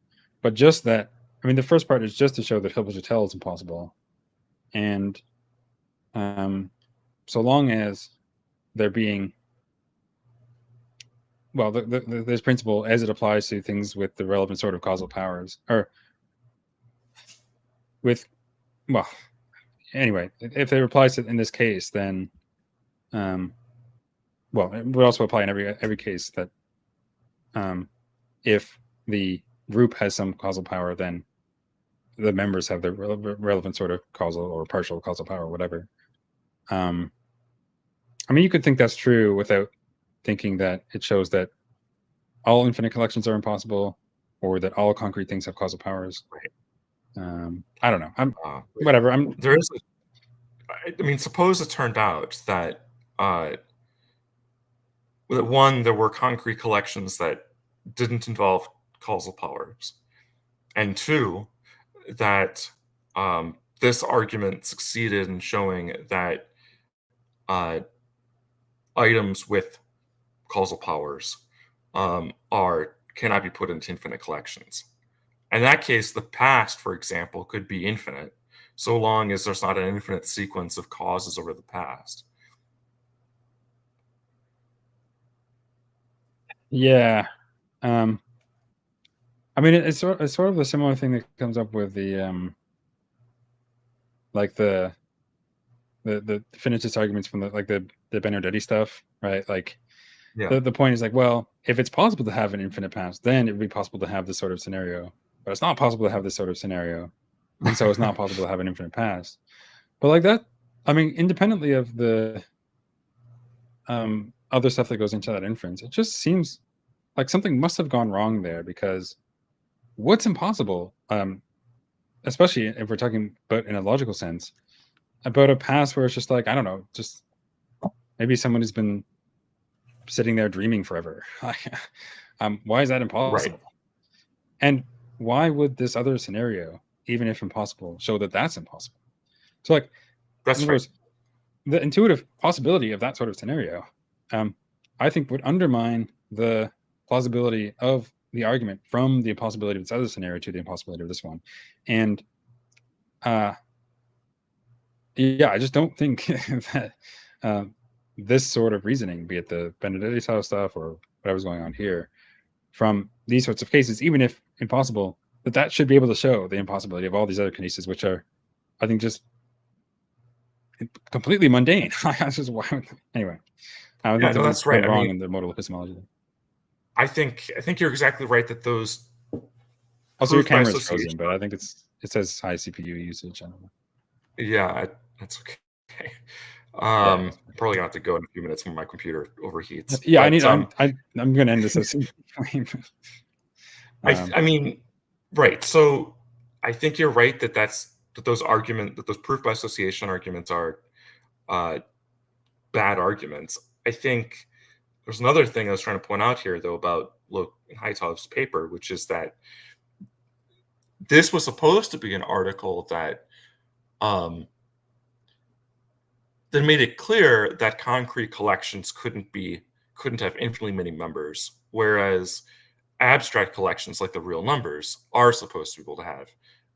But just that, I mean, the first part is just to show that Hilbert's Hotel is impossible. And so long as they're being, well, this principle as it applies to things with the relevant sort of causal powers, or with, well, anyway, if it applies to in this case, then, well, it would also apply in every case that, if the group has some causal power, then the members have the relevant sort of causal or partial causal power, or whatever. I mean, you could think that's true without thinking that it shows that all infinite collections are impossible, or that all concrete things have causal powers. I don't know. I'm whatever. There is. I mean, suppose it turned out that one, there were concrete collections that didn't involve causal powers, and two, that this argument succeeded in showing that items with causal powers cannot be put into infinite collections. In that case, the past, for example, could be infinite, so long as there's not an infinite sequence of causes over the past. Yeah. I mean, it's sort of a similar thing that comes up with the like the finitist arguments from the Benedetti stuff, right? Like, Yeah. the point is like, well, if it's possible to have an infinite past, then it would be possible to have this sort of scenario, but it's not possible to have this sort of scenario, and so it's not possible to have an infinite past. But like that, I mean, independently of the other stuff that goes into that inference, it just seems like something must have gone wrong there, because what's impossible, especially if we're talking about in a logical sense, about a past where it's just like, I don't know, just maybe someone has been sitting there dreaming forever. Why is that impossible? Right. And why would this other scenario, even if impossible, show that that's impossible? So, like, That's in other right. words, the intuitive possibility of that sort of scenario, I think, would undermine the plausibility of the argument from the impossibility of this other scenario to the impossibility of this one. And yeah, I just don't think that this sort of reasoning, be it the Benedetti style stuff or whatever's going on here, from these sorts of cases, even if impossible, that should be able to show the impossibility of all these other cases, which are, I think, just completely mundane. That's just why. Anyway, I Yeah, think no, something's that's right. gone I wrong mean, in the modal epistemology. I think you're exactly right that those Also, your proof by camera is frozen, association. but I think it says high CPU usage. I don't know. Yeah, that's okay. Yeah, Probably gonna have to go in a few minutes when my computer overheats. yeah. But I'm going to end this as I mean, right. So I think you're right that those proof by association arguments are uh, bad arguments. I think there's another thing I was trying to point out here, though, about Loke and Hightower's paper, which is that this was supposed to be an article that that made it clear that concrete collections couldn't have infinitely many members, whereas abstract collections like the real numbers are supposed to be able to have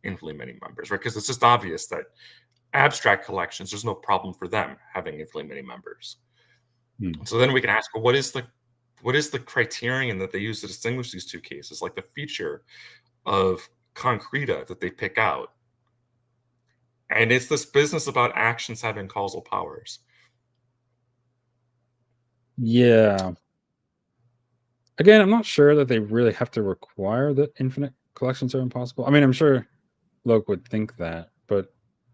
infinitely many members, right? Because it's just obvious that abstract collections, there's no problem for them having infinitely many members. So then we can ask, well, what is the criterion that they use to distinguish these two cases, like the feature of concreta that they pick out? And it's this business about actions having causal powers. Yeah. Again, I'm not sure that they really have to require that infinite collections are impossible. I mean, I'm sure Loke would think that, but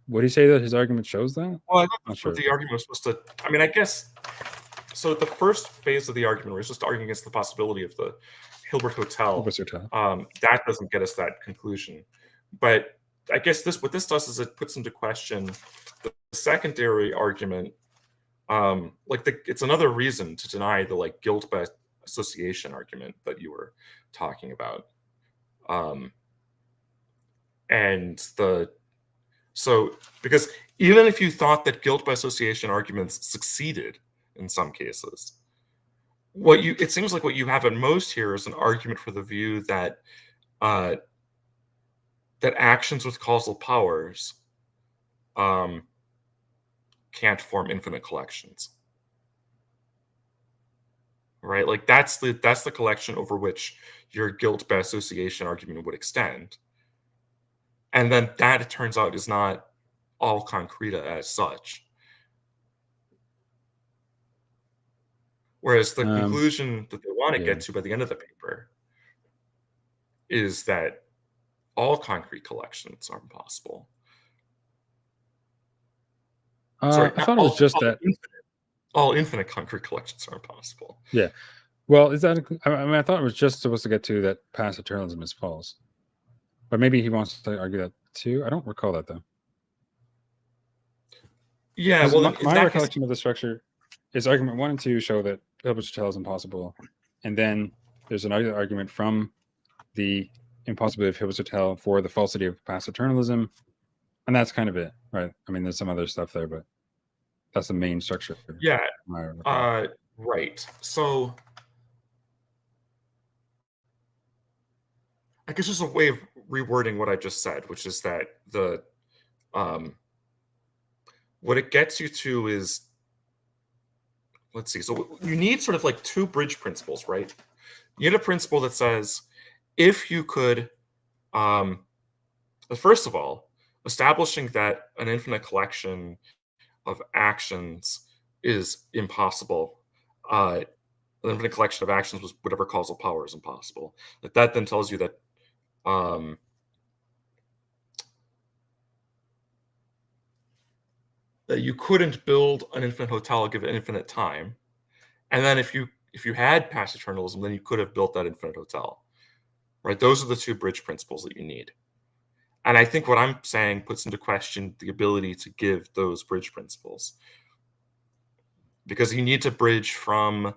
would he say that his argument shows that? Well, I thought Not that's what sure. the argument was supposed to. I mean, I guess so. The first phase of the argument was just arguing against the possibility of the Hilbert Hotel. That doesn't get us that conclusion, but I guess what this does is it puts into question the secondary argument. It's another reason to deny the guilt by association argument that you were talking about. Because even if you thought that guilt by association arguments succeeded in some cases, it seems like what you have at most here is an argument for the view that that actions with causal powers can't form infinite collections. Right? Like that's the collection over which your guilt by association argument would extend. And then that, it turns out, is not all concreta as such. Whereas the conclusion that they want to Yeah. get to by the end of the paper is that all concrete collections are impossible. Sorry, I not thought it was just that. all infinite concrete collections are impossible. Yeah. Well, is that? I mean, I thought it was just supposed to get to that past eternalism is false, but maybe he wants to argue that too. I don't recall that though. Yeah, Because well, then in my that case, recollection of the structure is argument 1 and 2 show that Hilbert-Chatel is impossible, and then there's another argument from the impossibility of Hilbert-Chatel for the falsity of past eternalism, and that's kind of it, right? I mean, there's some other stuff there, but that's the main structure. yeah, I recall. right. So I guess there's a way of rewording what I just said, which is that what it gets you to is, let's see. So you need sort of like two bridge principles, right? You need a principle that says if you could, first of all, establishing that an infinite collection of actions is impossible. An infinite collection of actions with whatever causal power is impossible. That then tells you that that you couldn't build an infinite hotel given infinite time. And then if you had past eternalism, then you could have built that infinite hotel. Right? Those are the two bridge principles that you need. And I think what I'm saying puts into question the ability to give those bridge principles. Because you need to bridge from,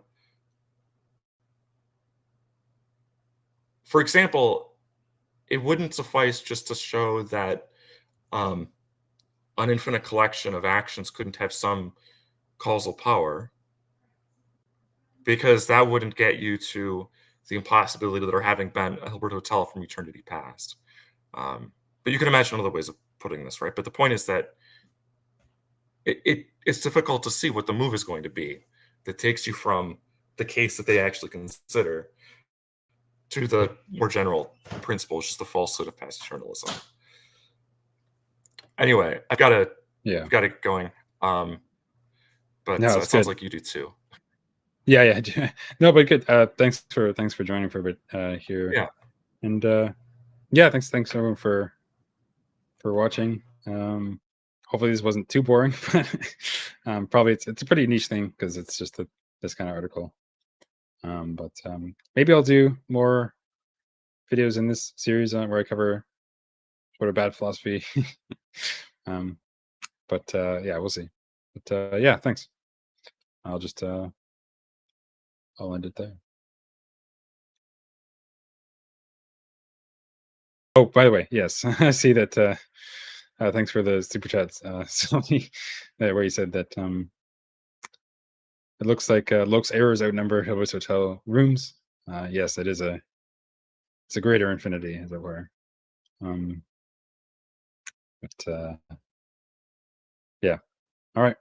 for example, it wouldn't suffice just to show that an infinite collection of actions couldn't have some causal power, because that wouldn't get you to the impossibility of there having been a Hilbert Hotel from eternity past. But you can imagine other ways of putting this, right? But the point is that it's difficult to see what the move is going to be that takes you from the case that they actually consider to the more general principle, which is the falsehood of past eternalism. Anyway, I've got to get going. But No, it it's sounds good. like you do too. Yeah. No, but good. Thanks for joining for a bit here. Yeah. And yeah, thanks everyone for watching. Hopefully this wasn't too boring, but probably it's a pretty niche thing because it's just this kind of article. But maybe I'll do more videos in this series where I cover sort of bad philosophy. But yeah, we'll see. But yeah, thanks. I'll just I'll end it there. Oh, by the way, yes, I see that. Thanks for the super chats. So where you said that it looks like Loke's errors outnumber Hilbert's hotel rooms. Yes, it's a greater infinity, as it were. But yeah, all right.